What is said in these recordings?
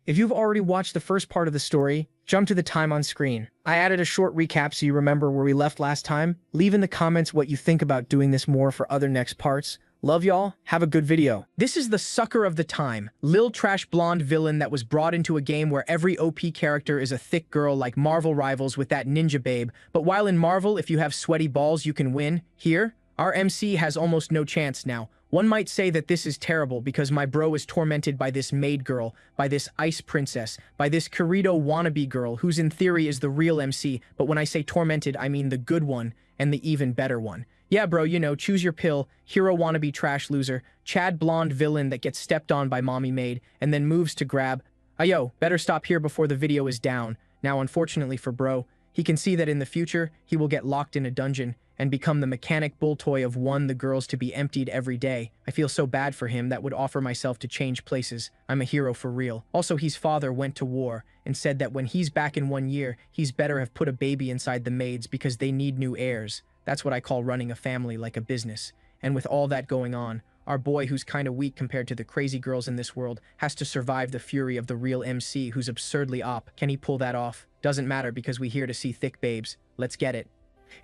If you've already watched the first part of the story, jump to the time on screen. I added a short recap so you remember where we left last time. Leave in the comments what you think about doing this more for other next parts. Love y'all, have a good video. This is the sucker of the time, lil trash blonde villain that was brought into a game where every OP character is a thick girl like Marvel rivals with that ninja babe, but while in Marvel, if you have sweaty balls you can win, here, our MC has almost no chance now. One might say that this is terrible because my bro is tormented by this maid girl, by this ice princess, by this Kirito wannabe girl who's in theory is the real MC, but when I say tormented I mean the good one and the even better one. Yeah, bro, you know, choose your pill, hero wannabe trash loser, Chad blonde villain that gets stepped on by mommy maid, and then moves to grab. Yo, better stop here before the video is down. Now, unfortunately for bro, he can see that in the future, he will get locked in a dungeon and become the mechanic bull toy of the girls to be emptied every day. I feel so bad for him that would offer myself to change places. I'm a hero for real. Also, his father went to war and said that when he's back in 1 year, he's better have put a baby inside the maids because they need new heirs. That's what I call running a family like a business. And with all that going on, our boy, who's kinda weak compared to the crazy girls in this world, has to survive the fury of the real MC who's absurdly op. Can he pull that off? Doesn't matter because we're here to see thick babes. Let's get it.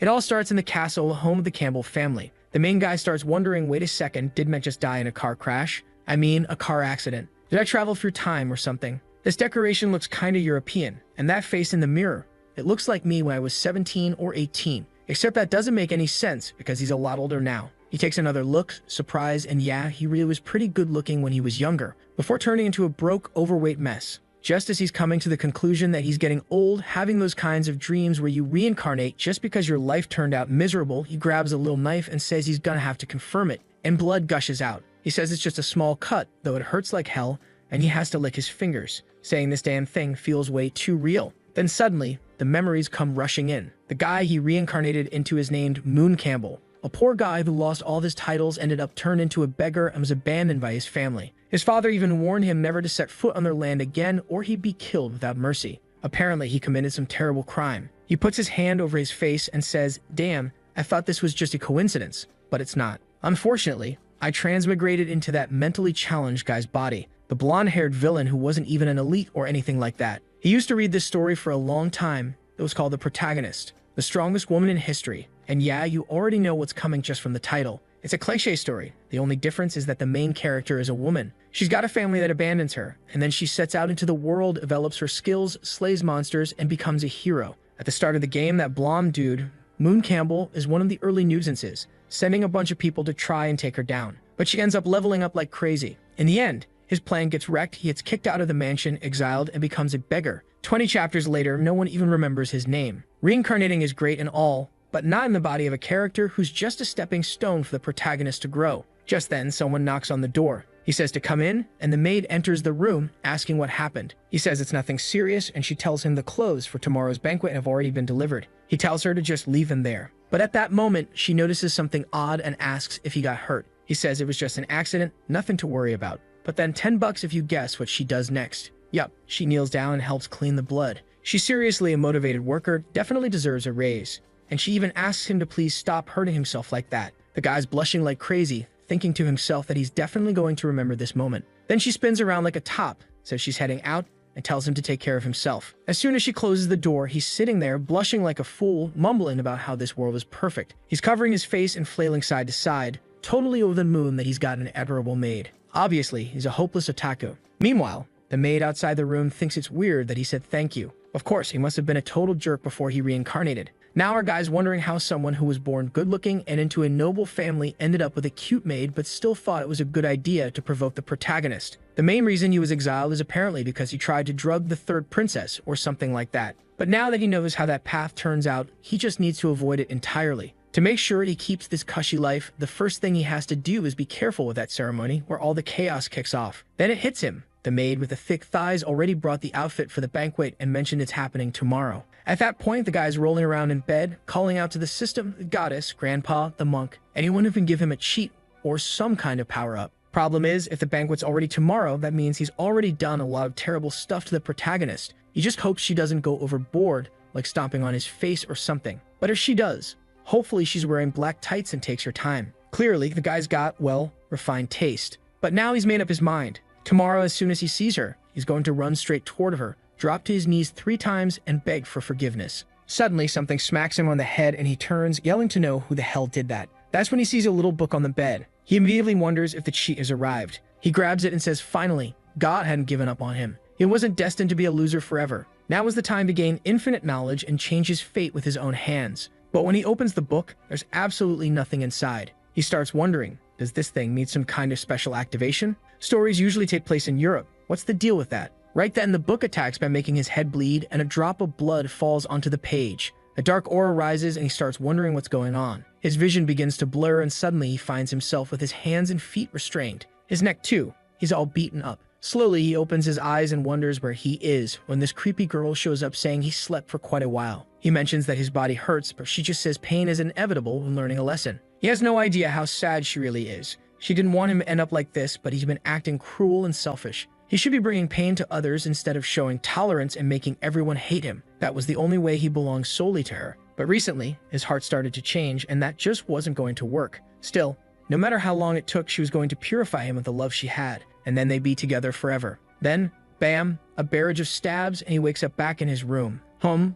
It all starts in the castle, home of the Campbell family. The main guy starts wondering, wait a second, did Matt just die in a car crash? I mean, a car accident. Did I travel through time or something? This decoration looks kinda European, and that face in the mirror, it looks like me when I was 17 or 18. Except that doesn't make any sense because he's a lot older now. He takes another look, surprise, and yeah, he really was pretty good looking when he was younger, before turning into a broke, overweight mess. Just as he's coming to the conclusion that he's getting old, having those kinds of dreams where you reincarnate just because your life turned out miserable, he grabs a little knife and says he's gonna have to confirm it, and blood gushes out. He says it's just a small cut, though it hurts like hell, and he has to lick his fingers, saying this damn thing feels way too real. Then suddenly, the memories come rushing in. The guy he reincarnated into is named Moon Campbell. A poor guy who lost all his titles ended up turned into a beggar and was abandoned by his family. His father even warned him never to set foot on their land again or he'd be killed without mercy. Apparently, he committed some terrible crime. He puts his hand over his face and says, "Damn, I thought this was just a coincidence, but it's not." Unfortunately, I transmigrated into that mentally challenged guy's body, the blonde-haired villain who wasn't even an elite or anything like that. He used to read this story for a long time. It was called The Protagonist, the strongest woman in history. And yeah, you already know what's coming just from the title. It's a cliché story. The only difference is that the main character is a woman. She's got a family that abandons her, and then she sets out into the world, develops her skills, slays monsters, and becomes a hero. At the start of the game, that blonde dude, Moon Campbell, is one of the early nuisances, sending a bunch of people to try and take her down. But she ends up leveling up like crazy. In the end, his plan gets wrecked, he gets kicked out of the mansion, exiled, and becomes a beggar. 20 chapters later, no one even remembers his name. Reincarnating is great and all, but not in the body of a character who's just a stepping stone for the protagonist to grow. Just then, someone knocks on the door. He says to come in, and the maid enters the room, asking what happened. He says it's nothing serious, and she tells him the clothes for tomorrow's banquet have already been delivered. He tells her to just leave him there. But at that moment, she notices something odd and asks if he got hurt. He says it was just an accident, nothing to worry about. But then $10 if you guess what she does next. Yup, she kneels down and helps clean the blood. She's seriously a motivated worker, definitely deserves a raise. And she even asks him to please stop hurting himself like that. The guy's blushing like crazy, thinking to himself that he's definitely going to remember this moment. Then she spins around like a top, says she's heading out, and tells him to take care of himself. As soon as she closes the door, he's sitting there, blushing like a fool, mumbling about how this world is perfect. He's covering his face and flailing side to side, totally over the moon that he's got an admirable maid. Obviously, he's a hopeless otaku. Meanwhile, the maid outside the room thinks it's weird that he said thank you. Of course, he must have been a total jerk before he reincarnated. Now our guy's wondering how someone who was born good-looking and into a noble family ended up with a cute maid but still thought it was a good idea to provoke the protagonist. The main reason he was exiled is apparently because he tried to drug the third princess or something like that. But now that he knows how that path turns out, he just needs to avoid it entirely. To make sure he keeps this cushy life, the first thing he has to do is be careful with that ceremony where all the chaos kicks off. Then it hits him. The maid with the thick thighs already brought the outfit for the banquet and mentioned it's happening tomorrow. At that point, the guy's rolling around in bed, calling out to the system, the goddess, grandpa, the monk, anyone who can give him a cheat or some kind of power-up. Problem is, if the banquet's already tomorrow, that means he's already done a lot of terrible stuff to the protagonist. He just hopes she doesn't go overboard, like stomping on his face or something. But if she does, hopefully she's wearing black tights and takes her time. Clearly, the guy's got, well, refined taste. But now he's made up his mind. Tomorrow, as soon as he sees her, He's going to run straight toward her, drop to his knees 3 times, and beg for forgiveness. Suddenly, something smacks him on the head and he turns, yelling to know who the hell did that. That's when he sees a little book on the bed. He immediately wonders if the cheat has arrived. He grabs it and says finally, God hadn't given up on him. He wasn't destined to be a loser forever. Now was the time to gain infinite knowledge and change his fate with his own hands. But when he opens the book, there's absolutely nothing inside. He starts wondering, does this thing need some kind of special activation? Stories usually take place in Europe. What's the deal with that? Right then, the book attacks by making his head bleed, and a drop of blood falls onto the page. A dark aura rises, and he starts wondering what's going on. His vision begins to blur, and suddenly he finds himself with his hands and feet restrained. His neck too. He's all beaten up. Slowly, he opens his eyes and wonders where he is when this creepy girl shows up saying he slept for quite a while. He mentions that his body hurts, but she just says pain is inevitable when learning a lesson. He has no idea how sad she really is. She didn't want him to end up like this, but he's been acting cruel and selfish. He should be bringing pain to others instead of showing tolerance and making everyone hate him. That was the only way he belonged solely to her. But recently, his heart started to change, and that just wasn't going to work. Still, no matter how long it took, she was going to purify him of the love she had, and then they'd be together forever. Then, bam, a barrage of stabs, and he wakes up back in his room.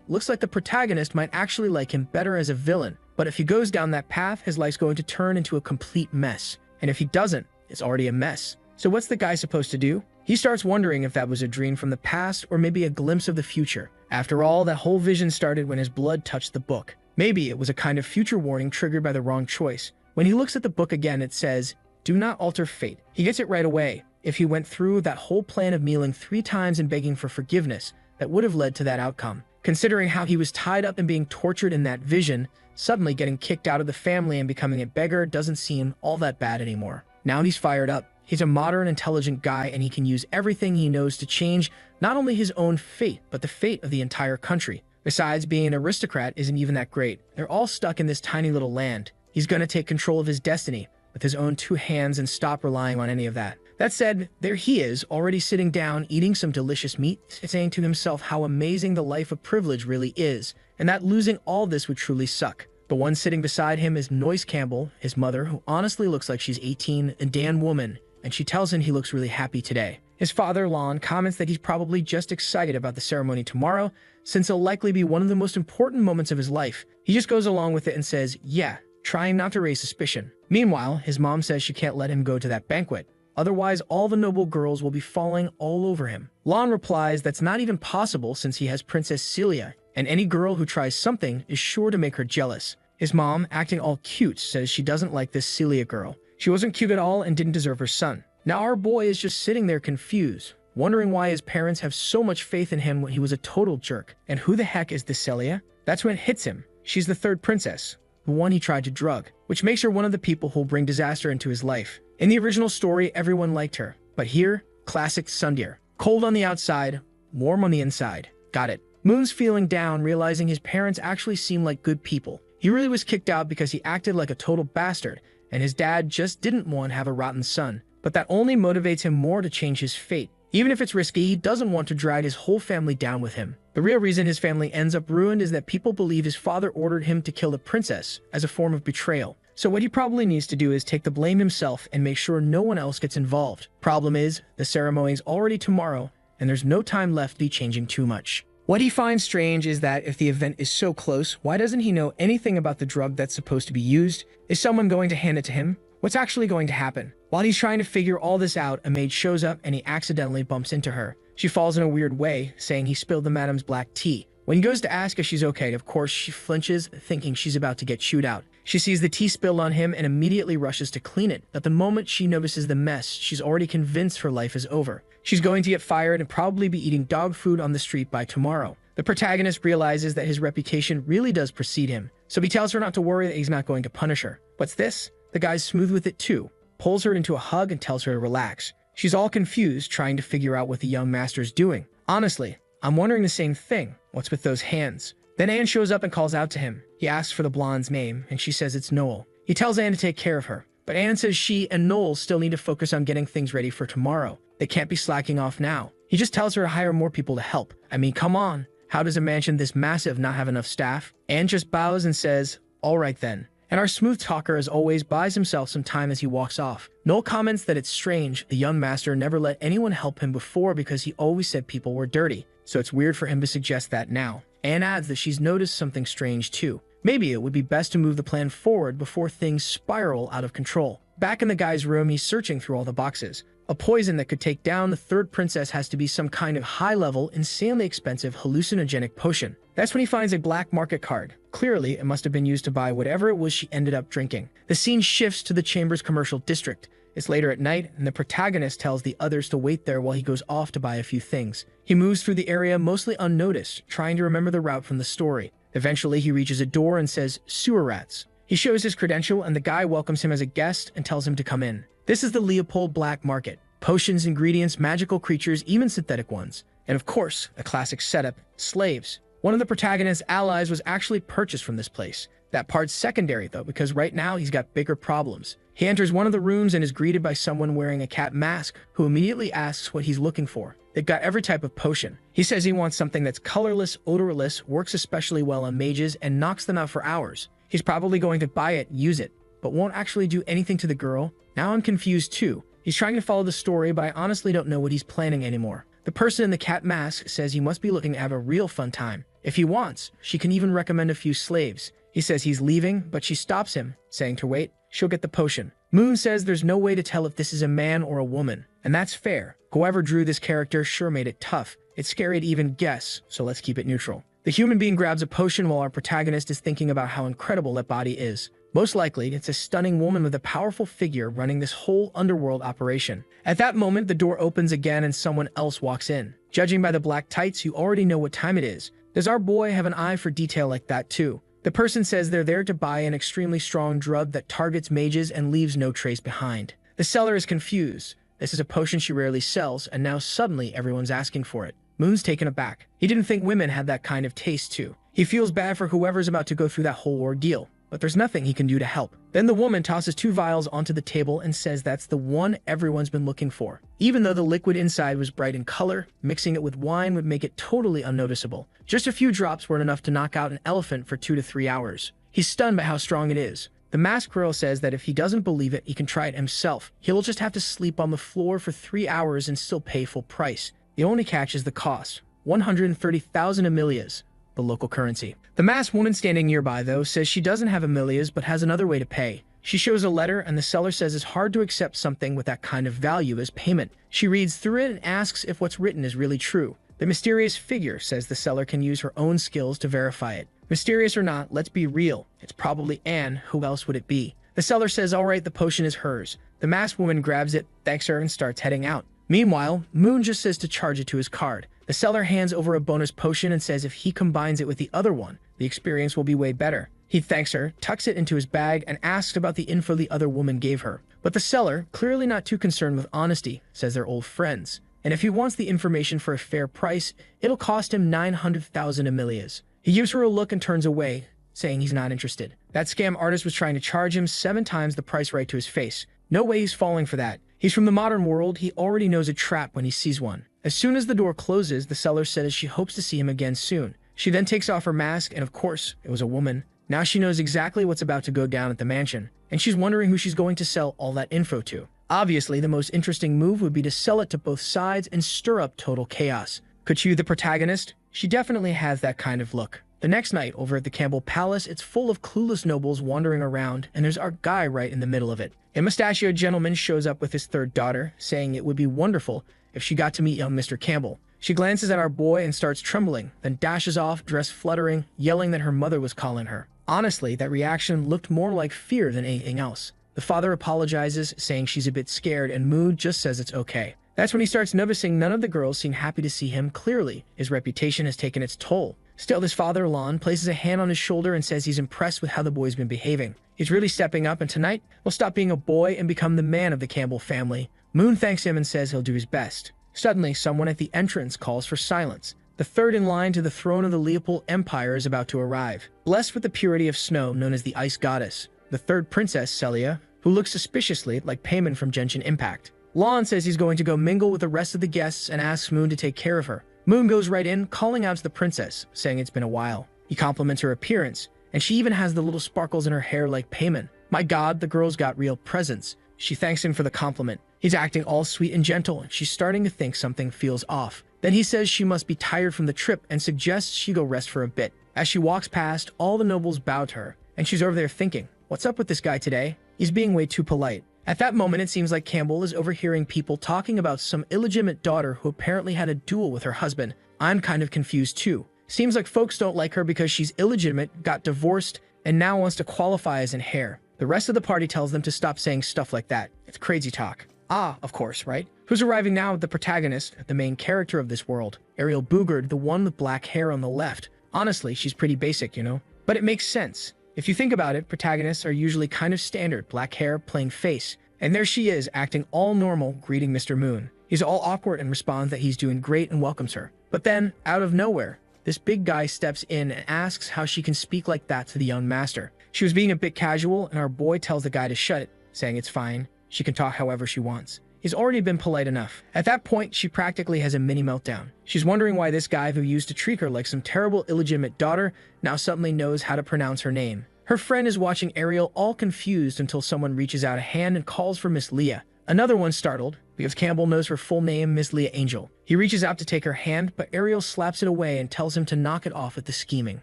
Looks like the protagonist might actually like him better as a villain, but if he goes down that path, his life's going to turn into a complete mess. And if he doesn't, it's already a mess. So what's the guy supposed to do? He starts wondering if that was a dream from the past or maybe a glimpse of the future. After all, that whole vision started when his blood touched the book. Maybe it was a kind of future warning triggered by the wrong choice. When he looks at the book again, it says, "Do not alter fate." He gets it right away. If he went through that whole plan of kneeling 3 times and begging for forgiveness, that would have led to that outcome. Considering how he was tied up and being tortured in that vision, suddenly getting kicked out of the family and becoming a beggar doesn't seem all that bad anymore. Now he's fired up. He's a modern, intelligent guy, and he can use everything he knows to change not only his own fate, but the fate of the entire country. Besides, being an aristocrat isn't even that great. They're all stuck in this tiny little land. He's gonna take control of his destiny with his own 2 hands and stop relying on any of that. That said, there he is, already sitting down, eating some delicious meat, saying to himself how amazing the life of privilege really is, and that losing all this would truly suck. The one sitting beside him is Noyce Campbell, his mother, who honestly looks like she's 18, a Dan woman, and she tells him he looks really happy today. His father, Lon, comments that he's probably just excited about the ceremony tomorrow, since it'll likely be one of the most important moments of his life. He just goes along with it and says, yeah, trying not to raise suspicion. Meanwhile, his mom says she can't let him go to that banquet. Otherwise, all the noble girls will be falling all over him. Lon replies that's not even possible since he has Princess Celia, and any girl who tries something is sure to make her jealous. His mom, acting all cute, says she doesn't like this Celia girl. She wasn't cute at all and didn't deserve her son. Now our boy is just sitting there confused, wondering why his parents have so much faith in him when he was a total jerk. And who the heck is this Celia? That's when it hits him. She's the 3rd princess, the one he tried to drug, which makes her one of the people who'll bring disaster into his life. In the original story, everyone liked her, but here, classic Sundeer. Cold on the outside, warm on the inside. Got it. Moon's feeling down, realizing his parents actually seem like good people. He really was kicked out because he acted like a total bastard, and his dad just didn't want to have a rotten son. But that only motivates him more to change his fate. Even if it's risky, he doesn't want to drag his whole family down with him. The real reason his family ends up ruined is that people believe his father ordered him to kill the princess as a form of betrayal. So what he probably needs to do is take the blame himself and make sure no one else gets involved. Problem is, the ceremony's already tomorrow, and there's no time left to be changing too much. What he finds strange is that if the event is so close, why doesn't he know anything about the drug that's supposed to be used? Is someone going to hand it to him? What's actually going to happen? While he's trying to figure all this out, a maid shows up and he accidentally bumps into her. She falls in a weird way, saying he spilled the madam's black tea. When he goes to ask if she's okay, of course she flinches, thinking she's about to get chewed out. She sees the tea spilled on him and immediately rushes to clean it. But the moment she notices the mess, she's already convinced her life is over. She's going to get fired and probably be eating dog food on the street by tomorrow. The protagonist realizes that his reputation really does precede him, so he tells her not to worry that he's not going to punish her. What's this? The guy's smooth with it too, pulls her into a hug and tells her to relax. She's all confused, trying to figure out what the young master's doing. Honestly, I'm wondering the same thing. What's with those hands? Then Anne shows up and calls out to him. He asks for the blonde's name, and she says it's Noel. He tells Anne to take care of her, but Anne says she and Noel still need to focus on getting things ready for tomorrow. They can't be slacking off now. He just tells her to hire more people to help. I mean, come on. How does a mansion this massive not have enough staff? Anne just bows and says, all right then. And our smooth talker, as always, buys himself some time as he walks off. Noel comments that it's strange the young master never let anyone help him before because he always said people were dirty, so it's weird for him to suggest that now. Anne adds that she's noticed something strange too. Maybe it would be best to move the plan forward before things spiral out of control. Back in the guy's room, he's searching through all the boxes. A poison that could take down the third princess has to be some kind of high-level, insanely expensive hallucinogenic potion. That's when he finds a black market card. Clearly, it must have been used to buy whatever it was she ended up drinking. The scene shifts to the chamber's commercial district. It's later at night, and the protagonist tells the others to wait there while he goes off to buy a few things. He moves through the area mostly unnoticed, trying to remember the route from the story. Eventually, he reaches a door and says, "Sewer rats." He shows his credential, and the guy welcomes him as a guest and tells him to come in. This is the Leopold Black Market. Potions, ingredients, magical creatures, even synthetic ones. And of course, a classic setup, slaves. One of the protagonist's allies was actually purchased from this place. That part's secondary though, because right now he's got bigger problems. He enters one of the rooms and is greeted by someone wearing a cat mask, who immediately asks what he's looking for. They've got every type of potion. He says he wants something that's colorless, odorless, works especially well on mages, and knocks them out for hours. He's probably going to buy it, use it, but won't actually do anything to the girl. Now I'm confused too. He's trying to follow the story, but I honestly don't know what he's planning anymore. The person in the cat mask says he must be looking to have a real fun time. If he wants, she can even recommend a few slaves. He says he's leaving, but she stops him, saying to wait. She'll get the potion. Moon says there's no way to tell if this is a man or a woman, and that's fair. Whoever drew this character sure made it tough. It's scary to even guess, so let's keep it neutral. The human being grabs a potion while our protagonist is thinking about how incredible that body is. Most likely, it's a stunning woman with a powerful figure running this whole underworld operation. At that moment, the door opens again and someone else walks in. Judging by the black tights, you already know what time it is. Does our boy have an eye for detail like that too? The person says they're there to buy an extremely strong drug that targets mages and leaves no trace behind. The seller is confused. This is a potion she rarely sells, and now suddenly everyone's asking for it. Moon's taken aback. He didn't think women had that kind of taste too. He feels bad for whoever's about to go through that whole ordeal, but there's nothing he can do to help. Then the woman tosses 2 vials onto the table and says that's the one everyone's been looking for. Even though the liquid inside was bright in color, mixing it with wine would make it totally unnoticeable. Just a few drops weren't enough to knock out an elephant for 2 to 3 hours. He's stunned by how strong it is. The masked girl says that if he doesn't believe it, he can try it himself. He'll just have to sleep on the floor for 3 hours and still pay full price. The only catch is the cost, 130,000 Amelias, the local currency. The masked woman standing nearby, though, says she doesn't have Amelias but has another way to pay. She shows a letter, and the seller says it's hard to accept something with that kind of value as payment. She reads through it and asks if what's written is really true. The mysterious figure says the seller can use her own skills to verify it. Mysterious or not, let's be real. It's probably Anne. Who else would it be? The seller says, all right, the potion is hers. The masked woman grabs it, thanks her, and starts heading out. Meanwhile, Moon just says to charge it to his card. The seller hands over a bonus potion and says if he combines it with the other one, the experience will be way better. He thanks her, tucks it into his bag, and asks about the info the other woman gave her. But the seller, clearly not too concerned with honesty, says they're old friends. And if he wants the information for a fair price, it'll cost him 900,000 Amelias. He gives her a look and turns away, saying he's not interested. That scam artist was trying to charge him 7 times the price right to his face. No way he's falling for that. He's from the modern world. He already knows a trap when he sees one. As soon as the door closes, the seller says she hopes to see him again soon. She then takes off her mask, and of course, it was a woman. Now she knows exactly what's about to go down at the mansion, and she's wondering who she's going to sell all that info to. Obviously, the most interesting move would be to sell it to both sides and stir up total chaos. Could she be the protagonist? She definitely has that kind of look. The next night, over at the Campbell Palace, it's full of clueless nobles wandering around, and there's our guy right in the middle of it. A mustachioed gentleman shows up with his 3rd daughter, saying it would be wonderful if she got to meet young Mr. Campbell. She glances at our boy and starts trembling, then dashes off, dress fluttering, yelling that her mother was calling her. Honestly, that reaction looked more like fear than anything else. The father apologizes, saying she's a bit scared, and Mood just says it's okay. That's when he starts noticing none of the girls seem happy to see him. Clearly, his reputation has taken its toll. Still, his father, Lon, places a hand on his shoulder and says he's impressed with how the boy's been behaving. He's really stepping up, and tonight, he'll stop being a boy and become the man of the Campbell family. Moon thanks him and says he'll do his best. Suddenly, someone at the entrance calls for silence. The 3rd in line to the throne of the Leopold Empire is about to arrive. Blessed with the purity of snow, known as the Ice Goddess, the 3rd princess, Celia, who looks suspiciously like Payman from Genshin Impact. Lon says he's going to go mingle with the rest of the guests and asks Moon to take care of her. Moon goes right in, calling out to the princess, saying it's been a while. He compliments her appearance, and she even has the little sparkles in her hair like Payman. My god, the girl's got real presence. She thanks him for the compliment. He's acting all sweet and gentle, and she's starting to think something feels off. Then he says she must be tired from the trip and suggests she go rest for a bit. As she walks past, all the nobles bow to her, and she's over there thinking, what's up with this guy today? He's being way too polite. At that moment, it seems like Campbell is overhearing people talking about some illegitimate daughter who apparently had a duel with her husband. I'm kind of confused too. Seems like folks don't like her because she's illegitimate, got divorced, and now wants to qualify as an heir. The rest of the party tells them to stop saying stuff like that. It's crazy talk. Ah, of course, right? Who's arriving now? The protagonist, the main character of this world. Ariel Boogerd, the one with black hair on the left. Honestly, she's pretty basic, you know? But it makes sense. If you think about it, protagonists are usually kind of standard, black hair, plain face. And there she is, acting all normal, greeting Mr. Moon. He's all awkward and responds that he's doing great and welcomes her. But then, out of nowhere, this big guy steps in and asks how she can speak like that to the young master. She was being a bit casual, and our boy tells the guy to shut it, saying it's fine. She can talk however she wants. He's already been polite enough. At that point, she practically has a mini meltdown. She's wondering why this guy who used to treat her like some terrible illegitimate daughter now suddenly knows how to pronounce her name. Her friend is watching Ariel all confused until someone reaches out a hand and calls for Miss Leah. Another one startled, because Campbell knows her full name, Miss Leah Angel. He reaches out to take her hand, but Ariel slaps it away and tells him to knock it off with the scheming.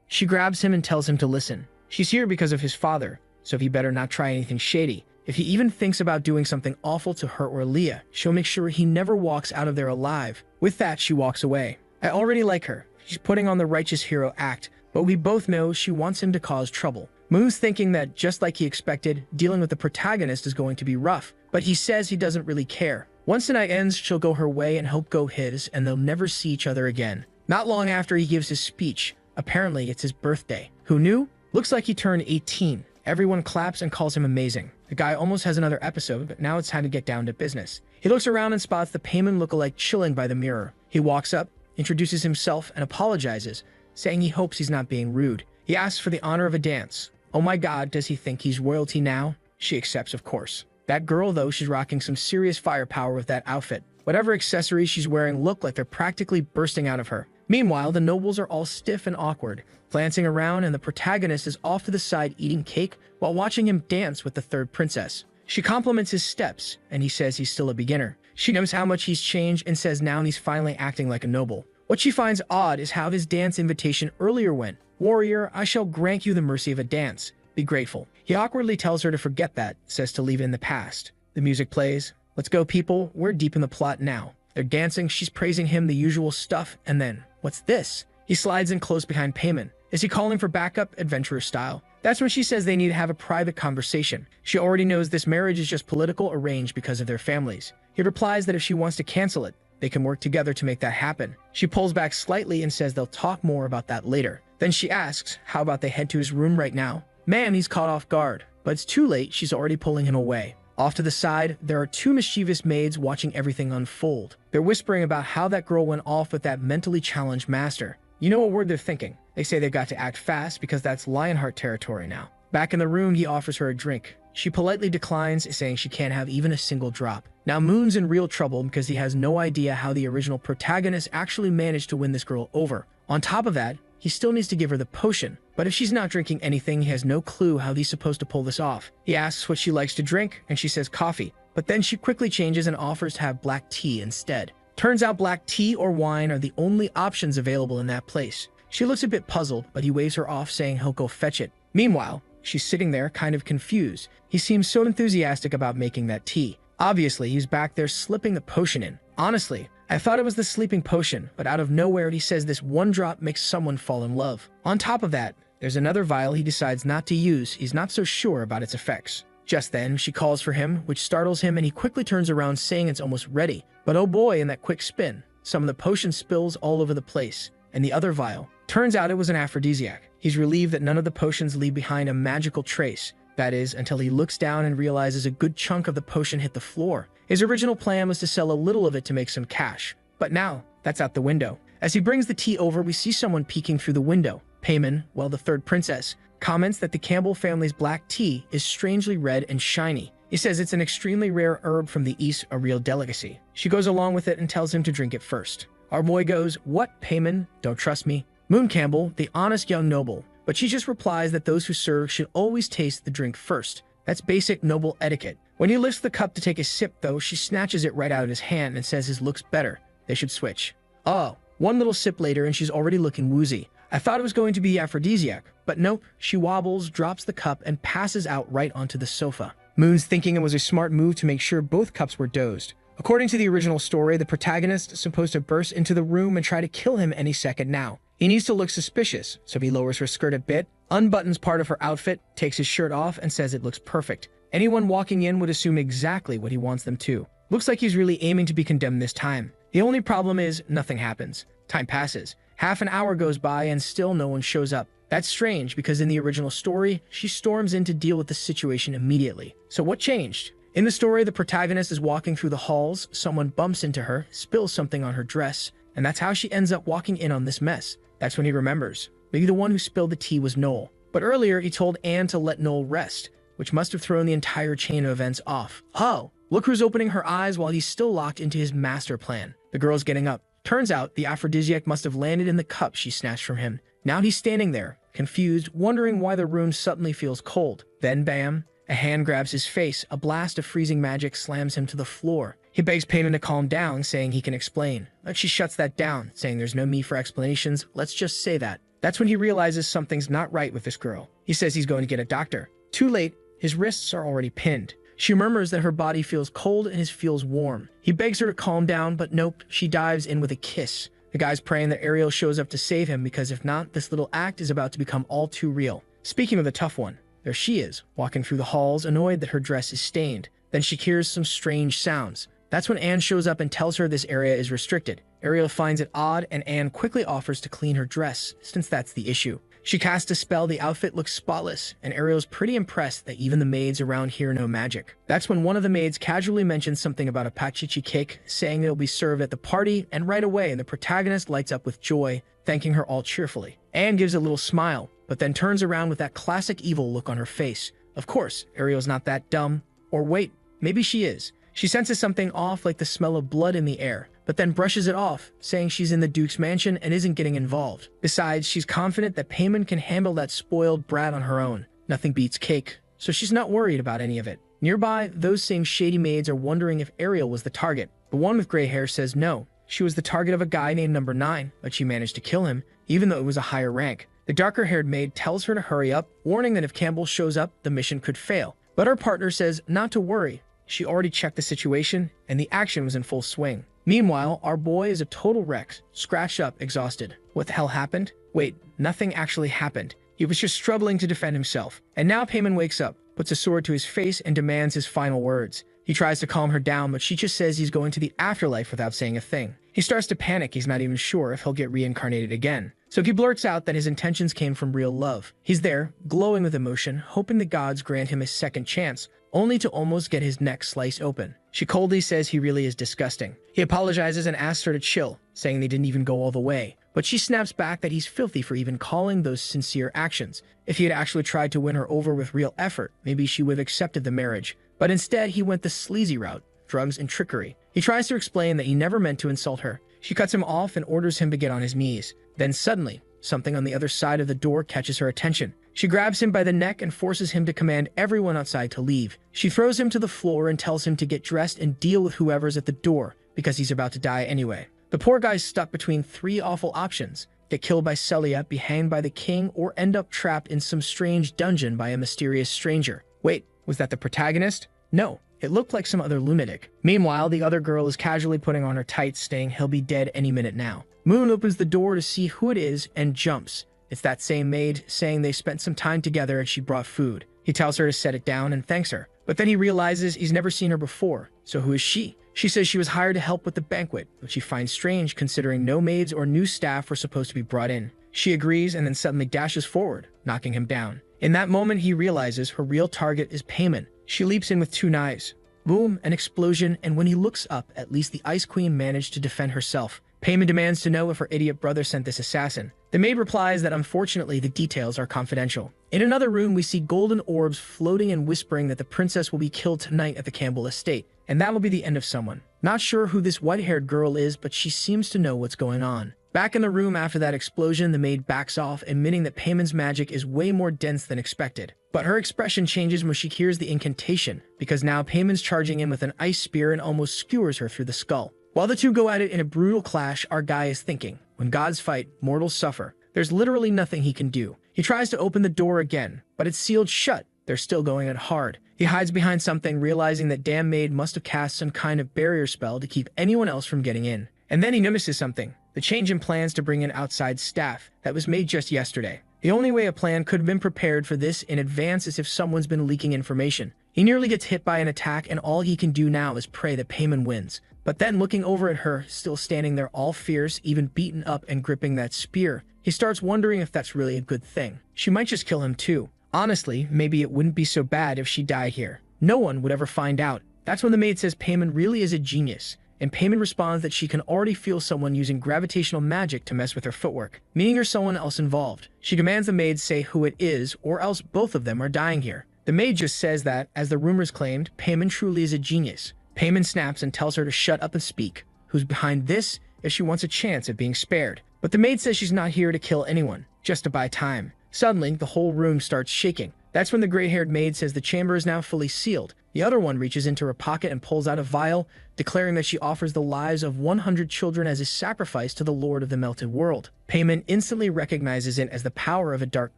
She grabs him and tells him to listen. She's here because of his father, so he better not try anything shady. If he even thinks about doing something awful to her or Leah, she'll make sure he never walks out of there alive. With that, she walks away. I already like her. She's putting on the righteous hero act, but we both know she wants him to cause trouble. Moon's thinking that, just like he expected, dealing with the protagonist is going to be rough, but he says he doesn't really care. Once the night ends, she'll go her way and Hope go his, and they'll never see each other again. Not long after he gives his speech, apparently it's his birthday. Who knew? Looks like he turned 18. Everyone claps and calls him amazing. The guy almost has another episode, but now it's time to get down to business. He looks around and spots the Payman lookalike chilling by the mirror. He walks up, introduces himself, and apologizes, saying he hopes he's not being rude. He asks for the honor of a dance. Oh my god, does he think he's royalty now? She accepts, of course. That girl, though, she's rocking some serious firepower with that outfit. Whatever accessories she's wearing look like they're practically bursting out of her. Meanwhile, the nobles are all stiff and awkward, glancing around, and the protagonist is off to the side eating cake while watching him dance with the third princess. She compliments his steps, and he says he's still a beginner. She knows how much he's changed and says now he's finally acting like a noble. What she finds odd is how his dance invitation earlier went. Warrior, I shall grant you the mercy of a dance. Be grateful. He awkwardly tells her to forget that, says to leave it in the past. The music plays. Let's go, people. We're deep in the plot now. They're dancing, she's praising him, the usual stuff, and then, what's this? He slides in close behind Payman. Is he calling for backup, adventurer style? That's when she says they need to have a private conversation. She already knows this marriage is just political arranged because of their families. He replies that if she wants to cancel it, they can work together to make that happen. She pulls back slightly and says they'll talk more about that later. Then she asks, how about they head to his room right now? Man, he's caught off guard. But it's too late, she's already pulling him away. Off to the side, there are two mischievous maids watching everything unfold. They're whispering about how that girl went off with that mentally challenged master. You know what word they're thinking. They say they've got to act fast because that's Lionheart territory now. Back in the room, he offers her a drink. She politely declines, saying she can't have even a single drop. Now Moon's in real trouble because he has no idea how the original protagonist actually managed to win this girl over. On top of that, he still needs to give her the potion, but if she's not drinking anything, he has no clue how he's supposed to pull this off. He asks what she likes to drink, and she says coffee, but then she quickly changes and offers to have black tea instead. Turns out black tea or wine are the only options available in that place. She looks a bit puzzled, but he waves her off, saying he'll go fetch it. Meanwhile, she's sitting there, kind of confused. He seems so enthusiastic about making that tea. Obviously, he's back there slipping the potion in. Honestly, I thought it was the sleeping potion, but out of nowhere he says this one drop makes someone fall in love. On top of that, there's another vial he decides not to use. He's not so sure about its effects. Just then, she calls for him, which startles him, and he quickly turns around saying it's almost ready. But oh boy, in that quick spin, some of the potion spills all over the place. And the other vial. Turns out it was an aphrodisiac. He's relieved that none of the potions leave behind a magical trace. That is, until he looks down and realizes a good chunk of the potion hit the floor. His original plan was to sell a little of it to make some cash. But now, that's out the window. As he brings the tea over, we see someone peeking through the window. Payman, well, the third princess, comments that the Campbell family's black tea is strangely red and shiny. He says it's an extremely rare herb from the East, a real delicacy. She goes along with it and tells him to drink it first. Our boy goes, "What, Payman? Don't trust me?" Moon Campbell, the honest young noble, but she just replies that those who serve should always taste the drink first. That's basic noble etiquette. When he lifts the cup to take a sip, though, she snatches it right out of his hand and says his looks better. They should switch. Oh, one little sip later and she's already looking woozy. I thought it was going to be aphrodisiac, but nope. She wobbles, drops the cup, and passes out right onto the sofa. Moon's thinking it was a smart move to make sure both cups were dosed. According to the original story, the protagonist is supposed to burst into the room and try to kill him any second now. He needs to look suspicious, so he lowers her skirt a bit, unbuttons part of her outfit, takes his shirt off, and says it looks perfect. Anyone walking in would assume exactly what he wants them to. Looks like he's really aiming to be condemned this time. The only problem is, nothing happens. Time passes. Half an hour goes by and still no one shows up. That's strange because in the original story, she storms in to deal with the situation immediately. So what changed? In the story, the protagonist is walking through the halls, someone bumps into her, spills something on her dress, and that's how she ends up walking in on this mess. That's when he remembers. Maybe the one who spilled the tea was Noel. But earlier, he told Anne to let Noel rest, which must have thrown the entire chain of events off. Oh, look who's opening her eyes while he's still locked into his master plan. The girl's getting up. Turns out, the aphrodisiac must have landed in the cup she snatched from him. Now he's standing there, confused, wondering why the room suddenly feels cold. Then, bam, a hand grabs his face, a blast of freezing magic slams him to the floor. He begs Payman to calm down, saying he can explain. But she shuts that down, saying there's no need for explanations, let's just say that. That's when he realizes something's not right with this girl. He says he's going to get a doctor. Too late, his wrists are already pinned. She murmurs that her body feels cold and his feels warm. He begs her to calm down, but nope, she dives in with a kiss. The guy's praying that Ariel shows up to save him because if not, this little act is about to become all too real. Speaking of the tough one, there she is, walking through the halls, annoyed that her dress is stained. Then she hears some strange sounds. That's when Anne shows up and tells her this area is restricted. Ariel finds it odd, and Anne quickly offers to clean her dress, since that's the issue. She casts a spell, the outfit looks spotless, and Ariel's pretty impressed that even the maids around here know magic. That's when one of the maids casually mentions something about a pachichi cake, saying it'll be served at the party, and right away the protagonist lights up with joy, thanking her all cheerfully. Anne gives a little smile, but then turns around with that classic evil look on her face. Of course, Ariel's not that dumb. Or wait, maybe she is. She senses something off, like the smell of blood in the air, but then brushes it off, saying she's in the Duke's mansion and isn't getting involved. Besides, she's confident that Payman can handle that spoiled brat on her own. Nothing beats cake, so she's not worried about any of it. Nearby, those same shady maids are wondering if Ariel was the target. The one with gray hair says no. She was the target of a guy named Number 9, but she managed to kill him, even though it was a higher rank. The darker-haired maid tells her to hurry up, warning that if Campbell shows up, the mission could fail. But her partner says not to worry. She already checked the situation, and the action was in full swing. Meanwhile, our boy is a total wreck, scratched up, exhausted. What the hell happened? Wait, nothing actually happened. He was just struggling to defend himself. And now Payman wakes up, puts a sword to his face, and demands his final words. He tries to calm her down, but she just says he's going to the afterlife without saying a thing. He starts to panic. He's not even sure if he'll get reincarnated again. So he blurts out that his intentions came from real love. He's there, glowing with emotion, hoping the gods grant him a second chance, only to almost get his neck sliced open. She coldly says he really is disgusting. He apologizes and asks her to chill, saying they didn't even go all the way. But she snaps back that he's filthy for even calling those sincere actions. If he had actually tried to win her over with real effort, maybe she would have accepted the marriage. But instead, he went the sleazy route, drugs and trickery. He tries to explain that he never meant to insult her. She cuts him off and orders him to get on his knees. Then suddenly, something on the other side of the door catches her attention. She grabs him by the neck and forces him to command everyone outside to leave. She throws him to the floor and tells him to get dressed and deal with whoever's at the door, because he's about to die anyway. The poor guy's stuck between three awful options: get killed by Celia, be hanged by the king, or end up trapped in some strange dungeon by a mysterious stranger. Wait, was that the protagonist? No, it looked like some other lunatic. Meanwhile, the other girl is casually putting on her tights, saying he'll be dead any minute now. Moon opens the door to see who it is and jumps. It's that same maid, saying they spent some time together and she brought food. He tells her to set it down and thanks her. But then he realizes he's never seen her before. So who is she? She says she was hired to help with the banquet, which she finds strange considering no maids or new staff were supposed to be brought in. She agrees and then suddenly dashes forward, knocking him down. In that moment, he realizes her real target is Payman. She leaps in with two knives. Boom, an explosion, and when he looks up, at least the Ice Queen managed to defend herself. Payman demands to know if her idiot brother sent this assassin. The maid replies that unfortunately the details are confidential. In another room, we see golden orbs floating and whispering that the princess will be killed tonight at the Campbell estate, and that'll be the end of someone. Not sure who this white-haired girl is, but she seems to know what's going on. Back in the room after that explosion, the maid backs off, admitting that Payman's magic is way more dense than expected. But her expression changes when she hears the incantation, because now Payman's charging in with an ice spear and almost skewers her through the skull. While the two go at it in a brutal clash, our guy is thinking, when gods fight, mortals suffer. There's literally nothing he can do. He tries to open the door again, but it's sealed shut. They're still going at hard. He hides behind something, realizing that damn maid must have cast some kind of barrier spell to keep anyone else from getting in. And then he notices something. The change in plans to bring in outside staff that was made just yesterday. The only way a plan could have been prepared for this in advance is if someone's been leaking information. He nearly gets hit by an attack, and all he can do now is pray that Payman wins. But then, looking over at her, still standing there all fierce, even beaten up and gripping that spear, he starts wondering if that's really a good thing. She might just kill him too. Honestly, maybe it wouldn't be so bad if she died here. No one would ever find out. That's when the maid says Payman really is a genius, and Payman responds that she can already feel someone using gravitational magic to mess with her footwork, meaning there's someone else involved. She commands the maid say who it is, or else both of them are dying here. The maid just says that, as the rumors claimed, Payman truly is a genius. Payman snaps and tells her to shut up and speak. Who's behind this if she wants a chance at being spared? But the maid says she's not here to kill anyone, just to buy time. Suddenly, the whole room starts shaking. That's when the gray-haired maid says the chamber is now fully sealed. The other one reaches into her pocket and pulls out a vial, declaring that she offers the lives of 100 children as a sacrifice to the Lord of the Melted World. Payman instantly recognizes it as the power of a dark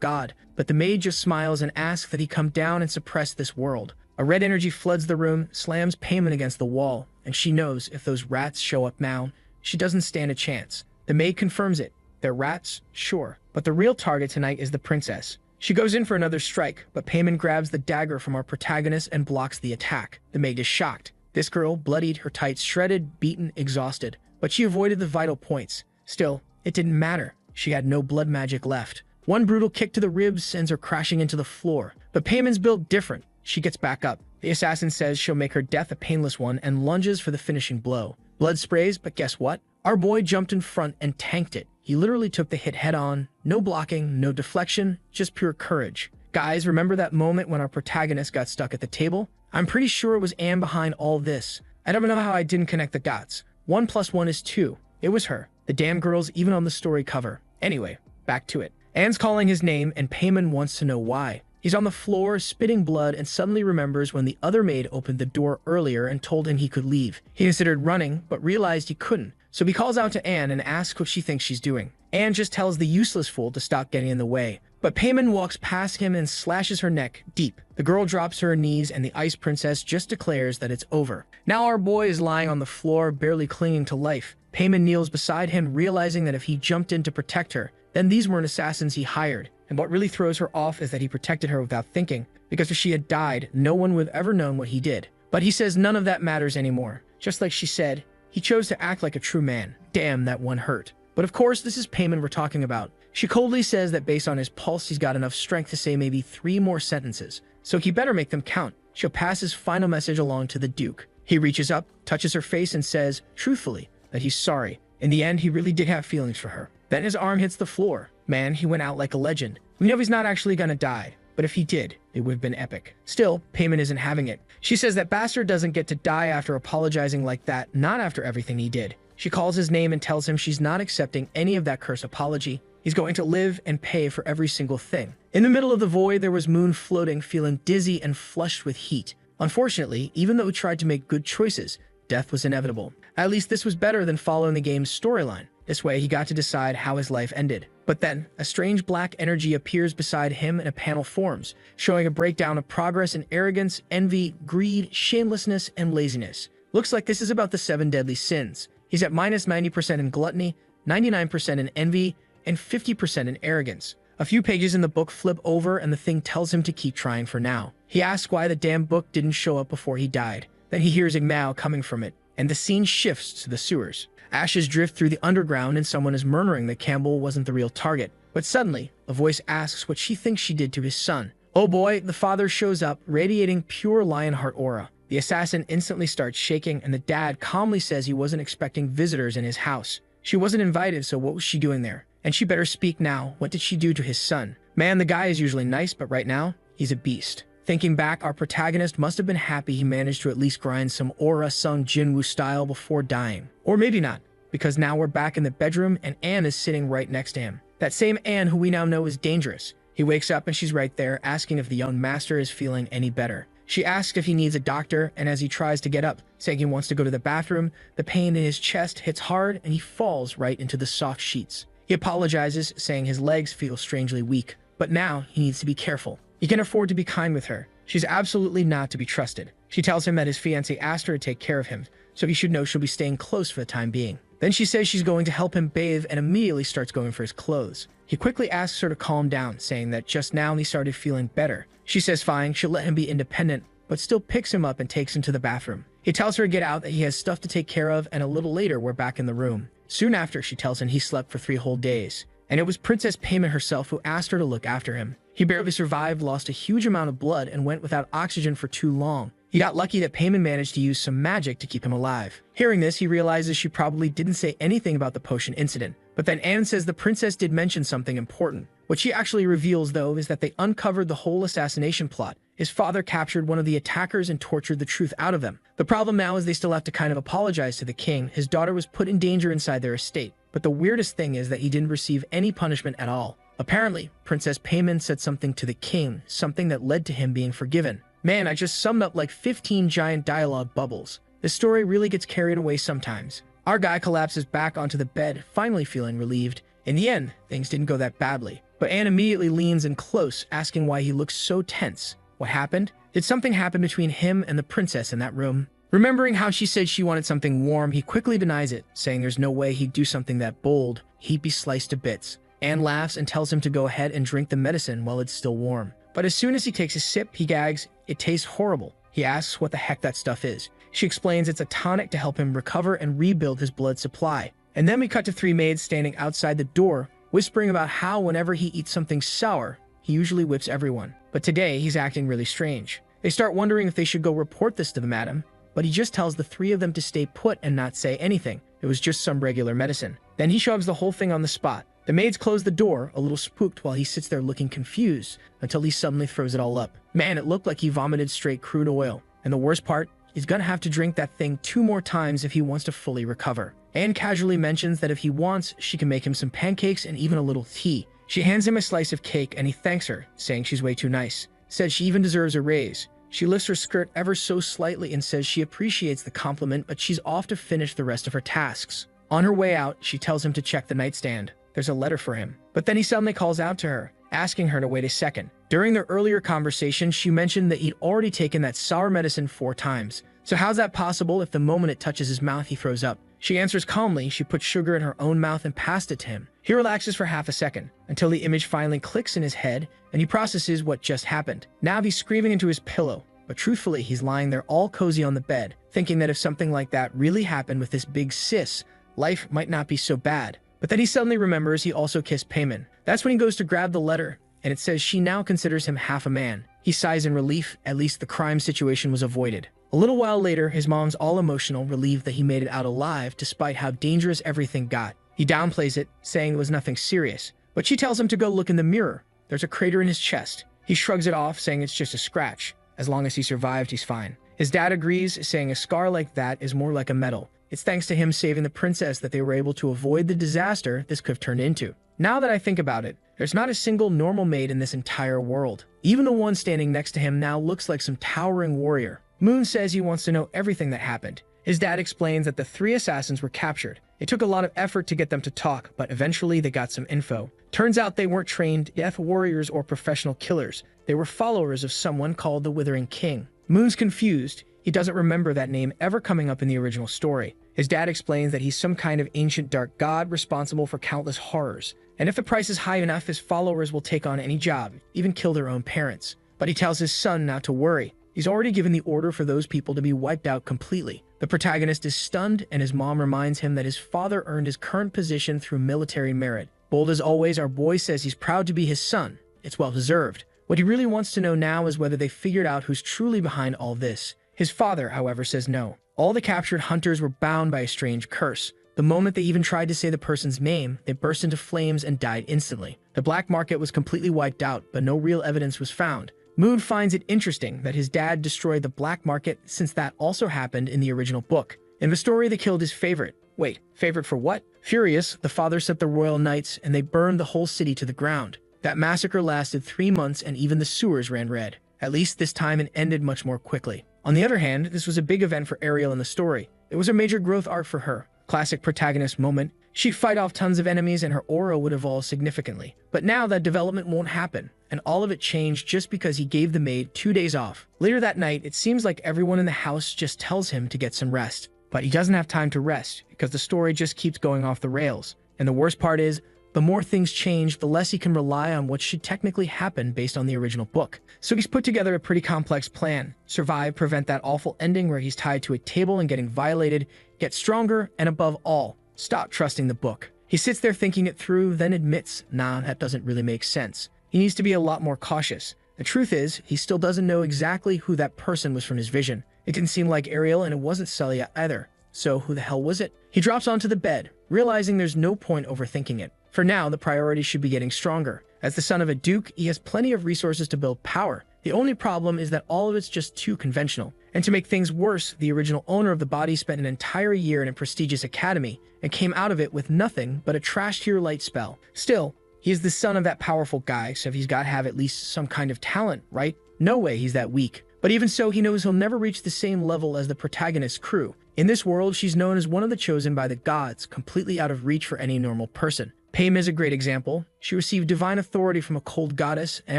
god, but the maid just smiles and asks that he come down and suppress this world. A red energy floods the room, slams Payman against the wall, and she knows if those rats show up now, she doesn't stand a chance. The maid confirms it. They're rats, sure, but the real target tonight is the princess. She goes in for another strike, but Payman grabs the dagger from our protagonist and blocks the attack. The maid is shocked. This girl, bloodied, her tights shredded, beaten, exhausted, but she avoided the vital points. Still, it didn't matter. She had no blood magic left. One brutal kick to the ribs sends her crashing into the floor, but Payman's built different. She gets back up. The assassin says she'll make her death a painless one and lunges for the finishing blow. Blood sprays, but guess what? Our boy jumped in front and tanked it. He literally took the hit head on. No blocking, no deflection, just pure courage. Guys, remember that moment when our protagonist got stuck at the table? I'm pretty sure it was Anne behind all this. I don't know how I didn't connect the dots. 1 + 1 is 2. It was her. The damn girl's even on the story cover. Anyway, back to it. Anne's calling his name, and Payman wants to know why. He's on the floor, spitting blood, and suddenly remembers when the other maid opened the door earlier and told him he could leave. He considered running, but realized he couldn't. So he calls out to Anne and asks what she thinks she's doing. Anne just tells the useless fool to stop getting in the way. But Payman walks past him and slashes her neck deep. The girl drops to her knees, and the ice princess just declares that it's over. Now our boy is lying on the floor, barely clinging to life. Payman kneels beside him, realizing that if he jumped in to protect her, then these weren't assassins he hired. And what really throws her off is that he protected her without thinking, because if she had died, no one would have ever known what he did. But he says none of that matters anymore. Just like she said, he chose to act like a true man. Damn, that one hurt. But of course, this is Payman we're talking about. She coldly says that based on his pulse, he's got enough strength to say maybe 3 more sentences, so he better make them count. She'll pass his final message along to the Duke. He reaches up, touches her face, and says, truthfully, that he's sorry. In the end, he really did have feelings for her. Then his arm hits the floor. Man, he went out like a legend. We know he's not actually gonna die, but if he did, it would have been epic. Still, Payman isn't having it. She says that bastard doesn't get to die after apologizing like that, not after everything he did. She calls his name and tells him she's not accepting any of that curse apology. He's going to live and pay for every single thing. In the middle of the void, there was Moon floating, feeling dizzy and flushed with heat. Unfortunately, even though he tried to make good choices, death was inevitable. At least this was better than following the game's storyline. This way, he got to decide how his life ended. But then, a strange black energy appears beside him and a panel forms, showing a breakdown of progress in arrogance, envy, greed, shamelessness, and laziness. Looks like this is about the 7 deadly sins. He's at minus 90% in gluttony, 99% in envy, and 50% in arrogance. A few pages in the book flip over and the thing tells him to keep trying for now. He asks why the damn book didn't show up before he died. Then he hears a meow coming from it, and the scene shifts to the sewers. Ashes drift through the underground and someone is murmuring that Campbell wasn't the real target. But suddenly, a voice asks what she thinks she did to his son. Oh boy, the father shows up, radiating pure Lionheart aura. The assassin instantly starts shaking, and the dad calmly says he wasn't expecting visitors in his house. She wasn't invited, so what was she doing there? And she better speak now. What did she do to his son? Man, the guy is usually nice, but right now, he's a beast. Thinking back, our protagonist must have been happy he managed to at least grind some aura Sung Jinwoo style before dying. Or maybe not. because now we're back in the bedroom and Anne is sitting right next to him. That same Anne who we now know is dangerous. He wakes up and she's right there, asking if the young master is feeling any better. She asks if he needs a doctor, and as he tries to get up, saying he wants to go to the bathroom, the pain in his chest hits hard and he falls right into the soft sheets. He apologizes, saying his legs feel strangely weak, but now he needs to be careful. He can afford to be kind with her. She's absolutely not to be trusted. She tells him that his fiancée asked her to take care of him, so he should know she'll be staying close for the time being. Then she says she's going to help him bathe and immediately starts going for his clothes. He quickly asks her to calm down, saying that just now he started feeling better. She says fine, she'll let him be independent, but still picks him up and takes him to the bathroom. He tells her to get out, that he has stuff to take care of, and a little later we're back in the room. Soon after, she tells him he slept for 3 whole days, and it was Princess Payment herself who asked her to look after him. He barely survived, lost a huge amount of blood, and went without oxygen for too long. He got lucky that Payment managed to use some magic to keep him alive. Hearing this, he realizes she probably didn't say anything about the potion incident, but then Anne says the princess did mention something important. What she actually reveals, though, is that they uncovered the whole assassination plot. His father captured one of the attackers and tortured the truth out of them. The problem now is they still have to kind of apologize to the king. His daughter was put in danger inside their estate, but the weirdest thing is that he didn't receive any punishment at all. Apparently, Princess Payment said something to the king, something that led to him being forgiven. Man, I just summed up like 15 giant dialogue bubbles. This story really gets carried away sometimes. Our guy collapses back onto the bed, finally feeling relieved. In the end, things didn't go that badly, but Anne immediately leans in close, asking why he looks so tense. What happened? Did something happen between him and the princess in that room? Remembering how she said she wanted something warm, he quickly denies it, saying there's no way he'd do something that bold. He'd be sliced to bits. Anne laughs and tells him to go ahead and drink the medicine while it's still warm. But as soon as he takes a sip, he gags. It tastes horrible. He asks what the heck that stuff is. She explains it's a tonic to help him recover and rebuild his blood supply. And then we cut to 3 maids standing outside the door, whispering about how whenever he eats something sour, he usually whips everyone. But today, he's acting really strange. They start wondering if they should go report this to the madam, but he just tells the 3 of them to stay put and not say anything. It was just some regular medicine. Then he shoves the whole thing on the spot. The maids close the door, a little spooked, while he sits there looking confused, until he suddenly throws it all up. Man, it looked like he vomited straight crude oil. And the worst part, he's gonna have to drink that thing 2 more times if he wants to fully recover. Anne casually mentions that if he wants, she can make him some pancakes and even a little tea. She hands him a slice of cake and he thanks her, saying she's way too nice. Says she even deserves a raise. She lifts her skirt ever so slightly and says she appreciates the compliment, but she's off to finish the rest of her tasks. On her way out, she tells him to check the nightstand. There's a letter for him. But then he suddenly calls out to her, asking her to wait a second. During their earlier conversation, she mentioned that he'd already taken that sour medicine 4 times. So how's that possible if the moment it touches his mouth, he throws up? She answers calmly. She put sugar in her own mouth and passed it to him. He relaxes for half a second, until the image finally clicks in his head, and he processes what just happened. Now he's screaming into his pillow, but truthfully, he's lying there all cozy on the bed, thinking that if something like that really happened with this big sis, life might not be so bad. But then he suddenly remembers he also kissed Payment. That's when he goes to grab the letter, and it says she now considers him half a man. He sighs in relief. At least the crime situation was avoided. A little while later, his mom's all emotional, relieved that he made it out alive despite how dangerous everything got. He downplays it, saying it was nothing serious, but she tells him to go look in the mirror. There's a crater in his chest. He shrugs it off, saying it's just a scratch. As long as he survived, he's fine. His dad agrees, saying a scar like that is more like a medal. It's thanks to him saving the princess that they were able to avoid the disaster this could have turned into. Now that I think about it, there's not a single normal maid in this entire world. Even the one standing next to him now looks like some towering warrior. Moon says he wants to know everything that happened. His dad explains that the 3 assassins were captured. It took a lot of effort to get them to talk, but eventually they got some info. Turns out they weren't trained death warriors or professional killers. They were followers of someone called the Withering King. Moon's confused. He doesn't remember that name ever coming up in the original story. His dad explains that he's some kind of ancient dark god responsible for countless horrors. And if the price is high enough, his followers will take on any job, even kill their own parents. But he tells his son not to worry. He's already given the order for those people to be wiped out completely. The protagonist is stunned, and his mom reminds him that his father earned his current position through military merit. Bold as always, our boy says he's proud to be his son. It's well-deserved. What he really wants to know now is whether they figured out who's truly behind all this. His father, however, says no. All the captured hunters were bound by a strange curse. The moment they even tried to say the person's name, they burst into flames and died instantly. The black market was completely wiped out, but no real evidence was found. Moon finds it interesting that his dad destroyed the black market, since that also happened in the original book. In the story, they killed his favorite. Wait, favorite for what? Furious, the father set the royal knights and they burned the whole city to the ground. That massacre lasted 3 months and even the sewers ran red. At least this time it ended much more quickly. On the other hand, this was a big event for Ariel in the story. It was a major growth arc for her. Classic protagonist moment. She'd fight off tons of enemies and her aura would evolve significantly. But now that development won't happen, and all of it changed just because he gave the maid 2 days off. Later that night, it seems like everyone in the house just tells him to get some rest. But he doesn't have time to rest, because the story just keeps going off the rails. And the worst part is, the more things change, the less he can rely on what should technically happen based on the original book. So he's put together a pretty complex plan. Survive, prevent that awful ending where he's tied to a table and getting violated, get stronger, and above all, stop trusting the book. He sits there thinking it through, then admits, nah, that doesn't really make sense. He needs to be a lot more cautious. The truth is, he still doesn't know exactly who that person was from his vision. It didn't seem like Ariel and it wasn't Celia either. So who the hell was it? He drops onto the bed, realizing there's no point overthinking it. For now, the priority should be getting stronger. As the son of a duke, he has plenty of resources to build power. The only problem is that all of it's just too conventional. And to make things worse, the original owner of the body spent an entire year in a prestigious academy and came out of it with nothing but a trash-tier light spell. Still, he is the son of that powerful guy, so he's got to have at least some kind of talent, right? No way he's that weak. But even so, he knows he'll never reach the same level as the protagonist's crew. In this world, she's known as one of the chosen by the gods, completely out of reach for any normal person. Pam is a great example. She received divine authority from a cold goddess, and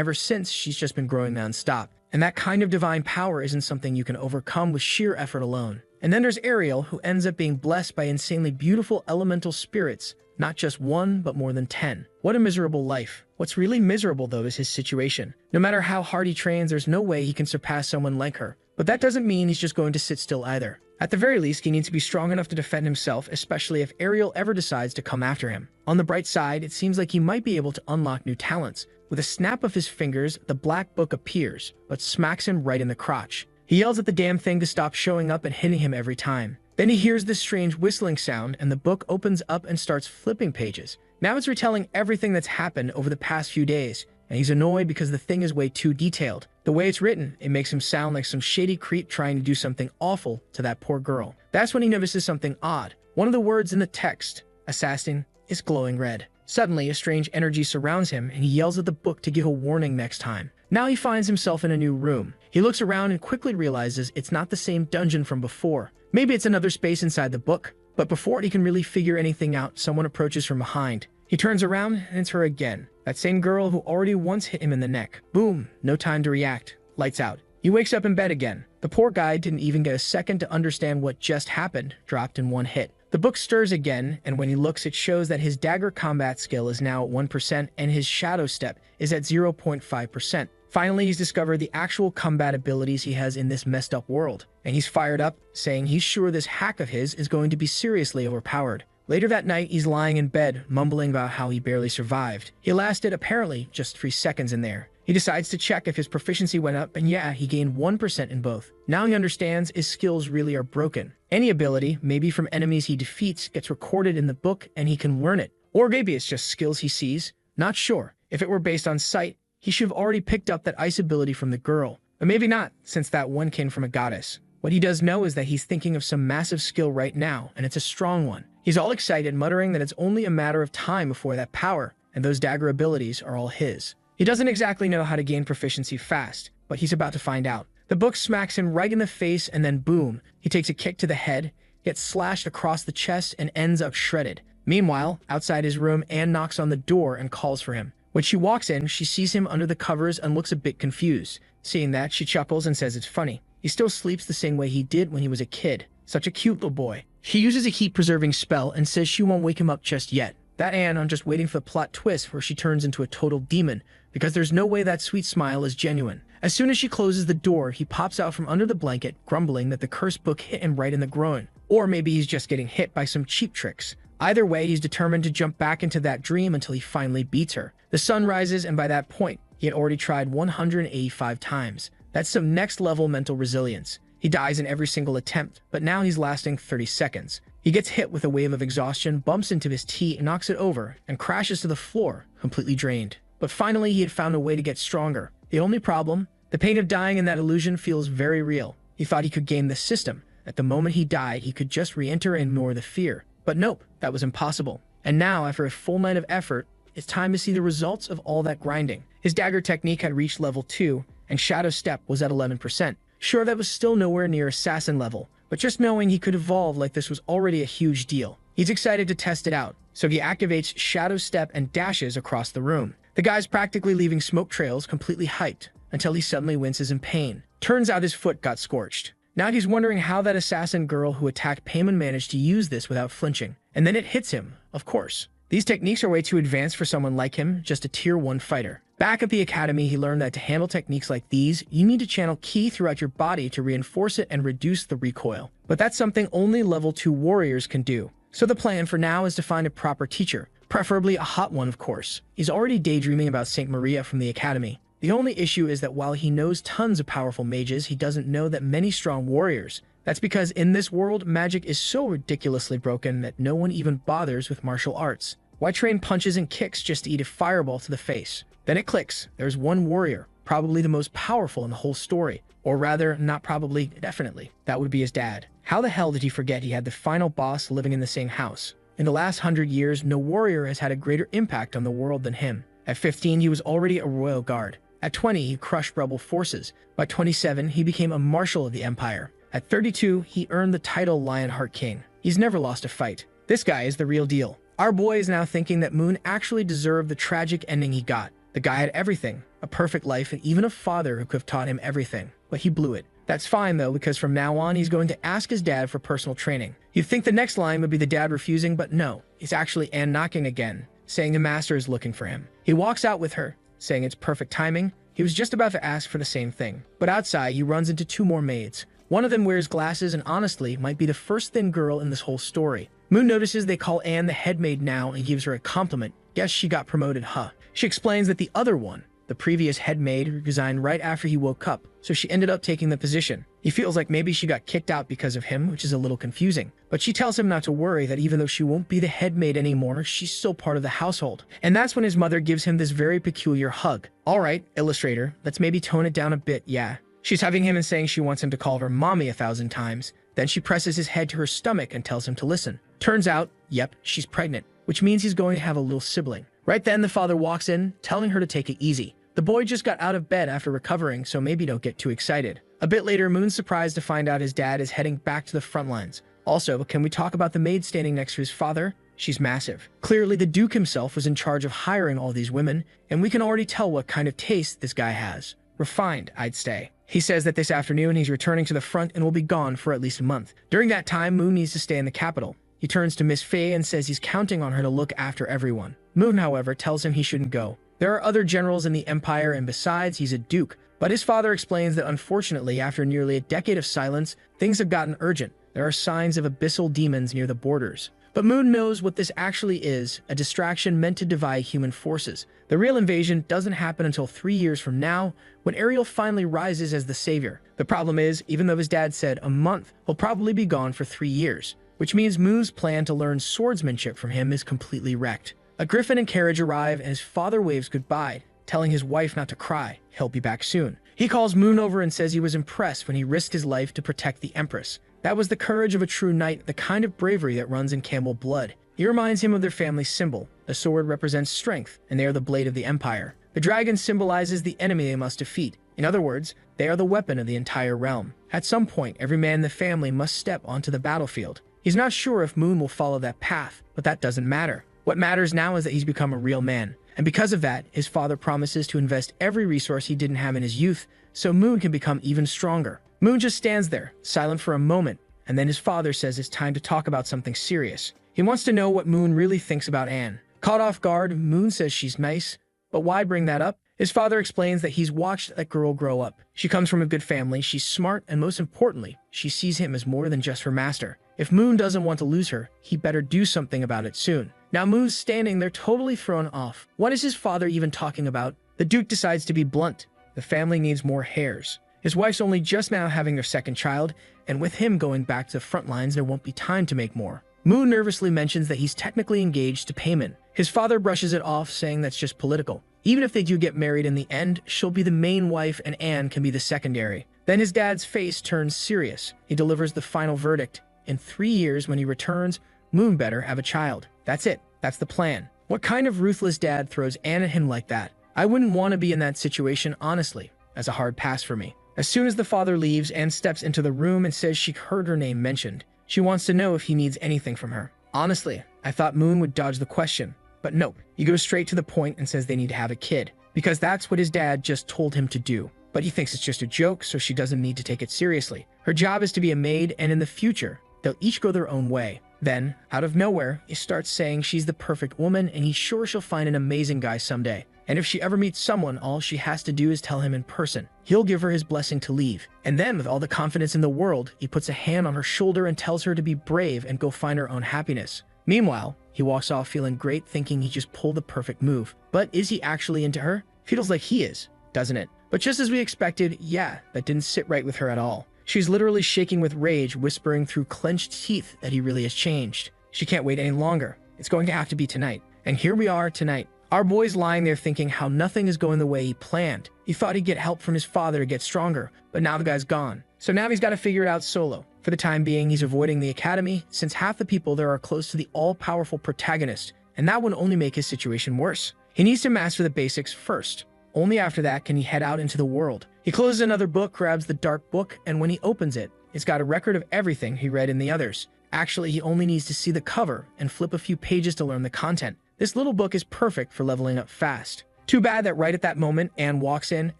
ever since, she's just been growing non-stop. And that kind of divine power isn't something you can overcome with sheer effort alone. And then there's Ariel, who ends up being blessed by insanely beautiful elemental spirits. Not just one, but more than 10. What a miserable life. What's really miserable, though, is his situation. No matter how hard he trains, there's no way he can surpass someone like her. But that doesn't mean he's just going to sit still either. At the very least, he needs to be strong enough to defend himself, especially if Ariel ever decides to come after him. On the bright side, it seems like he might be able to unlock new talents. With a snap of his fingers, the black book appears, but smacks him right in the crotch. He yells at the damn thing to stop showing up and hitting him every time. Then he hears this strange whistling sound, and the book opens up and starts flipping pages. Now it's retelling everything that's happened over the past few days, and he's annoyed because the thing is way too detailed. The way it's written, it makes him sound like some shady creep trying to do something awful to that poor girl. That's when he notices something odd. One of the words in the text, assassin, is glowing red. Suddenly, a strange energy surrounds him, and he yells at the book to give a warning next time. Now he finds himself in a new room. He looks around and quickly realizes it's not the same dungeon from before. Maybe it's another space inside the book, but before he can really figure anything out, someone approaches from behind. He turns around, and it's her again. That same girl who already once hit him in the neck. Boom, no time to react. Lights out. He wakes up in bed again. The poor guy didn't even get a second to understand what just happened, dropped in one hit. The book stirs again, and when he looks, it shows that his dagger combat skill is now at 1% and his shadow step is at 0.5%. Finally, he's discovered the actual combat abilities he has in this messed up world, and he's fired up, saying he's sure this hack of his is going to be seriously overpowered. Later that night, he's lying in bed, mumbling about how he barely survived. He lasted, apparently, just 3 seconds in there. He decides to check if his proficiency went up, and yeah, he gained 1% in both. Now he understands his skills really are broken. Any ability, maybe from enemies he defeats, gets recorded in the book and he can learn it. Or maybe it's just skills he sees. Not sure. If it were based on sight, he should have already picked up that ice ability from the girl. But maybe not, since that one came from a goddess. What he does know is that he's thinking of some massive skill right now, and it's a strong one. He's all excited, muttering that it's only a matter of time before that power, and those dagger abilities are all his. He doesn't exactly know how to gain proficiency fast, but he's about to find out. The book smacks him right in the face, and then boom, he takes a kick to the head, gets slashed across the chest, and ends up shredded. Meanwhile, outside his room, Anne knocks on the door and calls for him. When she walks in, she sees him under the covers and looks a bit confused. Seeing that, she chuckles and says it's funny. He still sleeps the same way he did when he was a kid. Such a cute little boy. She uses a heat-preserving spell and says she won't wake him up just yet. That Anne, I'm just waiting for the plot twist where she turns into a total demon, because there's no way that sweet smile is genuine. As soon as she closes the door, he pops out from under the blanket, grumbling that the cursed book hit him right in the groin. Or maybe he's just getting hit by some cheap tricks. Either way, he's determined to jump back into that dream until he finally beats her. The sun rises, and by that point, he had already tried 185 times. That's some next-level mental resilience. He dies in every single attempt, but now he's lasting 30 seconds. He gets hit with a wave of exhaustion, bumps into his tea, knocks it over, and crashes to the floor, completely drained. But finally, he had found a way to get stronger. The only problem? The pain of dying in that illusion feels very real. He thought he could game the system, At the moment he died, he could just re-enter and ignore the fear. But nope, that was impossible. And now, after a full night of effort, it's time to see the results of all that grinding. His dagger technique had reached level 2, and Shadow Step was at 11%. Sure, that was still nowhere near assassin level, but just knowing he could evolve like this was already a huge deal. He's excited to test it out, so he activates Shadow Step and dashes across the room. The guy's practically leaving smoke trails, completely hyped, until he suddenly winces in pain. Turns out his foot got scorched. Now he's wondering how that assassin girl who attacked Payman managed to use this without flinching. And then it hits him, of course. These techniques are way too advanced for someone like him, just a tier 1 fighter. Back at the academy, he learned that to handle techniques like these, you need to channel ki throughout your body to reinforce it and reduce the recoil. But that's something only level 2 warriors can do. So the plan for now is to find a proper teacher, preferably a hot one, of course. He's already daydreaming about Saint Maria from the academy. The only issue is that while he knows tons of powerful mages, he doesn't know that many strong warriors. That's because in this world, magic is so ridiculously broken that no one even bothers with martial arts. Why train punches and kicks just to eat a fireball to the face? Then it clicks. There's one warrior, probably the most powerful in the whole story. Or rather, not probably, definitely. That would be his dad. How the hell did he forget he had the final boss living in the same house? In the last 100 years, no warrior has had a greater impact on the world than him. At 15, he was already a royal guard. At 20, he crushed rebel forces. By 27, he became a marshal of the empire. At 32, he earned the title Lionheart King. He's never lost a fight. This guy is the real deal. Our boy is now thinking that Moon actually deserved the tragic ending he got. The guy had everything, a perfect life, and even a father who could have taught him everything. But he blew it. That's fine though, because from now on, he's going to ask his dad for personal training. You'd think the next line would be the dad refusing, but no. It's actually Anne knocking again, saying the master is looking for him. He walks out with her, saying it's perfect timing. He was just about to ask for the same thing. But outside, he runs into 2 more maids. One of them wears glasses and honestly might be the first thin girl in this whole story. Moon notices they call Anne the head maid now and gives her a compliment. Guess she got promoted, huh? She explains that the other one, the previous head maid, resigned right after he woke up, so she ended up taking the position. He feels like maybe she got kicked out because of him, which is a little confusing. But she tells him not to worry, that even though she won't be the head maid anymore, she's still part of the household. And that's when his mother gives him this very peculiar hug. Alright, illustrator, let's maybe tone it down a bit, yeah. She's hugging him and saying she wants him to call her mommy 1,000 times. Then she presses his head to her stomach and tells him to listen. Turns out, yep, she's pregnant, which means he's going to have a little sibling. Right then, the father walks in, telling her to take it easy. The boy just got out of bed after recovering, so maybe don't get too excited. A bit later, Moon's surprised to find out his dad is heading back to the front lines. Also, can we talk about the maid standing next to his father? She's massive. Clearly, the Duke himself was in charge of hiring all these women, and we can already tell what kind of taste this guy has. Refined, I'd say. He says that this afternoon he's returning to the front and will be gone for at least a month. During that time, Moon needs to stay in the capital. He turns to Miss Faye and says he's counting on her to look after everyone. Moon, however, tells him he shouldn't go. There are other generals in the Empire, and besides, he's a duke. But his father explains that unfortunately, after nearly a decade of silence, things have gotten urgent. There are signs of abyssal demons near the borders. But Moon knows what this actually is, a distraction meant to divide human forces. The real invasion doesn't happen until 3 years from now, when Ariel finally rises as the savior. The problem is, even though his dad said a month, he'll probably be gone for 3 years. Which means Moon's plan to learn swordsmanship from him is completely wrecked. A griffin and carriage arrive and his father waves goodbye, telling his wife not to cry. He'll be back soon. He calls Moon over and says he was impressed when he risked his life to protect the Empress. That was the courage of a true knight, the kind of bravery that runs in Campbell blood. He reminds him of their family symbol. The sword represents strength, and they are the blade of the Empire. The dragon symbolizes the enemy they must defeat. In other words, they are the weapon of the entire realm. At some point, every man in the family must step onto the battlefield. He's not sure if Moon will follow that path, but that doesn't matter. What matters now is that he's become a real man. And because of that, his father promises to invest every resource he didn't have in his youth, so Moon can become even stronger. Moon just stands there, silent for a moment, and then his father says it's time to talk about something serious. He wants to know what Moon really thinks about Anne. Caught off guard, Moon says she's nice, but why bring that up? His father explains that he's watched that girl grow up. She comes from a good family, she's smart, and most importantly, she sees him as more than just her master. If Moon doesn't want to lose her, he better do something about it soon. Now Moon's standing there totally thrown off. What is his father even talking about? The Duke decides to be blunt. The family needs more heirs. His wife's only just now having their second child, and with him going back to the front lines, there won't be time to make more. Moon nervously mentions that he's technically engaged to Payman. His father brushes it off, saying that's just political. Even if they do get married in the end, she'll be the main wife and Anne can be the secondary. Then his dad's face turns serious. He delivers the final verdict. In 3 years, when he returns, Moon better have a child. That's it. That's the plan. What kind of ruthless dad throws Anne at him like that? I wouldn't want to be in that situation, honestly. That's a hard pass for me. As soon as the father leaves, Anne steps into the room and says she heard her name mentioned. She wants to know if he needs anything from her. Honestly, I thought Moon would dodge the question. But nope, he goes straight to the point and says they need to have a kid, because that's what his dad just told him to do. But he thinks it's just a joke, so she doesn't need to take it seriously. Her job is to be a maid, and in the future, they'll each go their own way. Then, out of nowhere, he starts saying she's the perfect woman and he's sure she'll find an amazing guy someday. And if she ever meets someone, all she has to do is tell him in person. He'll give her his blessing to leave. And then, with all the confidence in the world, he puts a hand on her shoulder and tells her to be brave and go find her own happiness. Meanwhile, he walks off feeling great, thinking he just pulled the perfect move. But is he actually into her? Feels like he is, doesn't it? But just as we expected, yeah, that didn't sit right with her at all. She's literally shaking with rage, whispering through clenched teeth that he really has changed. She can't wait any longer. It's going to have to be tonight. And here we are tonight. Our boy's lying there thinking how nothing is going the way he planned. He thought he'd get help from his father to get stronger, but now the guy's gone. So now he's got to figure it out solo. For the time being, he's avoiding the academy, since half the people there are close to the all-powerful protagonist, and that would only make his situation worse. He needs to master the basics first. Only after that can he head out into the world. He closes another book, grabs the dark book, and when he opens it, it's got a record of everything he read in the others. Actually, he only needs to see the cover and flip a few pages to learn the content. This little book is perfect for leveling up fast. Too bad that right at that moment, Anne walks in,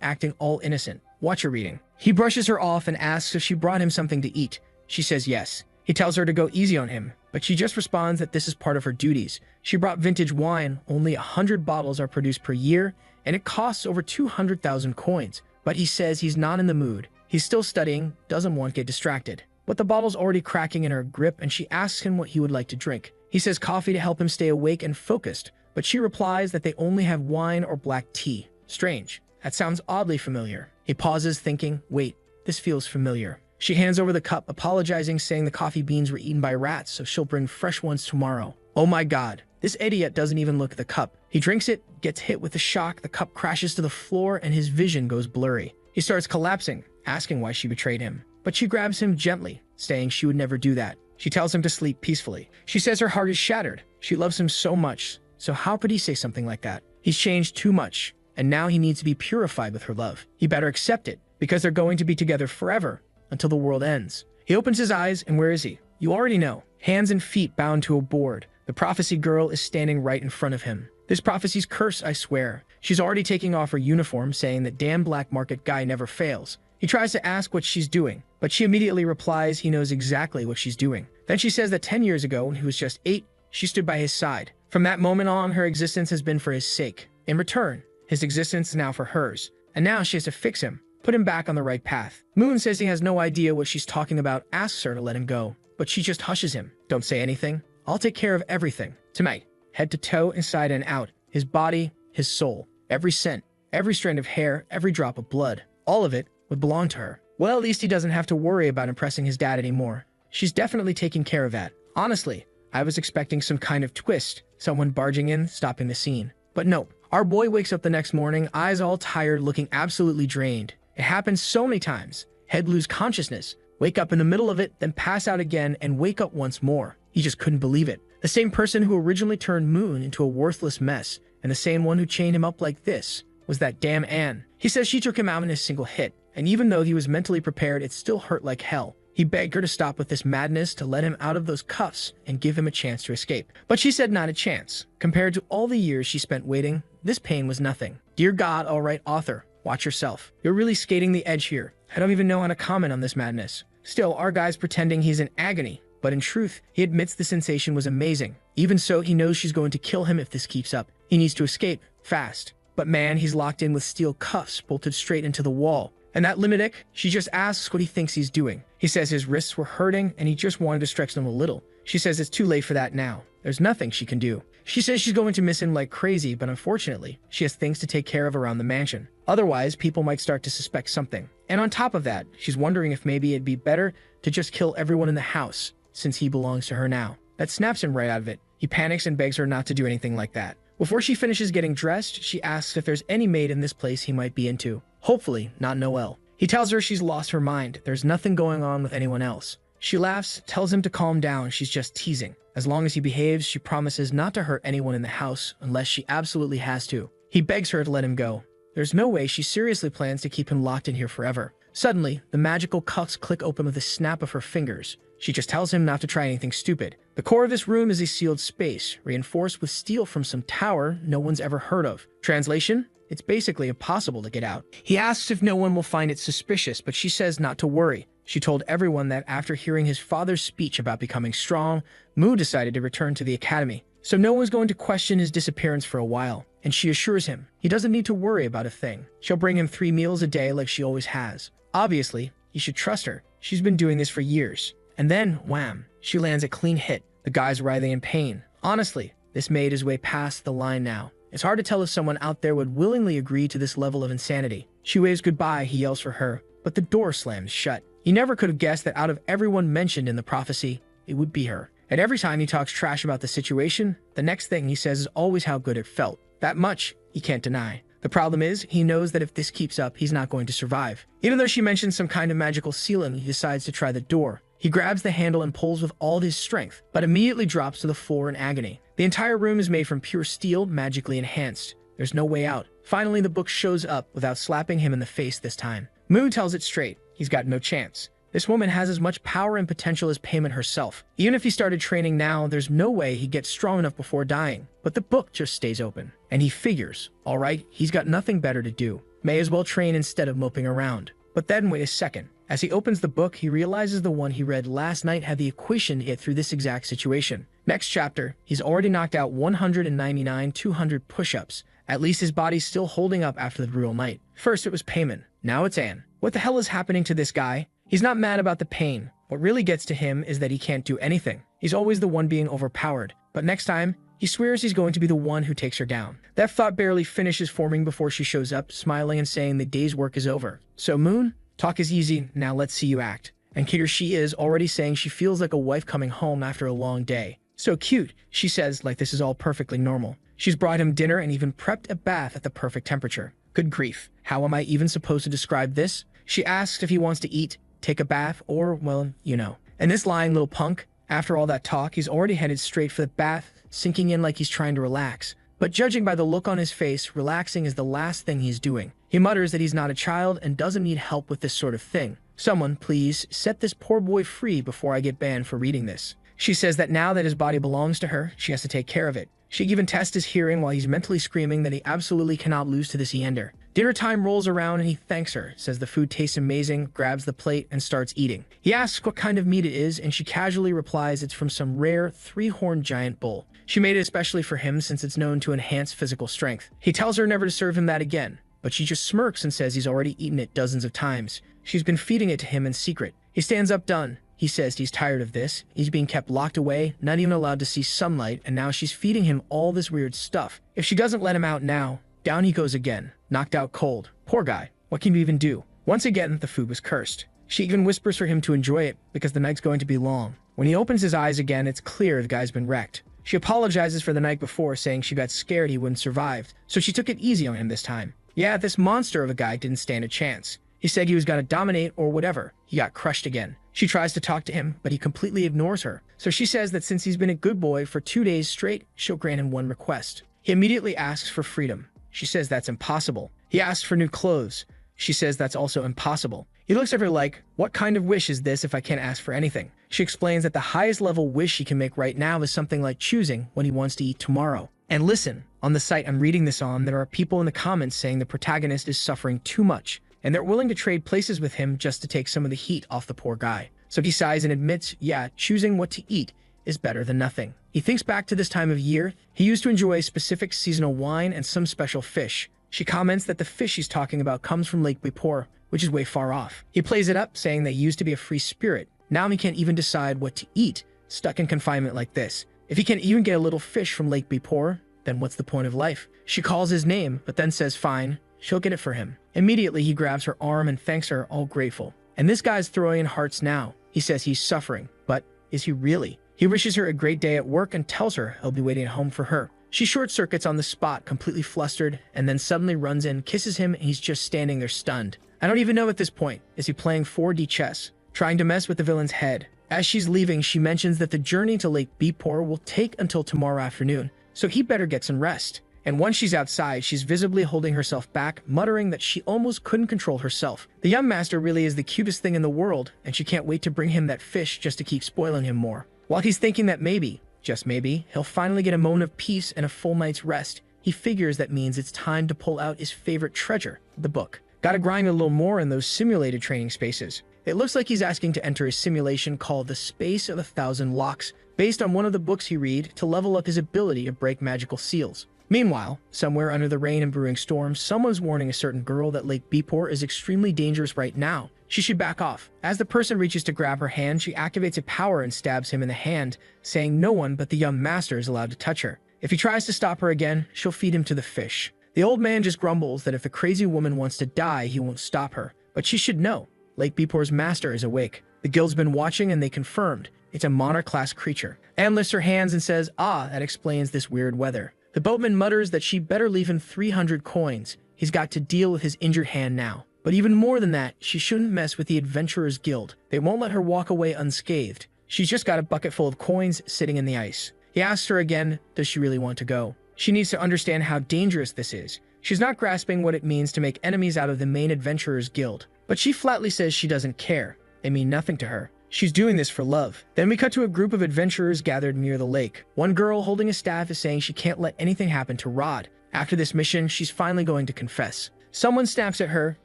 acting all innocent. Watch her reading. He brushes her off and asks if she brought him something to eat. She says yes. He tells her to go easy on him, but she just responds that this is part of her duties. She brought vintage wine. Only 100 bottles are produced per year, and it costs over 200,000 coins. But he says he's not in the mood. He's still studying, doesn't want to get distracted. But the bottle's already cracking in her grip, and she asks him what he would like to drink. He says coffee to help him stay awake and focused, but she replies that they only have wine or black tea. Strange. That sounds oddly familiar. He pauses, thinking, wait, this feels familiar. She hands over the cup, apologizing, saying the coffee beans were eaten by rats, so she'll bring fresh ones tomorrow. Oh my god. This idiot doesn't even look at the cup. He drinks it, gets hit with a shock, the cup crashes to the floor, and his vision goes blurry. He starts collapsing, asking why she betrayed him. But she grabs him gently, saying she would never do that. She tells him to sleep peacefully. She says her heart is shattered. She loves him so much, so how could he say something like that? He's changed too much, and now he needs to be purified with her love. He better accept it, because they're going to be together forever, until the world ends. He opens his eyes, and where is he? You already know. Hands and feet bound to a board. The prophecy girl is standing right in front of him. This prophecy's curse, I swear. She's already taking off her uniform, saying that damn black market guy never fails. He tries to ask what she's doing, but she immediately replies he knows exactly what she's doing. Then she says that 10 years ago, when he was just 8, she stood by his side. From that moment on, her existence has been for his sake. In return, his existence is now for hers. And now she has to fix him, put him back on the right path. Moon says he has no idea what she's talking about, asks her to let him go, but she just hushes him. Don't say anything. I'll take care of everything. Tonight, head to toe, inside and out. His body, his soul, every scent, every strand of hair, every drop of blood. All of it would belong to her. Well, at least he doesn't have to worry about impressing his dad anymore. She's definitely taking care of that. Honestly, I was expecting some kind of twist, someone barging in, stopping the scene. But nope. Our boy wakes up the next morning, eyes all tired, looking absolutely drained. It happens so many times. Head lose consciousness, wake up in the middle of it, then pass out again and wake up once more. He just couldn't believe it. The same person who originally turned Moon into a worthless mess, and the same one who chained him up like this, was that damn Anne. He says she took him out in a single hit, and even though he was mentally prepared, it still hurt like hell. He begged her to stop with this madness, to let him out of those cuffs and give him a chance to escape. But she said not a chance. Compared to all the years she spent waiting, this pain was nothing. Dear God, all right, author, watch yourself. You're really skating the edge here. I don't even know how to comment on this madness. Still, our guy's pretending he's in agony, but in truth, he admits the sensation was amazing. Even so, he knows she's going to kill him if this keeps up. He needs to escape, fast. But man, he's locked in with steel cuffs bolted straight into the wall. And that Limitic, she just asks what he thinks he's doing. He says his wrists were hurting and he just wanted to stretch them a little. She says it's too late for that now. There's nothing she can do. She says she's going to miss him like crazy, but unfortunately, she has things to take care of around the mansion. Otherwise, people might start to suspect something. And on top of that, she's wondering if maybe it'd be better to just kill everyone in the house, since he belongs to her now. That snaps him right out of it. He panics and begs her not to do anything like that. Before she finishes getting dressed, she asks if there's any maid in this place he might be into. Hopefully, not Noelle. He tells her she's lost her mind. There's nothing going on with anyone else. She laughs, tells him to calm down. She's just teasing. As long as he behaves, she promises not to hurt anyone in the house unless she absolutely has to. He begs her to let him go. There's no way she seriously plans to keep him locked in here forever. Suddenly, the magical cuffs click open with a snap of her fingers. She just tells him not to try anything stupid. The core of this room is a sealed space, reinforced with steel from some tower no one's ever heard of. Translation? It's basically impossible to get out. He asks if no one will find it suspicious, but she says not to worry. She told everyone that after hearing his father's speech about becoming strong, Mu decided to return to the academy. So no one's going to question his disappearance for a while, and she assures him he doesn't need to worry about a thing. She'll bring him 3 meals a day like she always has. Obviously, you should trust her. She's been doing this for years. And then, wham, she lands a clean hit. The guy's writhing in pain. Honestly, this maid is way past the line now. It's hard to tell if someone out there would willingly agree to this level of insanity. She waves goodbye, he yells for her, but the door slams shut. He never could have guessed that out of everyone mentioned in the prophecy, it would be her. And every time he talks trash about the situation, the next thing he says is always how good it felt. That much, he can't deny. The problem is, he knows that if this keeps up, he's not going to survive. Even though she mentions some kind of magical sealant, he decides to try the door. He grabs the handle and pulls with all his strength, but immediately drops to the floor in agony. The entire room is made from pure steel, magically enhanced. There's no way out. Finally, the book shows up without slapping him in the face this time. Mu tells it straight. He's got no chance. This woman has as much power and potential as Payment herself. Even if he started training now, there's no way he'd get strong enough before dying. But the book just stays open. And he figures, all right, he's got nothing better to do. May as well train instead of moping around. But then wait a second. As he opens the book, he realizes the one he read last night had the equation to get through this exact situation. Next chapter, he's already knocked out 199 200 push-ups. At least his body's still holding up after the brutal night. First it was Payment. Now it's Anne. What the hell is happening to this guy? He's not mad about the pain. What really gets to him is that he can't do anything. He's always the one being overpowered. But next time, he swears he's going to be the one who takes her down. That thought barely finishes forming before she shows up, smiling and saying the day's work is over. So Moon, talk is easy, now let's see you act. And here she is, already saying she feels like a wife coming home after a long day. So cute, she says, like this is all perfectly normal. She's brought him dinner and even prepped a bath at the perfect temperature. Good grief, how am I even supposed to describe this? She asks if he wants to eat, take a bath, or, well, you know. And this lying little punk, after all that talk, he's already headed straight for the bath, sinking in like he's trying to relax. But judging by the look on his face, relaxing is the last thing he's doing. He mutters that he's not a child and doesn't need help with this sort of thing. Someone, please, set this poor boy free before I get banned for reading this. She says that now that his body belongs to her, she has to take care of it. She even tests his hearing while he's mentally screaming that he absolutely cannot lose to this Eender. Dinner time rolls around and he thanks her, says the food tastes amazing, grabs the plate, and starts eating. He asks what kind of meat it is, and she casually replies it's from some rare 3-horned giant bull. She made it especially for him since it's known to enhance physical strength. He tells her never to serve him that again, but she just smirks and says he's already eaten it dozens of times. She's been feeding it to him in secret. He stands up done. He says he's tired of this. He's being kept locked away, not even allowed to see sunlight, and now she's feeding him all this weird stuff. If she doesn't let him out now, down he goes again, knocked out cold. Poor guy. What can you even do? Once again, the food was cursed. She even whispers for him to enjoy it, because the night's going to be long. When he opens his eyes again, it's clear the guy's been wrecked. She apologizes for the night before, saying she got scared he wouldn't survive, so she took it easy on him this time. Yeah, this monster of a guy didn't stand a chance. He said he was gonna dominate or whatever. He got crushed again. She tries to talk to him, but he completely ignores her. So she says that since he's been a good boy for 2 days straight, she'll grant him one request. He immediately asks for freedom. She says that's impossible. He asks for new clothes. She says that's also impossible. He looks at her like, what kind of wish is this if I can't ask for anything? She explains that the highest level wish he can make right now is something like choosing what he wants to eat tomorrow. And listen, on the site I'm reading this on, there are people in the comments saying the protagonist is suffering too much, and they're willing to trade places with him just to take some of the heat off the poor guy. So he sighs and admits, yeah, choosing what to eat is better than nothing. He thinks back to this time of year. He used to enjoy a specific seasonal wine and some special fish. She comments that the fish he's talking about comes from Lake Bipor, which is way far off. He plays it up, saying they used to be a free spirit. Now he can't even decide what to eat, stuck in confinement like this. If he can't even get a little fish from Lake Bipor, then what's the point of life? She calls his name, but then says fine, she'll get it for him. Immediately, he grabs her arm and thanks her, all grateful. And this guy's throwing in hearts now. He says he's suffering, but is he really? He wishes her a great day at work and tells her he'll be waiting at home for her. She short-circuits on the spot, completely flustered, and then suddenly runs in, kisses him, and he's just standing there stunned. I don't even know at this point. Is he playing 4D chess, trying to mess with the villain's head? As she's leaving, she mentions that the journey to Lake Bipor will take until tomorrow afternoon, so he better get some rest. And once she's outside, she's visibly holding herself back, muttering that she almost couldn't control herself. The young master really is the cutest thing in the world, and she can't wait to bring him that fish just to keep spoiling him more. While he's thinking that maybe, just maybe, he'll finally get a moment of peace and a full night's rest, he figures that means it's time to pull out his favorite treasure, the book. Gotta grind a little more in those simulated training spaces. It looks like he's asking to enter a simulation called the Space of 1,000 Locks, based on one of the books he read to level up his ability to break magical seals. Meanwhile, somewhere under the rain and brewing storm, someone's warning a certain girl that Lake Bipor is extremely dangerous right now. She should back off. As the person reaches to grab her hand, she activates a power and stabs him in the hand, saying no one but the young master is allowed to touch her. If he tries to stop her again, she'll feed him to the fish. The old man just grumbles that if the crazy woman wants to die, he won't stop her. But she should know, Lake Bipor's master is awake. The guild's been watching and they confirmed it's a monarch-class creature. Anne lifts her hands and says, "Ah, that explains this weird weather." The boatman mutters that she better leave him 300 coins. He's got to deal with his injured hand now. But even more than that, she shouldn't mess with the Adventurers Guild. They won't let her walk away unscathed. She's just got a bucket full of coins sitting in the ice. He asks her again, does she really want to go? She needs to understand how dangerous this is. She's not grasping what it means to make enemies out of the main Adventurers Guild. But she flatly says she doesn't care. They mean nothing to her. She's doing this for love. Then we cut to a group of adventurers gathered near the lake. One girl holding a staff is saying she can't let anything happen to Rod. After this mission, she's finally going to confess. Someone snaps at her,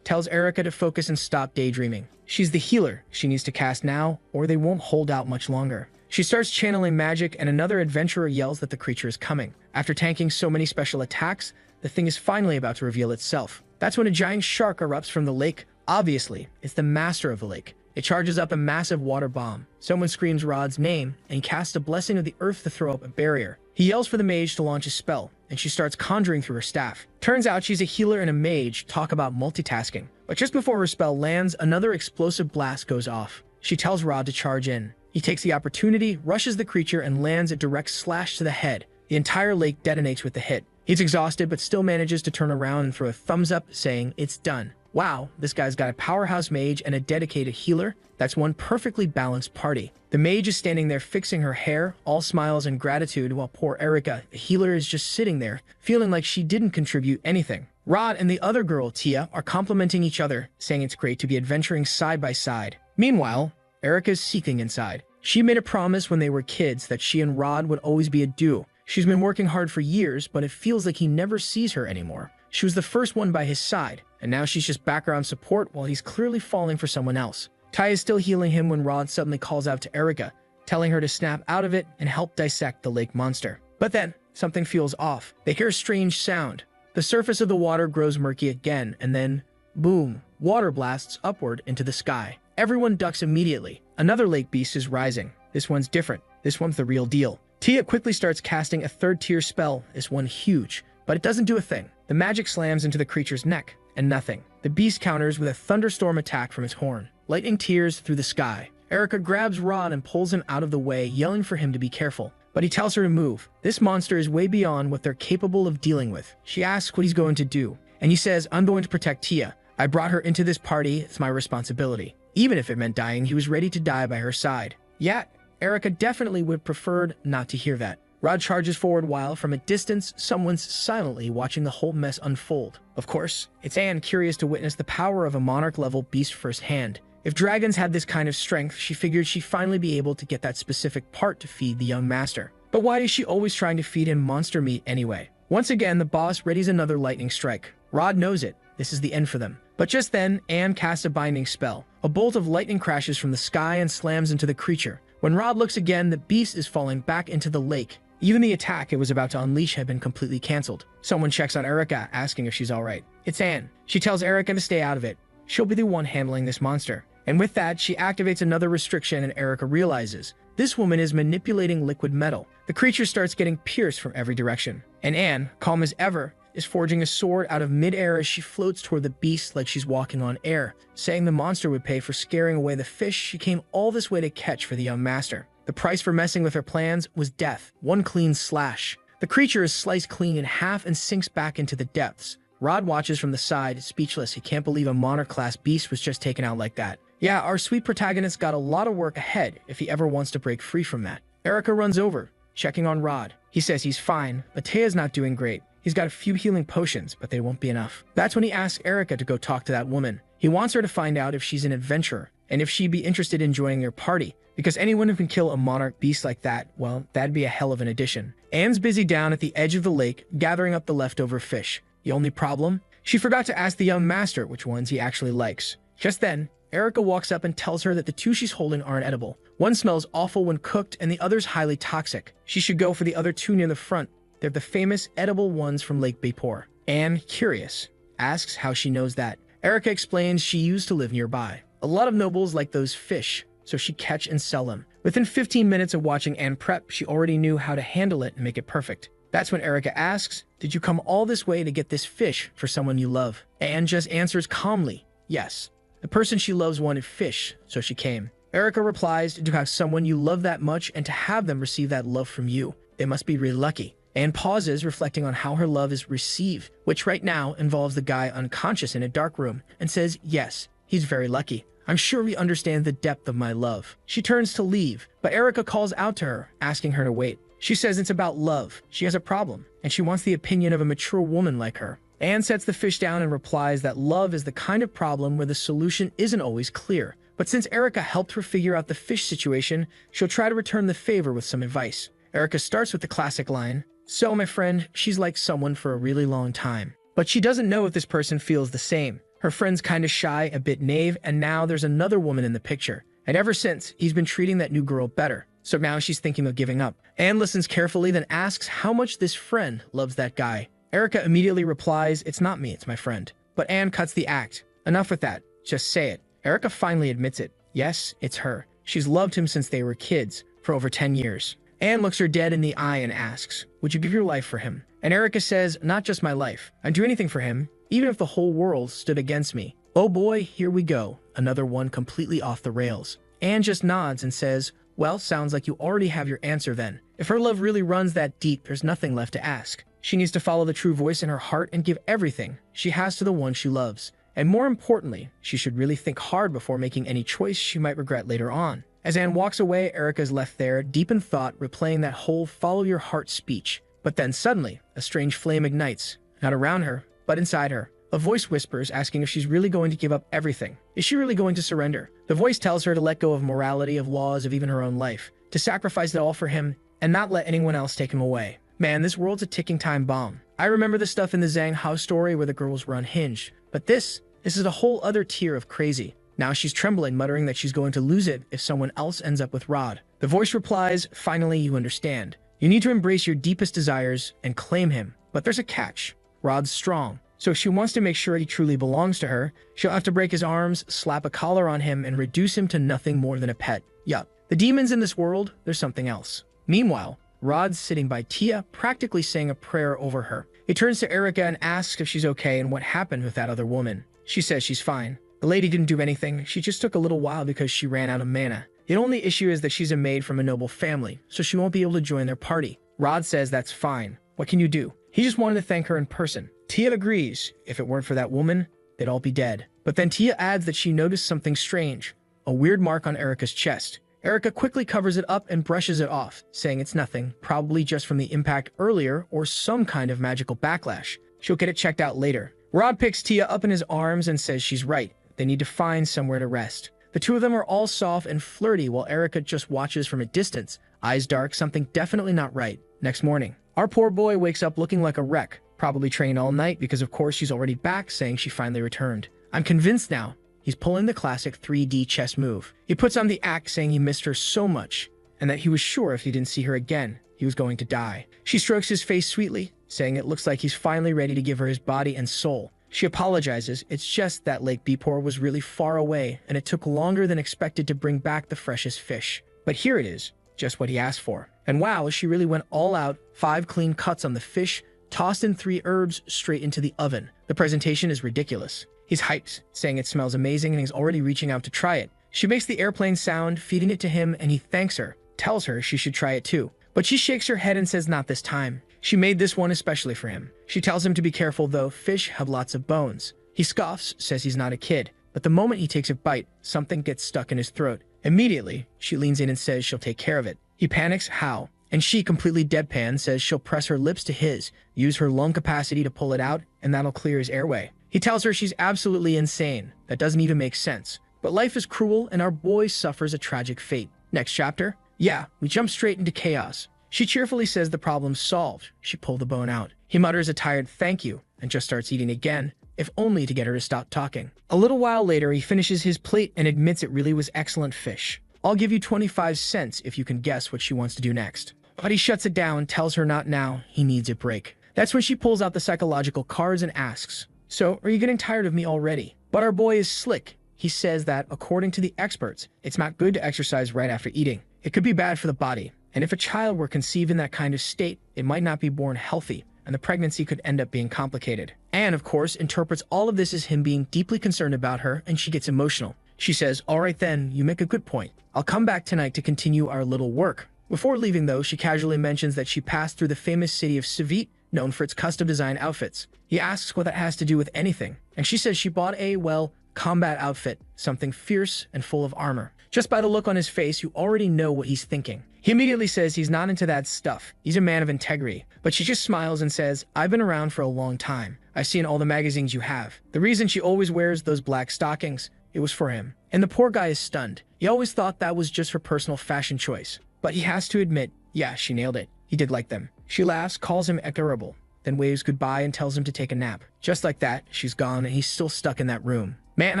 tells Erica to focus and stop daydreaming. She's the healer. She needs to cast now, or they won't hold out much longer. She starts channeling magic, and another adventurer yells that the creature is coming. After tanking so many special attacks, the thing is finally about to reveal itself. That's when a giant shark erupts from the lake. Obviously, it's the master of the lake. It charges up a massive water bomb. Someone screams Rod's name and casts a blessing of the earth to throw up a barrier. He yells for the mage to launch a spell, and she starts conjuring through her staff. Turns out she's a healer and a mage. Talk about multitasking. But just before her spell lands, another explosive blast goes off. She tells Rod to charge in. He takes the opportunity, rushes the creature, and lands a direct slash to the head. The entire lake detonates with the hit. He's exhausted, but still manages to turn around and throw a thumbs up, saying, "It's done." Wow, this guy's got a powerhouse mage and a dedicated healer. That's one perfectly balanced party. The mage is standing there fixing her hair, all smiles and gratitude, while poor Erica, the healer, is just sitting there, feeling like she didn't contribute anything. Rod and the other girl, Tia, are complimenting each other, saying it's great to be adventuring side by side. Meanwhile, Erica's seeking inside. She made a promise when they were kids that she and Rod would always be a duo. She's been working hard for years, but it feels like he never sees her anymore. She was the first one by his side, and now she's just background support while he's clearly falling for someone else. Ty is still healing him when Rod suddenly calls out to Erica, telling her to snap out of it and help dissect the lake monster. But then, something feels off. They hear a strange sound. The surface of the water grows murky again, and then, boom, water blasts upward into the sky. Everyone ducks immediately. Another lake beast is rising. This one's different. This one's the real deal. Tia quickly starts casting a third-tier spell, this one huge, but it doesn't do a thing. The magic slams into the creature's neck, and nothing. The beast counters with a thunderstorm attack from its horn, lightning tears through the sky. Erica grabs Rod and pulls him out of the way, yelling for him to be careful. But he tells her to move. This monster is way beyond what they're capable of dealing with. She asks what he's going to do, and he says, "I'm going to protect Tia. I brought her into this party, it's my responsibility." Even if it meant dying, he was ready to die by her side. Yet, Erica definitely would have preferred not to hear that. Rod charges forward while, from a distance, someone's silently watching the whole mess unfold. Of course, it's Anne, curious to witness the power of a monarch-level beast firsthand. If dragons had this kind of strength, she figured she'd finally be able to get that specific part to feed the young master. But why is she always trying to feed him monster meat anyway? Once again, the boss readies another lightning strike. Rod knows it. This is the end for them. But just then, Anne casts a binding spell. A bolt of lightning crashes from the sky and slams into the creature. When Rod looks again, the beast is falling back into the lake. Even the attack it was about to unleash had been completely cancelled. Someone checks on Erica, asking if she's alright. It's Anne. She tells Erica to stay out of it. She'll be the one handling this monster. And with that, she activates another restriction, and Erica realizes this woman is manipulating liquid metal. The creature starts getting pierced from every direction. And Anne, calm as ever, is forging a sword out of mid-air as she floats toward the beast like she's walking on air, saying the monster would pay for scaring away the fish she came all this way to catch for the young master. The price for messing with her plans was death, one clean slash. The creature is sliced clean in half and sinks back into the depths. Rod watches from the side, speechless. He can't believe a monarch-class beast was just taken out like that. Yeah, our sweet protagonist got a lot of work ahead if he ever wants to break free from that. Erica runs over, checking on Rod. He says he's fine, but Taya's not doing great. He's got a few healing potions, but they won't be enough. That's when he asks Erica to go talk to that woman. He wants her to find out if she's an adventurer, and if she'd be interested in joining their party, because anyone who can kill a monarch beast like that, well, that'd be a hell of an addition. Anne's busy down at the edge of the lake, gathering up the leftover fish. The only problem? She forgot to ask the young master which ones he actually likes. Just then, Erica walks up and tells her that the two she's holding aren't edible. One smells awful when cooked, and the other's highly toxic. She should go for the other two near the front. They're the famous edible ones from Lake Baypor. Anne, curious, asks how she knows that. Erica explains she used to live nearby. A lot of nobles like those fish, so she'd catch and sell them. Within 15 minutes of watching Anne prep, she already knew how to handle it and make it perfect. That's when Erica asks, "Did you come all this way to get this fish for someone you love?" Anne just answers calmly, "Yes. The person she loves wanted fish, so she came." Erica replies, "To have someone you love that much and to have them receive that love from you, they must be really lucky." Anne pauses, reflecting on how her love is received, which right now involves the guy unconscious in a dark room, and says, "Yes, he's very lucky. I'm sure we understand the depth of my love." She turns to leave, but Erica calls out to her, asking her to wait. She says it's about love. She has a problem, and she wants the opinion of a mature woman like her. Anne sets the fish down and replies that love is the kind of problem where the solution isn't always clear. But since Erica helped her figure out the fish situation, she'll try to return the favor with some advice. Erica starts with the classic line, "So, my friend, she's like someone for a really long time." But she doesn't know if this person feels the same. Her friend's kinda shy, a bit naive, and now there's another woman in the picture. And ever since, he's been treating that new girl better. So now she's thinking of giving up. Anne listens carefully, then asks how much this friend loves that guy. Erica immediately replies, "It's not me, it's my friend." But Anne cuts the act. "Enough with that. Just say it." Erica finally admits it. Yes, it's her. She's loved him since they were kids, for over 10 years. Anne looks her dead in the eye and asks, "Would you give your life for him?" And Erica says, "Not just my life. I'd do anything for him, even if the whole world stood against me." Oh boy, here we go. Another one completely off the rails. Anne just nods and says, "Well, sounds like you already have your answer then." If her love really runs that deep, there's nothing left to ask. She needs to follow the true voice in her heart and give everything she has to the one she loves. And more importantly, she should really think hard before making any choice she might regret later on. As Anne walks away, Erica's left there, deep in thought, replaying that whole follow your heart speech. But then suddenly, a strange flame ignites, not around her, but inside her. A voice whispers, asking if she's really going to give up everything. Is she really going to surrender? The voice tells her to let go of morality, of laws, of even her own life, to sacrifice it all for him, and not let anyone else take him away. Man, this world's a ticking time bomb. I remember the stuff in the Zhang Hao story where the girls were unhinged, but this is a whole other tier of crazy. Now she's trembling, muttering that she's going to lose it if someone else ends up with Rod. The voice replies, "Finally, you understand. You need to embrace your deepest desires and claim him. But there's a catch. Rod's strong. So if she wants to make sure he truly belongs to her, she'll have to break his arms, slap a collar on him, and reduce him to nothing more than a pet. Yup. The demons in this world, there's something else." Meanwhile, Rod's sitting by Tia, practically saying a prayer over her. He turns to Erica and asks if she's okay and what happened with that other woman. She says she's fine. The lady didn't do anything. She just took a little while because she ran out of mana. The only issue is that she's a maid from a noble family, so she won't be able to join their party. Rod says that's fine. What can you do? He just wanted to thank her in person. Tia agrees. If it weren't for that woman, they'd all be dead. But then Tia adds that she noticed something strange, a weird mark on Erica's chest. Erica quickly covers it up and brushes it off, saying it's nothing, probably just from the impact earlier or some kind of magical backlash. She'll get it checked out later. Rod picks Tia up in his arms and says she's right. They need to find somewhere to rest. The two of them are all soft and flirty while Erica just watches from a distance, eyes dark, something definitely not right. Next morning, our poor boy wakes up looking like a wreck, probably trained all night because of course she's already back, saying she finally returned. I'm convinced now. He's pulling the classic 3D chess move. He puts on the act saying he missed her so much and that he was sure if he didn't see her again, he was going to die. She strokes his face sweetly, saying it looks like he's finally ready to give her his body and soul. She apologizes. It's just that Lake Baypor was really far away and it took longer than expected to bring back the freshest fish. But here it is, just what he asked for. And wow, she really went all out, 5 clean cuts on the fish, tossed in 3 herbs straight into the oven. The presentation is ridiculous. He's hyped, saying it smells amazing and he's already reaching out to try it. She makes the airplane sound, feeding it to him, and he thanks her, tells her she should try it too. But she shakes her head and says not this time. She made this one especially for him. She tells him to be careful though, fish have lots of bones. He scoffs, says he's not a kid, but the moment he takes a bite, something gets stuck in his throat. Immediately, she leans in and says she'll take care of it. He panics, how? And she, completely deadpan, says she'll press her lips to his, use her lung capacity to pull it out, and that'll clear his airway. He tells her she's absolutely insane. That doesn't even make sense. But life is cruel, and our boy suffers a tragic fate. Next chapter? Yeah, we jump straight into chaos. She cheerfully says the problem's solved. She pulled the bone out. He mutters a tired thank you, and just starts eating again, if only to get her to stop talking. A little while later, he finishes his plate and admits it really was excellent fish. I'll give you 25 cents if you can guess what she wants to do next. But he shuts it down, tells her not now, he needs a break. That's when she pulls out the psychological cards and asks, so, are you getting tired of me already? But our boy is slick. He says that, according to the experts, it's not good to exercise right after eating. It could be bad for the body. And if a child were conceived in that kind of state, it might not be born healthy, and the pregnancy could end up being complicated. Anne, of course, interprets all of this as him being deeply concerned about her, and she gets emotional. She says, all right then, you make a good point. I'll come back tonight to continue our little work. Before leaving though, she casually mentions that she passed through the famous city of Savit, known for its custom design outfits. He asks what that has to do with anything, and she says she bought a, well, combat outfit, something fierce and full of armor. Just by the look on his face, you already know what he's thinking. He immediately says he's not into that stuff. He's a man of integrity. But she just smiles and says, I've been around for a long time. I've seen all the magazines you have. The reason she always wears those black stockings, it was for him. And the poor guy is stunned. He always thought that was just her personal fashion choice. But he has to admit, yeah, she nailed it. He did like them. She laughs, calls him adorable, then waves goodbye and tells him to take a nap. Just like that, she's gone and he's still stuck in that room. Man,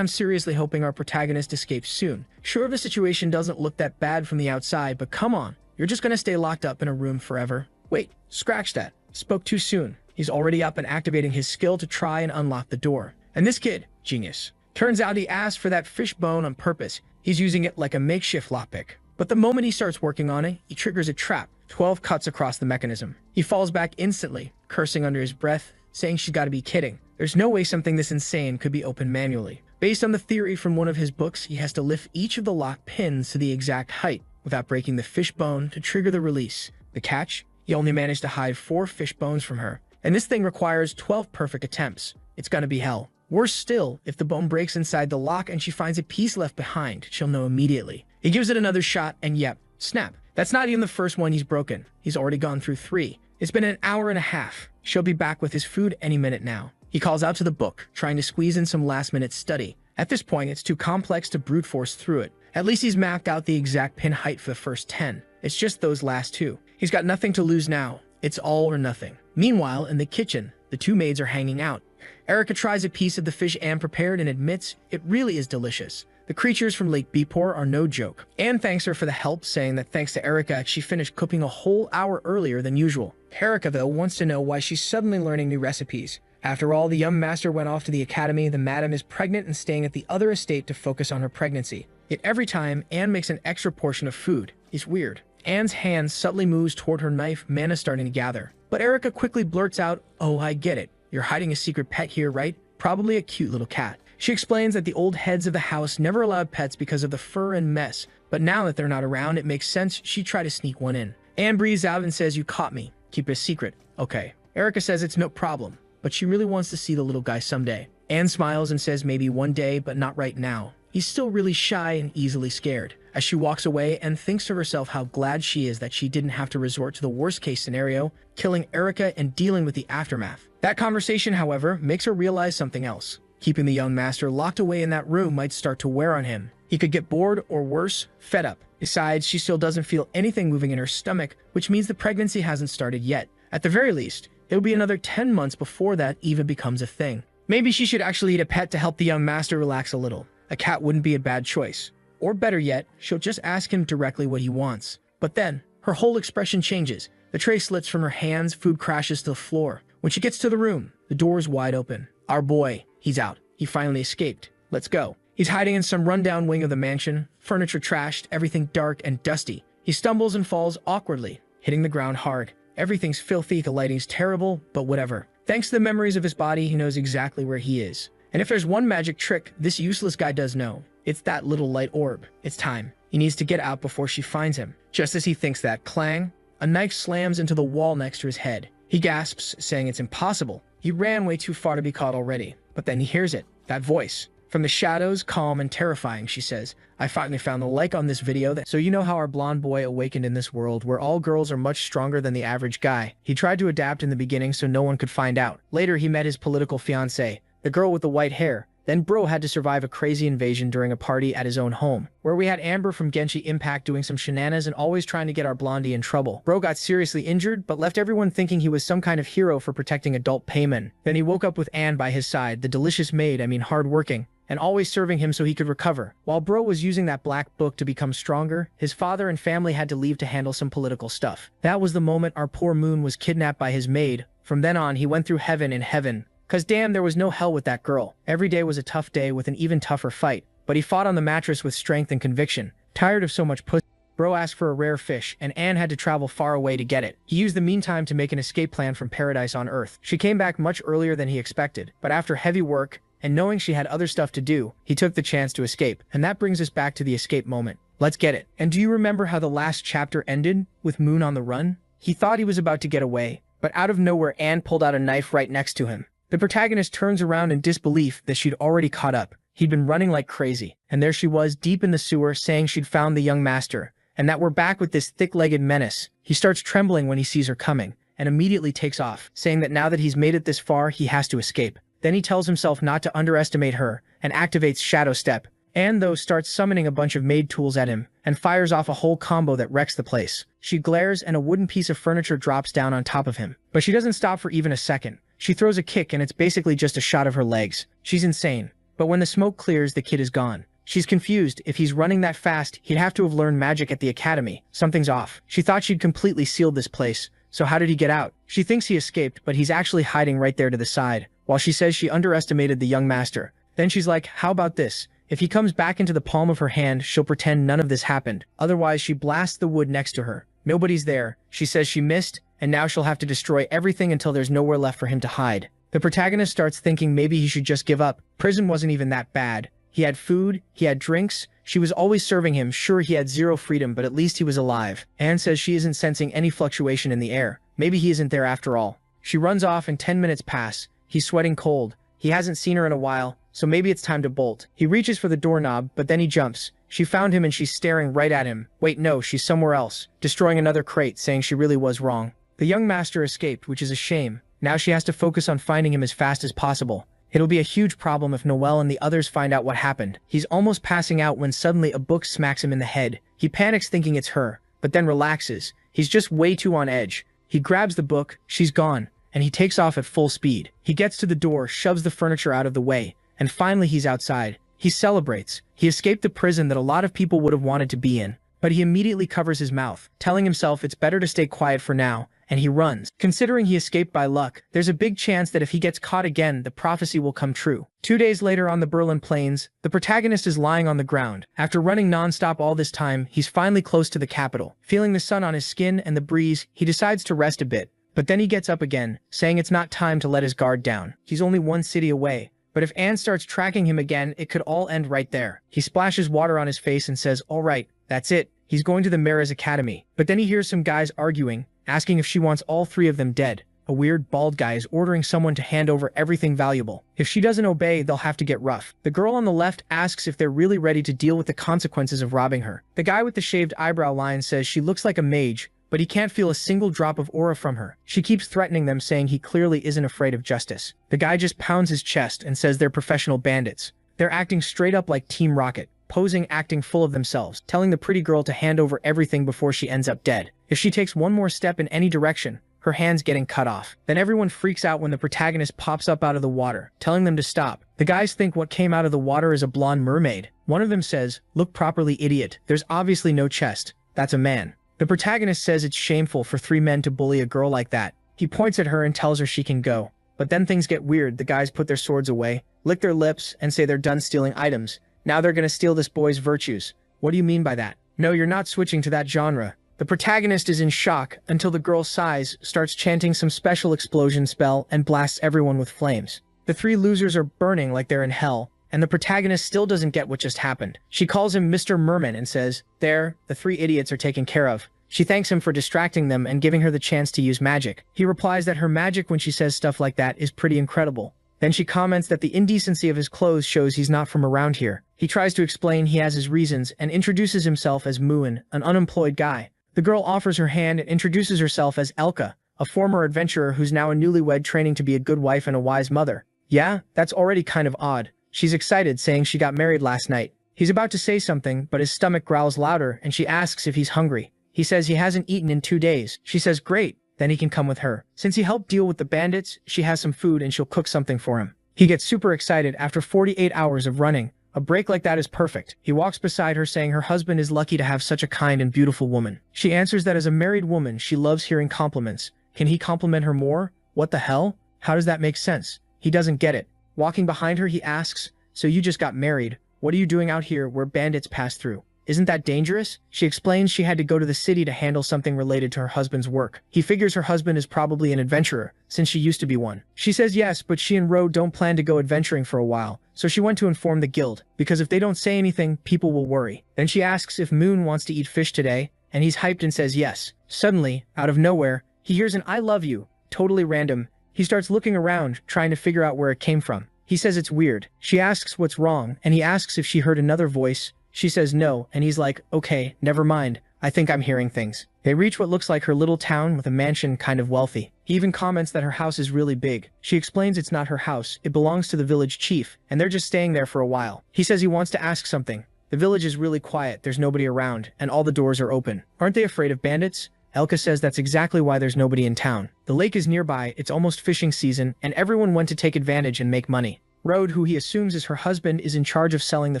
I'm seriously hoping our protagonist escapes soon. Sure, the situation doesn't look that bad from the outside, but come on. You're just gonna stay locked up in a room forever? Wait, scratch that. Spoke too soon. He's already up and activating his skill to try and unlock the door. And this kid, genius. Turns out he asked for that fish bone on purpose. He's using it like a makeshift lockpick. But the moment he starts working on it, he triggers a trap. 12 cuts across the mechanism. He falls back instantly, cursing under his breath, saying she's gotta be kidding. There's no way something this insane could be opened manually. Based on the theory from one of his books, he has to lift each of the lock pins to the exact height without breaking the fish bone to trigger the release. The catch? He only managed to hide 4 fish bones from her. And this thing requires 12 perfect attempts. It's gonna be hell. Worse still, if the bone breaks inside the lock and she finds a piece left behind, she'll know immediately. He gives it another shot and yep, snap. That's not even the first one he's broken. He's already gone through 3. It's been an hour and a half. She'll be back with his food any minute now. He calls out to the book, trying to squeeze in some last-minute study. At this point, it's too complex to brute force through it. At least he's mapped out the exact pin height for the first 10. It's just those last 2. He's got nothing to lose now. It's all or nothing. Meanwhile, in the kitchen, the 2 maids are hanging out. Erica tries a piece of the fish Anne prepared and admits it really is delicious. The creatures from Lake Bepor are no joke. Anne thanks her for the help, saying that thanks to Erica, she finished cooking a whole hour earlier than usual. Erica, though, wants to know why she's suddenly learning new recipes. After all, the young master went off to the academy, the madam is pregnant and staying at the other estate to focus on her pregnancy. Yet every time, Anne makes an extra portion of food. It's weird. Anne's hand subtly moves toward her knife, mana starting to gather. But Erica quickly blurts out, oh, I get it. You're hiding a secret pet here, right? Probably a cute little cat. She explains that the old heads of the house never allowed pets because of the fur and mess, but now that they're not around, it makes sense she'd try to sneak one in. Anne breathes out and says, you caught me. Keep it a secret. Okay. Erica says it's no problem, but she really wants to see the little guy someday. Anne smiles and says maybe one day, but not right now. He's still really shy and easily scared. As she walks away, Anne thinks to herself how glad she is that she didn't have to resort to the worst-case scenario, killing Erica and dealing with the aftermath. That conversation, however, makes her realize something else. Keeping the young master locked away in that room might start to wear on him. He could get bored or worse, fed up. Besides, she still doesn't feel anything moving in her stomach, which means the pregnancy hasn't started yet. At the very least, it'll be another 10 months before that even becomes a thing. Maybe she should actually eat a pet to help the young master relax a little. A cat wouldn't be a bad choice. Or better yet, she'll just ask him directly what he wants. But then, her whole expression changes. The tray slits from her hands, food crashes to the floor. When she gets to the room, the door is wide open. Our boy, he's out. He finally escaped. Let's go. He's hiding in some rundown wing of the mansion, furniture trashed, everything dark and dusty. He stumbles and falls awkwardly, hitting the ground hard. Everything's filthy, the lighting's terrible, but whatever. Thanks to the memories of his body, he knows exactly where he is. And if there's one magic trick this useless guy does know, it's that little light orb. It's time. He needs to get out before she finds him. Just as he thinks that, clang, a knife slams into the wall next to his head. He gasps, saying it's impossible. He ran way too far to be caught already. But then he hears it, that voice. From the shadows, calm and terrifying, she says, I finally found the like on this video so you know how our blonde boy awakened in this world where all girls are much stronger than the average guy. He tried to adapt in the beginning so no one could find out. Later he met his political fiancée, the girl with the white hair. Then bro had to survive a crazy invasion during a party at his own home, where we had Amber from Genshin Impact doing some shenanigans and always trying to get our blondie in trouble. Bro got seriously injured, but left everyone thinking he was some kind of hero for protecting adult paymen. Then he woke up with Anne by his side, the delicious maid, hardworking, and always serving him so he could recover. While bro was using that black book to become stronger, his father and family had to leave to handle some political stuff. That was the moment our poor Moon was kidnapped by his maid. From then on, he went through heaven in heaven. 'Cause damn, there was no hell with that girl. Every day was a tough day with an even tougher fight, but he fought on the mattress with strength and conviction. Tired of so much pussy, bro asked for a rare fish, and Anne had to travel far away to get it. He used the meantime to make an escape plan from paradise on Earth. She came back much earlier than he expected, but after heavy work, and knowing she had other stuff to do, he took the chance to escape. And that brings us back to the escape moment. Let's get it. And do you remember how the last chapter ended, with Moon on the run? He thought he was about to get away, but out of nowhere Anne pulled out a knife right next to him. The protagonist turns around in disbelief that she'd already caught up. He'd been running like crazy, and there she was deep in the sewer saying she'd found the young master, and that we're back with this thick-legged menace. He starts trembling when he sees her coming, and immediately takes off, saying that now that he's made it this far, he has to escape. Then he tells himself not to underestimate her, and activates Shadow Step. Anne, though, starts summoning a bunch of maid tools at him, and fires off a whole combo that wrecks the place. She glares, and a wooden piece of furniture drops down on top of him. But she doesn't stop for even a second. She throws a kick, and it's basically just a shot of her legs. She's insane. But when the smoke clears, the kid is gone. She's confused. If he's running that fast, he'd have to have learned magic at the academy. Something's off. She thought she'd completely sealed this place. So how did he get out? She thinks he escaped, but he's actually hiding right there to the side, while she says she underestimated the young master. Then she's like, how about this? If he comes back into the palm of her hand, she'll pretend none of this happened. Otherwise, she blasts the wood next to her. Nobody's there. She says she missed, and now she'll have to destroy everything until there's nowhere left for him to hide. The protagonist starts thinking maybe he should just give up. Prison wasn't even that bad. He had food, he had drinks, she was always serving him. Sure, he had zero freedom, but at least he was alive. Anne says she isn't sensing any fluctuation in the air. Maybe he isn't there after all. She runs off and 10 minutes pass. He's sweating cold. He hasn't seen her in a while, so maybe it's time to bolt. He reaches for the doorknob, but then he jumps. She found him and she's staring right at him. Wait, no, she's somewhere else, destroying another crate, saying she really was wrong. The young master escaped, which is a shame. Now she has to focus on finding him as fast as possible. It'll be a huge problem if Noelle and the others find out what happened. He's almost passing out when suddenly a book smacks him in the head. He panics thinking it's her, but then relaxes. He's just way too on edge. He grabs the book, she's gone, and he takes off at full speed. He gets to the door, shoves the furniture out of the way, and finally he's outside. He celebrates. He escaped the prison that a lot of people would have wanted to be in. But he immediately covers his mouth, telling himself it's better to stay quiet for now, and he runs. Considering he escaped by luck, there's a big chance that if he gets caught again, the prophecy will come true. 2 days later on the Berlin plains, the protagonist is lying on the ground. After running non-stop all this time, he's finally close to the capital. Feeling the sun on his skin and the breeze, he decides to rest a bit. But then he gets up again, saying it's not time to let his guard down. He's only one city away. But if Anne starts tracking him again, it could all end right there. He splashes water on his face and says, all right, that's it. He's going to the Mayor's Academy. But then he hears some guys arguing, asking if she wants all three of them dead. A weird bald guy is ordering someone to hand over everything valuable. If she doesn't obey, they'll have to get rough. The girl on the left asks if they're really ready to deal with the consequences of robbing her. The guy with the shaved eyebrow line says she looks like a mage, but he can't feel a single drop of aura from her. She keeps threatening them, saying he clearly isn't afraid of justice. The guy just pounds his chest and says they're professional bandits. They're acting straight up like Team Rocket, posing, acting full of themselves, telling the pretty girl to hand over everything before she ends up dead. If she takes one more step in any direction, her hand's getting cut off. Then everyone freaks out when the protagonist pops up out of the water, telling them to stop. The guys think what came out of the water is a blonde mermaid. One of them says, look properly, idiot. There's obviously no chest. That's a man. The protagonist says it's shameful for 3 men to bully a girl like that. He points at her and tells her she can go. But then things get weird. The guys put their swords away, lick their lips, and say they're done stealing items. Now they're gonna steal this boy's virtues. What do you mean by that? No, you're not switching to that genre. The protagonist is in shock until the girl sighs, starts chanting some special explosion spell, and blasts everyone with flames. The 3 losers are burning like they're in hell, and the protagonist still doesn't get what just happened. She calls him Mr. Merman and says, there, the 3 idiots are taken care of. She thanks him for distracting them and giving her the chance to use magic. He replies that her magic when she says stuff like that is pretty incredible. Then she comments that the indecency of his clothes shows he's not from around here. He tries to explain he has his reasons and introduces himself as Moon, an unemployed guy. The girl offers her hand and introduces herself as Elka, a former adventurer who's now a newlywed training to be a good wife and a wise mother. Yeah, that's already kind of odd. She's excited, saying she got married last night. He's about to say something, but his stomach growls louder and she asks if he's hungry. He says he hasn't eaten in 2 days. She says great, then he can come with her. Since he helped deal with the bandits, she has some food and she'll cook something for him. He gets super excited after 48 hours of running. A break like that is perfect. He walks beside her saying her husband is lucky to have such a kind and beautiful woman. She answers that as a married woman, she loves hearing compliments. Can he compliment her more? What the hell? How does that make sense? He doesn't get it. Walking behind her, he asks, so you just got married. What are you doing out here where bandits pass through? Isn't that dangerous? She explains she had to go to the city to handle something related to her husband's work. He figures her husband is probably an adventurer, since she used to be one. She says yes, but she and Ro don't plan to go adventuring for a while, so she went to inform the guild, because if they don't say anything, people will worry. Then she asks if Moon wants to eat fish today, and he's hyped and says yes. Suddenly, out of nowhere, he hears an I love you, totally random. He starts looking around, trying to figure out where it came from. He says it's weird. She asks what's wrong, and he asks if she heard another voice. She says no, and he's like, okay, never mind, I think I'm hearing things. They reach what looks like her little town with a mansion kind of wealthy. He even comments that her house is really big. She explains it's not her house, it belongs to the village chief, and they're just staying there for a while. He says he wants to ask something. The village is really quiet, there's nobody around, and all the doors are open. Aren't they afraid of bandits? Elka says that's exactly why there's nobody in town. The lake is nearby, it's almost fishing season, and everyone went to take advantage and make money. Rode, who he assumes is her husband, is in charge of selling the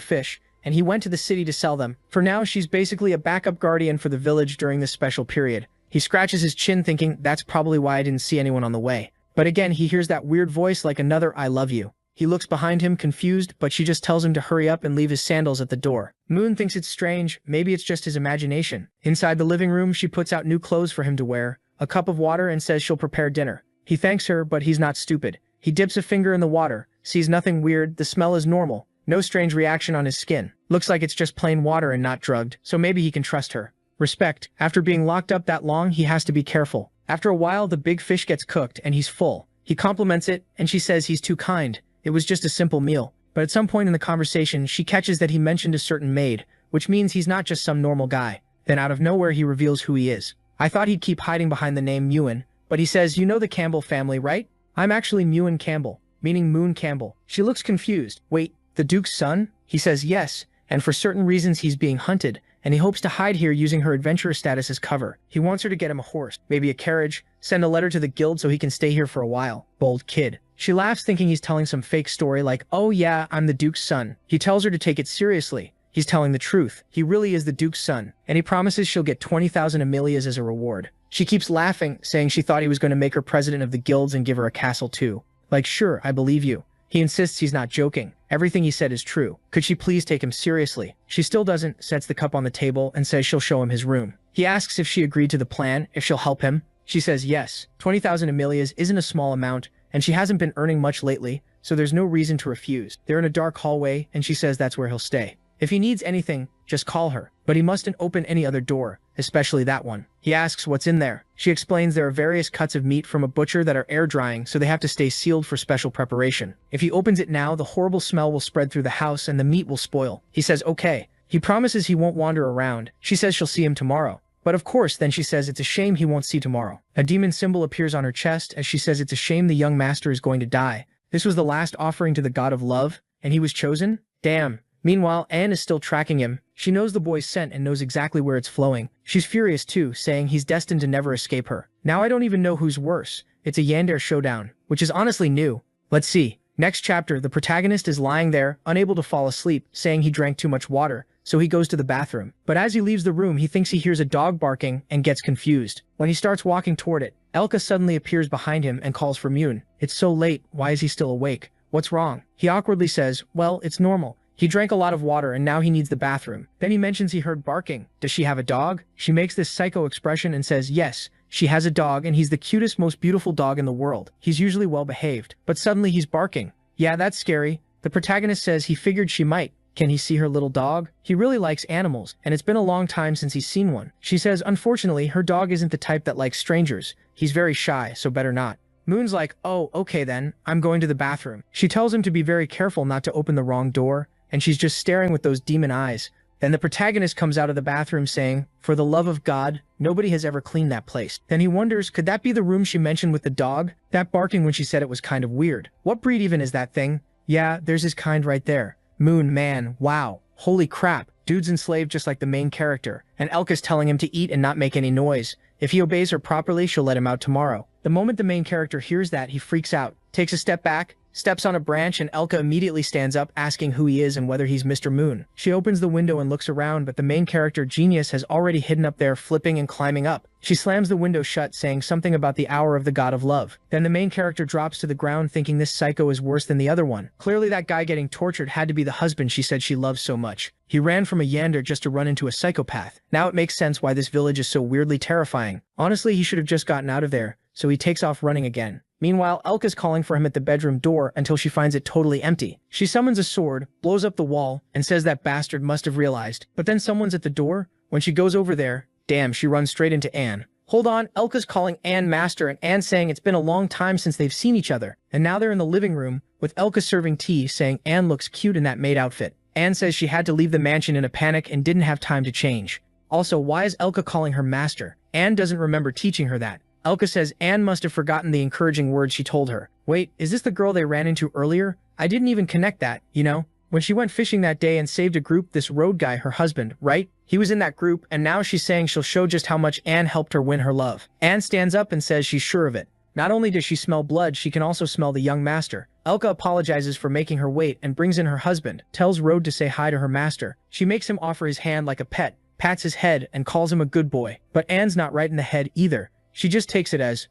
fish, and he went to the city to sell them. For now, she's basically a backup guardian for the village during this special period. He scratches his chin thinking, that's probably why I didn't see anyone on the way. But again, he hears that weird voice like another I love you. He looks behind him confused, but she just tells him to hurry up and leave his sandals at the door. Moon thinks it's strange, maybe it's just his imagination. Inside the living room, she puts out new clothes for him to wear, a cup of water, and says she'll prepare dinner. He thanks her, but he's not stupid. He dips a finger in the water, sees nothing weird, the smell is normal. No strange reaction on his skin. Looks like it's just plain water and not drugged, so maybe he can trust her. Respect. After being locked up that long, he has to be careful. After a while, the big fish gets cooked and he's full. He compliments it, and she says he's too kind. It was just a simple meal. But at some point in the conversation, she catches that he mentioned a certain maid, which means he's not just some normal guy. Then out of nowhere, he reveals who he is. I thought he'd keep hiding behind the name Ewan, but he says, you know the Campbell family, right? I'm actually Ewan Campbell, meaning Moon Campbell. She looks confused. Wait, the Duke's son? He says yes, and for certain reasons he's being hunted, and he hopes to hide here using her adventurer status as cover. He wants her to get him a horse, maybe a carriage, send a letter to the guild so he can stay here for a while. Bold kid. She laughs thinking he's telling some fake story like, oh yeah, I'm the Duke's son. He tells her to take it seriously. He's telling the truth. He really is the Duke's son, and he promises she'll get 20,000 Amelias as a reward. She keeps laughing, saying she thought he was going to make her president of the guilds and give her a castle too. Like, sure, I believe you. He insists he's not joking. Everything he said is true. Could she please take him seriously? She still doesn't, sets the cup on the table, and says she'll show him his room. He asks if she agreed to the plan, if she'll help him. She says yes. 20,000 Amelias isn't a small amount, and she hasn't been earning much lately, so there's no reason to refuse. They're in a dark hallway, and she says that's where he'll stay. If he needs anything, just call her. But he mustn't open any other door, especially that one. He asks what's in there. She explains there are various cuts of meat from a butcher that are air drying, so they have to stay sealed for special preparation. If he opens it now, the horrible smell will spread through the house and the meat will spoil. He says okay. He promises he won't wander around. She says she'll see him tomorrow. But of course, then she says it's a shame he won't see tomorrow. A demon symbol appears on her chest as she says it's a shame the young master is going to die. This was the last offering to the god of love, and he was chosen? Damn. Meanwhile, Anne is still tracking him. She knows the boy's scent and knows exactly where it's flowing. She's furious too, saying he's destined to never escape her. Now I don't even know who's worse. It's a Yandere showdown, which is honestly new. Let's see. Next chapter, the protagonist is lying there, unable to fall asleep, saying he drank too much water, so he goes to the bathroom. But as he leaves the room, he thinks he hears a dog barking and gets confused. When he starts walking toward it, Elka suddenly appears behind him and calls for Mune. It's so late, why is he still awake? What's wrong? He awkwardly says, well, it's normal. He drank a lot of water and now he needs the bathroom. Then he mentions he heard barking. Does she have a dog? She makes this psycho expression and says yes, she has a dog and he's the cutest, most beautiful dog in the world. He's usually well behaved, but suddenly he's barking. Yeah, that's scary. The protagonist says he figured she might Can he see her little dog? He really likes animals, and it's been a long time since he's seen one. She says unfortunately her dog isn't the type that likes strangers. He's very shy, so better not. Moon's like, oh, okay then, I'm going to the bathroom. She tells him to be very careful not to open the wrong door, and she's just staring with those demon eyes. Then the protagonist comes out of the bathroom saying, for the love of God, nobody has ever cleaned that place. Then he wonders, could that be the room she mentioned with the dog? That barking when she said it was kind of weird. What breed even is that thing? Yeah, there's his kind right there. Moon, man, wow. Holy crap. Dude's enslaved just like the main character. And Elka's telling him to eat and not make any noise. If he obeys her properly, she'll let him out tomorrow. The moment the main character hears that, he freaks out, takes a step back, steps on a branch, and Elka immediately stands up, asking who he is and whether he's Mr. Moon. She opens the window and looks around, but the main character, Genius, has already hidden up there, flipping and climbing up. She slams the window shut, saying something about the hour of the god of love. Then the main character drops to the ground, thinking this psycho is worse than the other one. Clearly that guy getting tortured had to be the husband she said she loves so much. He ran from a yander just to run into a psychopath. Now it makes sense why this village is so weirdly terrifying. Honestly, he should have just gotten out of there, so he takes off running again. Meanwhile, Elka's calling for him at the bedroom door until she finds it totally empty. She summons a sword, blows up the wall, and says that bastard must have realized. But then someone's at the door. When she goes over there, damn, she runs straight into Anne. Hold on, Elka's calling Anne master, and Anne saying it's been a long time since they've seen each other. And now they're in the living room, with Elka serving tea, saying Anne looks cute in that maid outfit. Anne says she had to leave the mansion in a panic and didn't have time to change. Also, why is Elka calling her master? Anne doesn't remember teaching her that. Elka says Anne must have forgotten the encouraging words she told her. Wait, is this the girl they ran into earlier? I didn't even connect that, you know? When she went fishing that day and saved a group, this road guy, her husband, right? He was in that group, and now she's saying she'll show just how much Anne helped her win her love. Anne stands up and says she's sure of it. Not only does she smell blood, she can also smell the young master. Elka apologizes for making her wait and brings in her husband, tells Rode to say hi to her master. She makes him offer his hand like a pet, pats his head, and calls him a good boy. But Anne's not right in the head either. She just takes it as,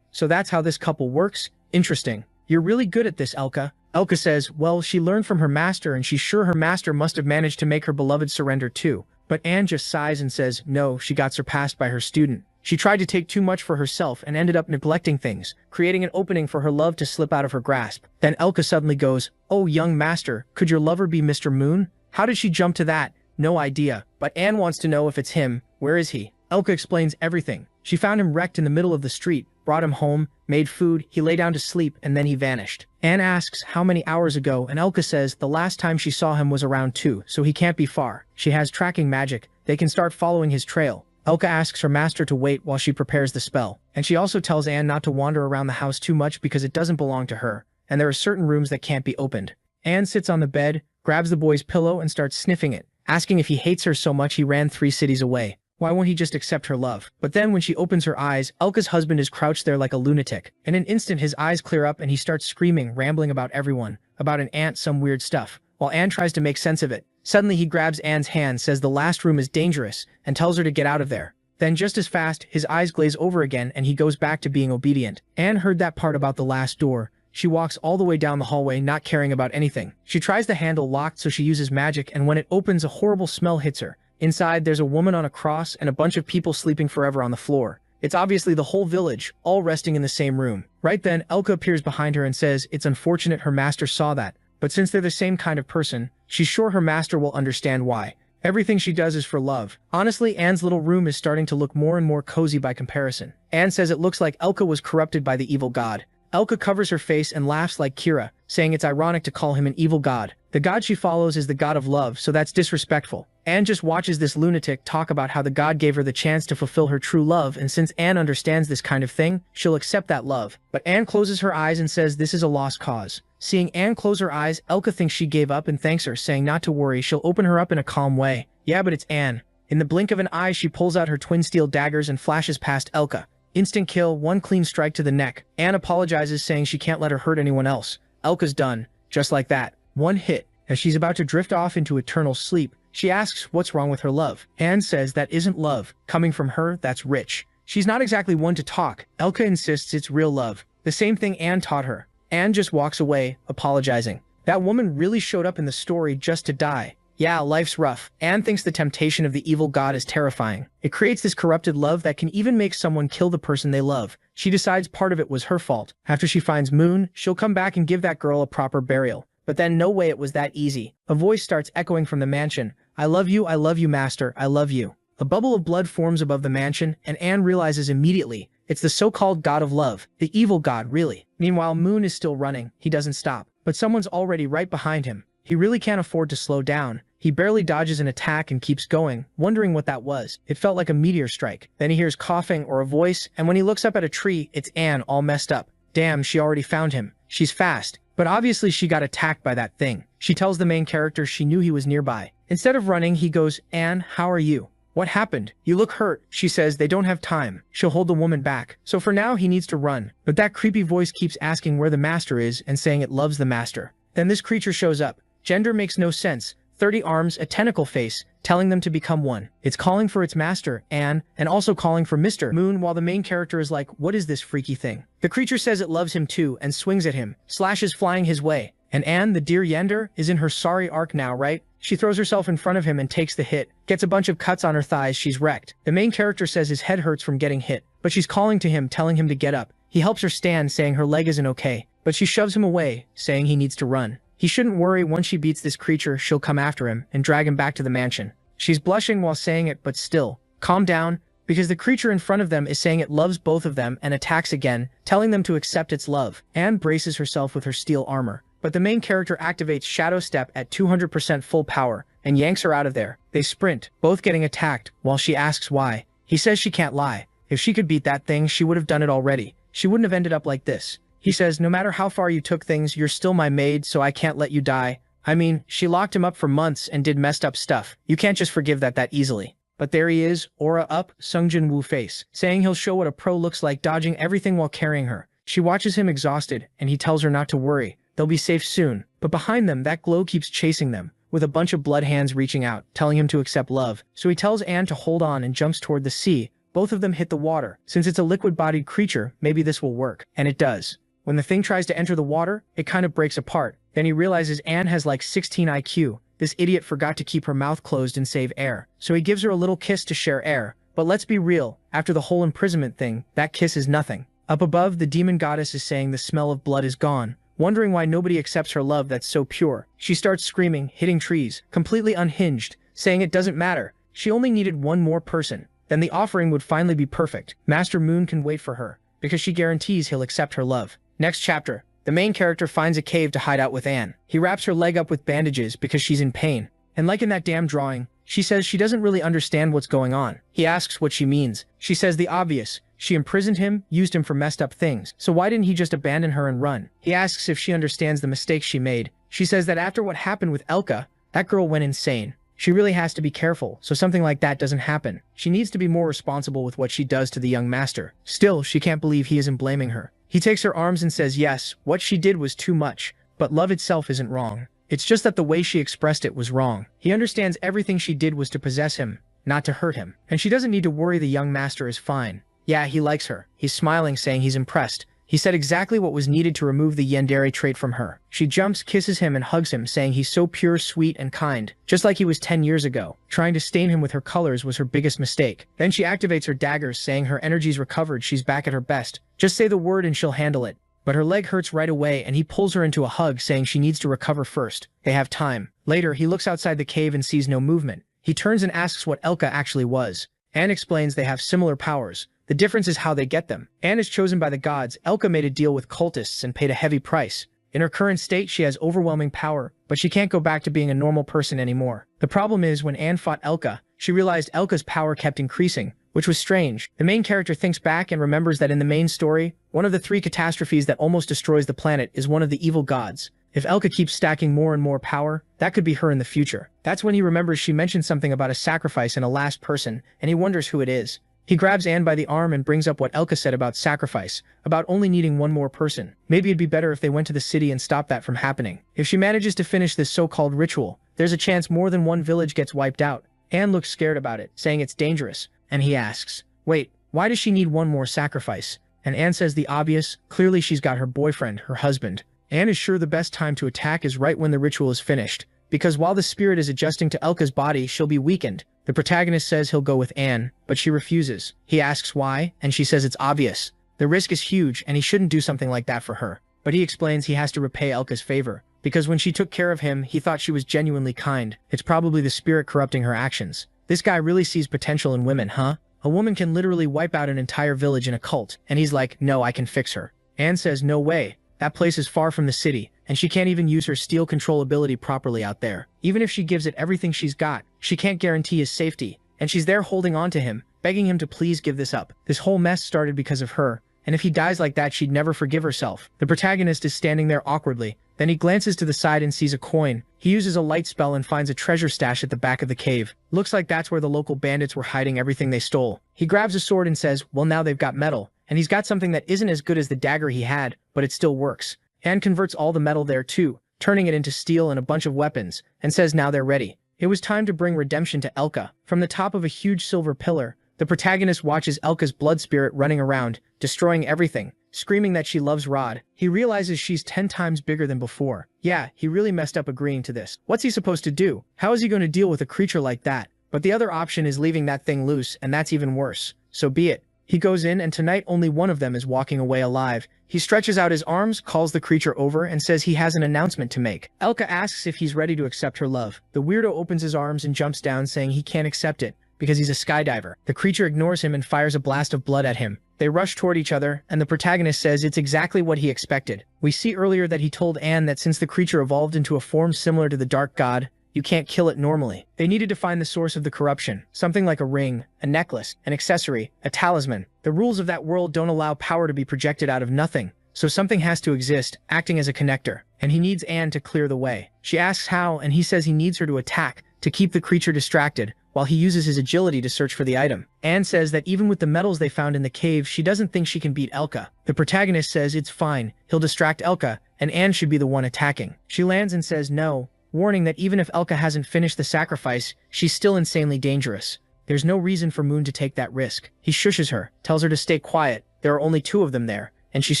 so that's how this couple works? Interesting. You're really good at this, Elka. Elka says, well, she learned from her master and she's sure her master must have managed to make her beloved surrender too. But Anne just sighs and says, no, she got surpassed by her student. She tried to take too much for herself and ended up neglecting things, creating an opening for her love to slip out of her grasp. Then Elka suddenly goes, oh, young master, could your lover be Mr. Moon? How did she jump to that? No idea. But Anne wants to know if it's him. Where is he? Elka explains everything. She found him wrecked in the middle of the street, brought him home, made food, he lay down to sleep, and then he vanished. Anne asks how many hours ago, and Elka says the last time she saw him was around 2, so he can't be far. She has tracking magic. They can start following his trail. Elka asks her master to wait while she prepares the spell. And she also tells Anne not to wander around the house too much because it doesn't belong to her, and there are certain rooms that can't be opened. Anne sits on the bed, grabs the boy's pillow, and starts sniffing it, asking if he hates her so much he ran 3 cities away. Why won't he just accept her love? But then when she opens her eyes, Elka's husband is crouched there like a lunatic. In an instant, his eyes clear up and he starts screaming, rambling about everyone, about an ant, some weird stuff, while Anne tries to make sense of it. Suddenly he grabs Anne's hand, says the last room is dangerous, and tells her to get out of there. Then just as fast, his eyes glaze over again and he goes back to being obedient. Anne heard that part about the last door. She walks all the way down the hallway, not caring about anything. She tries the handle locked, so she uses magic, and when it opens, a horrible smell hits her. Inside, there's a woman on a cross and a bunch of people sleeping forever on the floor. It's obviously the whole village, all resting in the same room. Right then, Elka appears behind her and says it's unfortunate her master saw that, but since they're the same kind of person, she's sure her master will understand why. Everything she does is for love. Honestly, Anne's little room is starting to look more and more cozy by comparison. Anne says it looks like Elka was corrupted by the evil god. Elka covers her face and laughs like Kira, saying it's ironic to call him an evil god. The god she follows is the god of love, so that's disrespectful. Anne just watches this lunatic talk about how the god gave her the chance to fulfill her true love, and since Anne understands this kind of thing, she'll accept that love. But Anne closes her eyes and says this is a lost cause. Seeing Anne close her eyes, Elka thinks she gave up and thanks her, saying not to worry, she'll open her up in a calm way. Yeah, but it's Anne. In the blink of an eye, she pulls out her twin steel daggers and flashes past Elka. Instant kill, one clean strike to the neck. Anne apologizes, saying she can't let her hurt anyone else. Elka's done. Just like that. One hit. As she's about to drift off into eternal sleep, she asks what's wrong with her love. Anne says that isn't love. Coming from her, that's rich. She's not exactly one to talk. Elka insists it's real love. The same thing Anne taught her. Anne just walks away, apologizing. That woman really showed up in the story just to die. Yeah, life's rough. Anne thinks the temptation of the evil god is terrifying. It creates this corrupted love that can even make someone kill the person they love. She decides part of it was her fault. After she finds Moon, she'll come back and give that girl a proper burial. But then no way it was that easy. A voice starts echoing from the mansion. I love you, master, I love you. A bubble of blood forms above the mansion, and Anne realizes immediately, it's the so-called god of love, the evil god, really. Meanwhile, Moon is still running. He doesn't stop. But someone's already right behind him. He really can't afford to slow down. He barely dodges an attack and keeps going, wondering what that was. It felt like a meteor strike. Then he hears coughing or a voice, and when he looks up at a tree, it's Anne all messed up. Damn, she already found him. She's fast. But obviously she got attacked by that thing. She tells the main character she knew he was nearby. Instead of running, he goes, Anne, how are you? What happened? You look hurt. She says they don't have time. She'll hold the woman back. So for now, he needs to run. But that creepy voice keeps asking where the master is and saying it loves the master. Then this creature shows up. Gender makes no sense. 30 arms, a tentacle face, telling them to become one. It's calling for its master, Anne, and also calling for Mr. Moon while the main character is like, what is this freaky thing? The creature says it loves him too and swings at him, slashes flying his way. And Anne, the dear Yender, is in her sorry arc now, right? She throws herself in front of him and takes the hit, gets a bunch of cuts on her thighs, she's wrecked. The main character says his head hurts from getting hit, but she's calling to him, telling him to get up. He helps her stand, saying her leg isn't okay, but she shoves him away, saying he needs to run. He shouldn't worry, once she beats this creature, she'll come after him and drag him back to the mansion. She's blushing while saying it, but still, calm down, because the creature in front of them is saying it loves both of them and attacks again, telling them to accept its love. Anne braces herself with her steel armor, but the main character activates Shadow Step at 200% full power and yanks her out of there. They sprint, both getting attacked, while she asks why. He says she can't lie. If she could beat that thing, she would have done it already. She wouldn't have ended up like this. He says, no matter how far you took things, you're still my maid, so I can't let you die. I mean, she locked him up for months and did messed up stuff. You can't just forgive that easily. But there he is, aura up, Sungjin Woo face, saying he'll show what a pro looks like, dodging everything while carrying her. She watches him exhausted, and he tells her not to worry. They'll be safe soon. But behind them, that glow keeps chasing them, with a bunch of blood hands reaching out, telling him to accept love. So he tells Anne to hold on and jumps toward the sea. Both of them hit the water. Since it's a liquid-bodied creature, maybe this will work. And it does. When the thing tries to enter the water, it kind of breaks apart. Then he realizes Anne has like 16 IQ. This idiot forgot to keep her mouth closed and save air. So he gives her a little kiss to share air. But let's be real, after the whole imprisonment thing, that kiss is nothing. Up above, the demon goddess is saying the smell of blood is gone, wondering why nobody accepts her love that's so pure. She starts screaming, hitting trees, completely unhinged, saying it doesn't matter. She only needed one more person. Then the offering would finally be perfect. Master Moon can wait for her, because she guarantees he'll accept her love. Next chapter. The main character finds a cave to hide out with Anne. He wraps her leg up with bandages because she's in pain. And like in that damn drawing, she says she doesn't really understand what's going on. He asks what she means. She says the obvious. She imprisoned him, used him for messed up things. So why didn't he just abandon her and run? He asks if she understands the mistakes she made. She says that after what happened with Elka, that girl went insane. She really has to be careful, so something like that doesn't happen. She needs to be more responsible with what she does to the young master. Still, she can't believe he isn't blaming her. He takes her arms and says yes, what she did was too much, but love itself isn't wrong. It's just that the way she expressed it was wrong. He understands everything she did was to possess him, not to hurt him. And she doesn't need to worry, the young master is fine. Yeah, he likes her. He's smiling, saying he's impressed. He said exactly what was needed to remove the yandere trait from her. She jumps, kisses him, and hugs him, saying he's so pure, sweet, and kind, just like he was 10 years ago. Trying to stain him with her colors was her biggest mistake. Then she activates her daggers, saying her energy's recovered, she's back at her best. Just say the word and she'll handle it. But her leg hurts right away, and he pulls her into a hug, saying she needs to recover first. They have time. Later, he looks outside the cave and sees no movement. He turns and asks what Elka actually was. Anne explains they have similar powers. The difference is how they get them. Anne is chosen by the gods. Elka made a deal with cultists and paid a heavy price. In her current state, she has overwhelming power, but she can't go back to being a normal person anymore. The problem is, when Anne fought Elka, she realized Elka's power kept increasing, which was strange. The main character thinks back and remembers that in the main story, one of the 3 catastrophes that almost destroys the planet is one of the evil gods. If Elka keeps stacking more and more power, that could be her in the future. That's when he remembers she mentioned something about a sacrifice in a last person, and he wonders who it is. He grabs Anne by the arm and brings up what Elka said about sacrifice, about only needing one more person. Maybe it'd be better if they went to the city and stopped that from happening. If she manages to finish this so-called ritual, there's a chance more than one village gets wiped out. Anne looks scared about it, saying it's dangerous, and he asks, wait, why does she need one more sacrifice? And Anne says the obvious. Clearly she's got her boyfriend, her husband. Anne is sure the best time to attack is right when the ritual is finished, because while the spirit is adjusting to Elka's body, she'll be weakened. The protagonist says he'll go with Anne, but she refuses. He asks why, and she says it's obvious. The risk is huge, and he shouldn't do something like that for her. But he explains he has to repay Elka's favor, because when she took care of him, he thought she was genuinely kind. It's probably the spirit corrupting her actions. This guy really sees potential in women, huh? A woman can literally wipe out an entire village in a cult, and he's like, no, I can fix her. Anne says, no way. That place is far from the city, and she can't even use her steel control ability properly out there. Even if she gives it everything she's got, she can't guarantee his safety, and she's there holding on to him, begging him to please give this up. This whole mess started because of her, and if he dies like that, she'd never forgive herself. The protagonist is standing there awkwardly. Then he glances to the side and sees a coin. He uses a light spell and finds a treasure stash at the back of the cave. Looks like that's where the local bandits were hiding everything they stole. He grabs a sword and says, well, now they've got metal. And he's got something that isn't as good as the dagger he had, but it still works. And converts all the metal there too, turning it into steel and a bunch of weapons, and says now they're ready. It was time to bring redemption to Elka. From the top of a huge silver pillar, the protagonist watches Elka's blood spirit running around, destroying everything, screaming that she loves Rod. He realizes she's 10 times bigger than before. Yeah, he really messed up agreeing to this. What's he supposed to do? How is he going to deal with a creature like that? But the other option is leaving that thing loose, and that's even worse. So be it. He goes in, and tonight only one of them is walking away alive. He stretches out his arms, calls the creature over, and says he has an announcement to make. Elka asks if he's ready to accept her love. The weirdo opens his arms and jumps down, saying he can't accept it, because he's a skydiver. The creature ignores him and fires a blast of blood at him. They rush toward each other, and the protagonist says it's exactly what he expected. We see earlier that he told Anne that since the creature evolved into a form similar to the Dark God, you can't kill it normally. They needed to find the source of the corruption, something like a ring, a necklace, an accessory, a talisman. The rules of that world don't allow power to be projected out of nothing, so something has to exist, acting as a connector, and he needs Anne to clear the way. She asks how, and he says he needs her to attack, to keep the creature distracted, while he uses his agility to search for the item. Anne says that even with the metals they found in the cave, she doesn't think she can beat Elka. The protagonist says it's fine, he'll distract Elka, and Anne should be the one attacking. She lands and says no, warning that even if Elka hasn't finished the sacrifice, she's still insanely dangerous. There's no reason for Moon to take that risk. He shushes her, tells her to stay quiet. There are only 2 of them there, and she's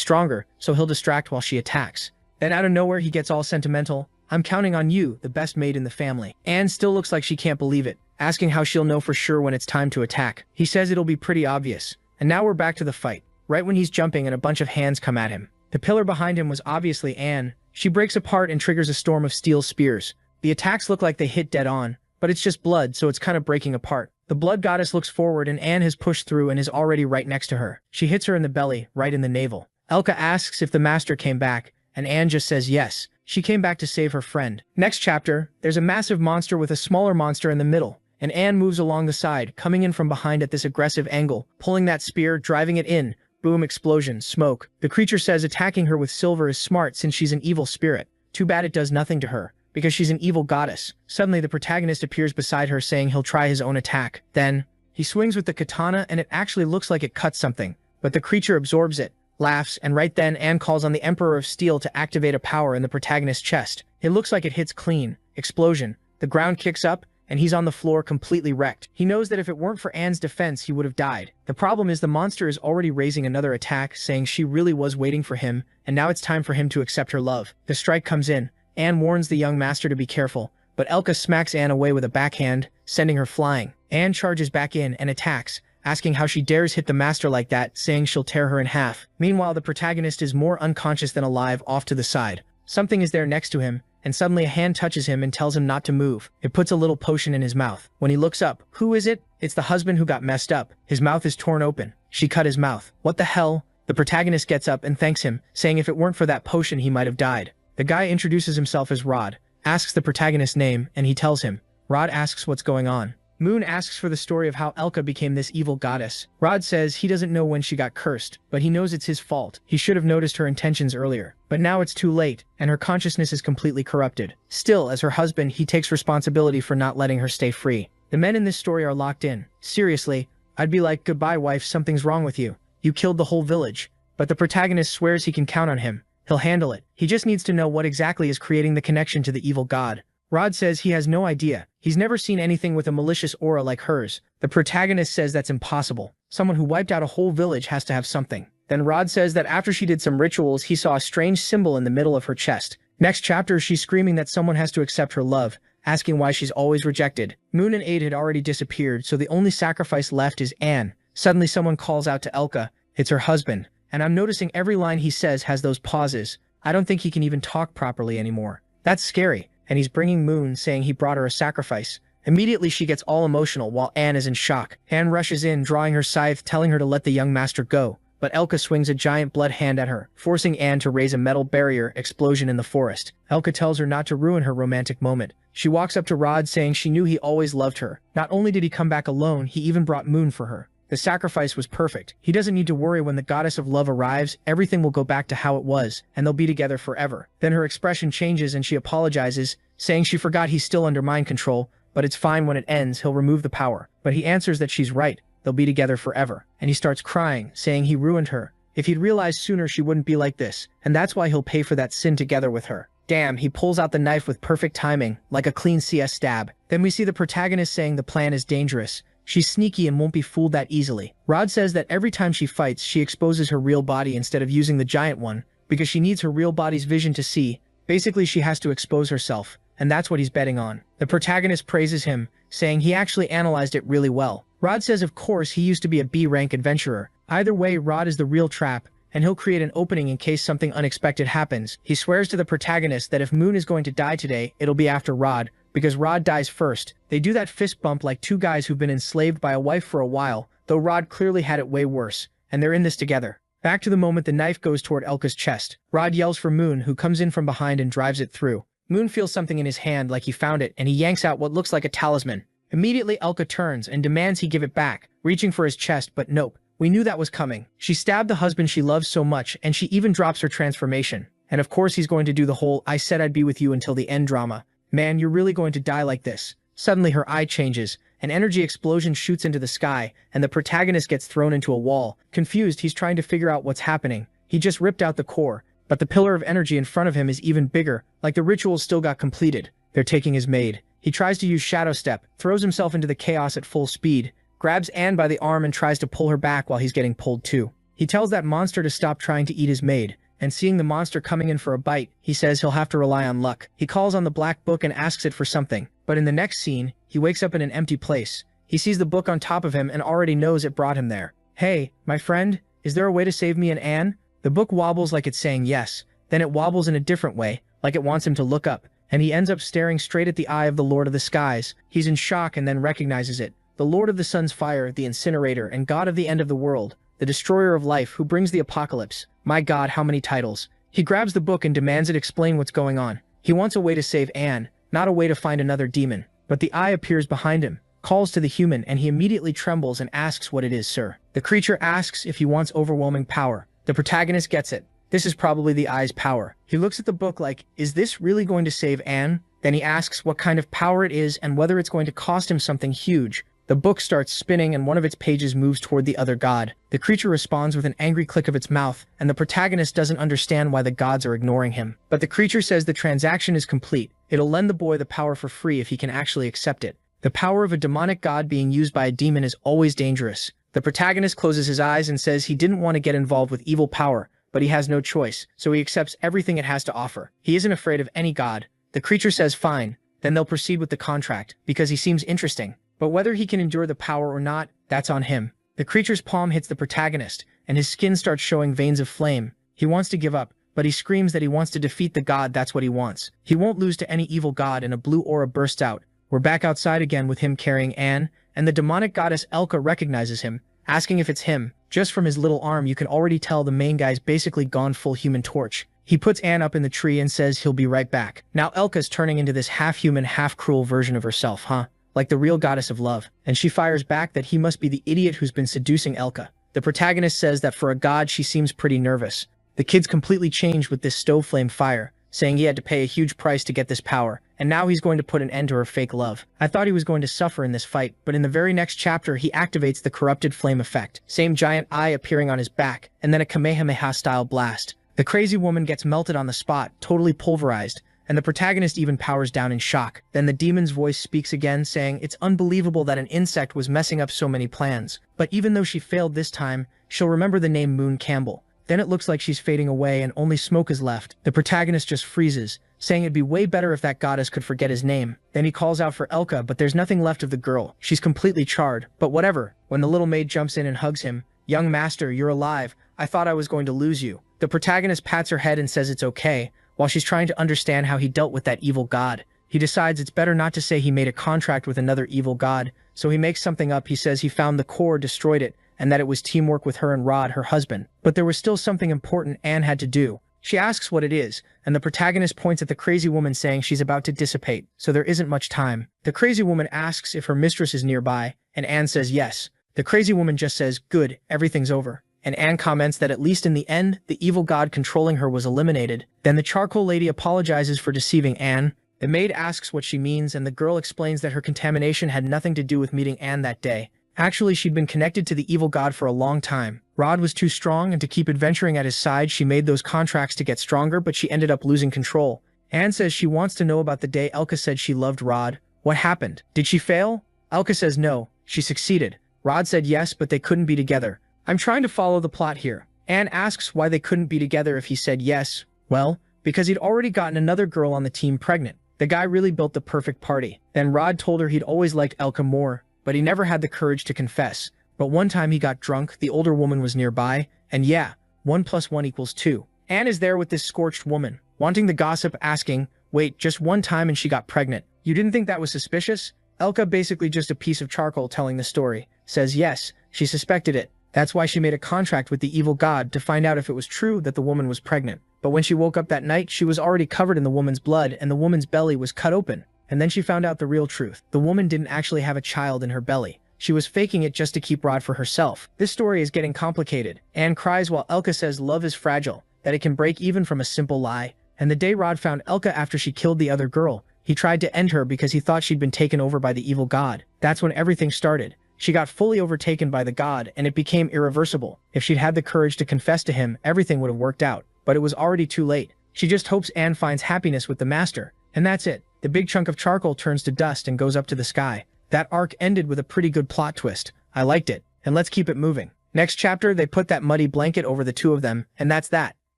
stronger, so he'll distract while she attacks. Then out of nowhere he gets all sentimental. I'm counting on you, the best maid in the family. Anne still looks like she can't believe it, asking how she'll know for sure when it's time to attack. He says it'll be pretty obvious. And now we're back to the fight, right when he's jumping and a bunch of hands come at him. The pillar behind him was obviously Anne. She breaks apart and triggers a storm of steel spears. The attacks look like they hit dead on, but it's just blood, so it's kind of breaking apart. The blood goddess looks forward and Anne has pushed through and is already right next to her. She hits her in the belly, right in the navel. Elka asks if the master came back, and Anne just says yes. She came back to save her friend. Next chapter, there's a massive monster with a smaller monster in the middle, and Anne moves along the side, coming in from behind at this aggressive angle, pulling that spear, driving it in. Boom, explosion, smoke. The creature says attacking her with silver is smart since she's an evil spirit. Too bad it does nothing to her, because she's an evil goddess. Suddenly, the protagonist appears beside her saying he'll try his own attack. Then, he swings with the katana and it actually looks like it cuts something, but the creature absorbs it, laughs, and right then Anne calls on the Emperor of Steel to activate a power in the protagonist's chest. It looks like it hits clean. Explosion. The ground kicks up, and he's on the floor completely wrecked. He knows that if it weren't for Anne's defense, he would have died. The problem is the monster is already raising another attack, saying she really was waiting for him, and now it's time for him to accept her love. The strike comes in. Anne warns the young master to be careful, but Elka smacks Anne away with a backhand, sending her flying. Anne charges back in and attacks, asking how she dares hit the master like that, saying she'll tear her in half. Meanwhile, the protagonist is more unconscious than alive off to the side. Something is there next to him, and suddenly a hand touches him and tells him not to move. It puts a little potion in his mouth. When he looks up, who is it? It's the husband who got messed up. His mouth is torn open. She cut his mouth. What the hell? The protagonist gets up and thanks him, saying if it weren't for that potion he might have died. The guy introduces himself as Rod, asks the protagonist's name, and he tells him. Rod asks what's going on. Moon asks for the story of how Elka became this evil goddess. Rod says he doesn't know when she got cursed, but he knows it's his fault. He should have noticed her intentions earlier. But now it's too late, and her consciousness is completely corrupted. Still, as her husband, he takes responsibility for not letting her stay free. The men in this story are locked in. Seriously, I'd be like, goodbye wife, something's wrong with you. You killed the whole village. But the protagonist swears he can count on him. He'll handle it. He just needs to know what exactly is creating the connection to the evil god. Rod says he has no idea. He's never seen anything with a malicious aura like hers. The protagonist says that's impossible. Someone who wiped out a whole village has to have something. Then Rod says that after she did some rituals, he saw a strange symbol in the middle of her chest. Next chapter, she's screaming that someone has to accept her love, asking why she's always rejected. Moon and Aid had already disappeared, so the only sacrifice left is Anne. Suddenly someone calls out to Elka. It's her husband. And I'm noticing every line he says has those pauses. I don't think he can even talk properly anymore. That's scary. And he's bringing Moon, saying he brought her a sacrifice. Immediately she gets all emotional while Anne is in shock. Anne rushes in, drawing her scythe, telling her to let the young master go. But Elka swings a giant blood hand at her, forcing Anne to raise a metal barrier explosion in the forest. Elka tells her not to ruin her romantic moment. She walks up to Rod, saying she knew he always loved her. Not only did he come back alone, he even brought Moon for her. The sacrifice was perfect. He doesn't need to worry when the goddess of love arrives, everything will go back to how it was, and they'll be together forever. Then her expression changes and she apologizes, saying she forgot he's still under mind control, but it's fine when it ends, he'll remove the power. But he answers that she's right. They'll be together forever. And he starts crying, saying he ruined her. If he'd realized sooner she wouldn't be like this, and that's why he'll pay for that sin together with her. Damn, he pulls out the knife with perfect timing, like a clean CS stab. Then we see the protagonist saying the plan is dangerous. She's sneaky and won't be fooled that easily. Rod says that every time she fights, she exposes her real body instead of using the giant one, because she needs her real body's vision to see. Basically, she has to expose herself, and that's what he's betting on. The protagonist praises him, saying he actually analyzed it really well. Rod says of course he used to be a B-rank adventurer. Either way, Rod is the real trap, and he'll create an opening in case something unexpected happens. He swears to the protagonist that if Moon is going to die today, it'll be after Rod, because Rod dies first. They do that fist bump like two guys who've been enslaved by a wife for a while, though Rod clearly had it way worse, and they're in this together. Back to the moment the knife goes toward Elka's chest. Rod yells for Moon, who comes in from behind and drives it through. Moon feels something in his hand like he found it, and he yanks out what looks like a talisman. Immediately Elka turns and demands he give it back, reaching for his chest, but nope. We knew that was coming. She stabbed the husband she loves so much, and she even drops her transformation. And of course he's going to do the whole "I said I'd be with you until the end" drama. Man, you're really going to die like this. Suddenly her eye changes, an energy explosion shoots into the sky, and the protagonist gets thrown into a wall. Confused, he's trying to figure out what's happening. He just ripped out the core, but the pillar of energy in front of him is even bigger, like the ritual still got completed. They're taking his maid. He tries to use Shadow Step, throws himself into the chaos at full speed, grabs Anne by the arm and tries to pull her back while he's getting pulled too. He tells that monster to stop trying to eat his maid, and seeing the monster coming in for a bite, he says he'll have to rely on luck. He calls on the black book and asks it for something, but in the next scene, he wakes up in an empty place. He sees the book on top of him and already knows it brought him there. "Hey, my friend, is there a way to save me and Anne?" The book wobbles like it's saying yes, then it wobbles in a different way, like it wants him to look up, and he ends up staring straight at the eye of the Lord of the Skies. He's in shock and then recognizes it. The Lord of the Sun's fire, the incinerator, and God of the end of the world, the destroyer of life who brings the apocalypse. My God, how many titles. He grabs the book and demands it explain what's going on. He wants a way to save Anne, not a way to find another demon. But the eye appears behind him, calls to the human, and he immediately trembles and asks what it is, sir. The creature asks if he wants overwhelming power. The protagonist gets it. This is probably the eye's power. He looks at the book like, is this really going to save Anne? Then he asks what kind of power it is and whether it's going to cost him something huge. The book starts spinning and one of its pages moves toward the other god. The creature responds with an angry click of its mouth, and the protagonist doesn't understand why the gods are ignoring him. But the creature says the transaction is complete. It'll lend the boy the power for free if he can actually accept it. The power of a demonic god being used by a demon is always dangerous. The protagonist closes his eyes and says he didn't want to get involved with evil power, but he has no choice, so he accepts everything it has to offer. He isn't afraid of any god. The creature says fine, then they'll proceed with the contract, because he seems interesting. But whether he can endure the power or not, that's on him. The creature's palm hits the protagonist, and his skin starts showing veins of flame. He wants to give up, but he screams that he wants to defeat the god. That's what he wants. He won't lose to any evil god, and a blue aura bursts out. We're back outside again with him carrying Anne, and the demonic goddess Elka recognizes him, asking if it's him. Just from his little arm you can already tell the main guy's basically gone full Human Torch. He puts Anne up in the tree and says he'll be right back. Now Elka's turning into this half-human, half-cruel version of herself, huh? Like the real goddess of love, and she fires back that he must be the idiot who's been seducing Elka. The protagonist says that for a god she seems pretty nervous. The kid's completely changed with this stove flame fire, saying he had to pay a huge price to get this power, and now he's going to put an end to her fake love. I thought he was going to suffer in this fight, but in the very next chapter he activates the corrupted flame effect. Same giant eye appearing on his back, and then a Kamehameha-style blast. The crazy woman gets melted on the spot, totally pulverized, and the protagonist even powers down in shock. Then the demon's voice speaks again, saying it's unbelievable that an insect was messing up so many plans. But even though she failed this time, she'll remember the name Moon Campbell. Then it looks like she's fading away and only smoke is left. The protagonist just freezes, saying it'd be way better if that goddess could forget his name. Then he calls out for Elka, but there's nothing left of the girl. She's completely charred, but whatever. When the little maid jumps in and hugs him, "Young master, you're alive. I thought I was going to lose you." The protagonist pats her head and says it's okay. while she's trying to understand how he dealt with that evil god. He decides it's better not to say he made a contract with another evil god, so he makes something up. He says he found the core, destroyed it, and that it was teamwork with her and Rod, her husband. But there was still something important Anne had to do. She asks what it is, and the protagonist points at the crazy woman saying she's about to dissipate, so there isn't much time. The crazy woman asks if her mistress is nearby, and Anne says yes. The crazy woman just says, "Good, everything's over." And Anne comments that at least in the end, the evil god controlling her was eliminated. Then the charcoal lady apologizes for deceiving Anne. The maid asks what she means, and the girl explains that her contamination had nothing to do with meeting Anne that day. Actually, she'd been connected to the evil god for a long time. Rod was too strong, and to keep adventuring at his side, she made those contracts to get stronger, but she ended up losing control. Anne says she wants to know about the day Elka said she loved Rod. What happened? Did she fail? Elka says no, she succeeded. Rod said yes, but they couldn't be together. I'm trying to follow the plot here. Anne asks why they couldn't be together if he said yes. Well, because he'd already gotten another girl on the team pregnant. The guy really built the perfect party. Then Rod told her he'd always liked Elka more, but he never had the courage to confess. But one time he got drunk, the older woman was nearby, and yeah, 1 + 1 = 2. Anne is there with this scorched woman, wanting the gossip, asking, wait, just one time and she got pregnant. You didn't think that was suspicious? Elka, basically just a piece of charcoal telling the story, says yes, she suspected it. That's why she made a contract with the evil god to find out if it was true that the woman was pregnant. But when she woke up that night, she was already covered in the woman's blood and the woman's belly was cut open. And then she found out the real truth. The woman didn't actually have a child in her belly. She was faking it just to keep Rod for herself. This story is getting complicated. Anne cries while Elka says love is fragile, that it can break even from a simple lie. And the day Rod found Elka after she killed the other girl, he tried to end her because he thought she'd been taken over by the evil god. That's when everything started. She got fully overtaken by the god, and it became irreversible. If she'd had the courage to confess to him, everything would have worked out. But it was already too late. She just hopes Anne finds happiness with the master. And that's it. The big chunk of charcoal turns to dust and goes up to the sky. That arc ended with a pretty good plot twist. I liked it. And let's keep it moving. Next chapter, they put that muddy blanket over the two of them, and that's that.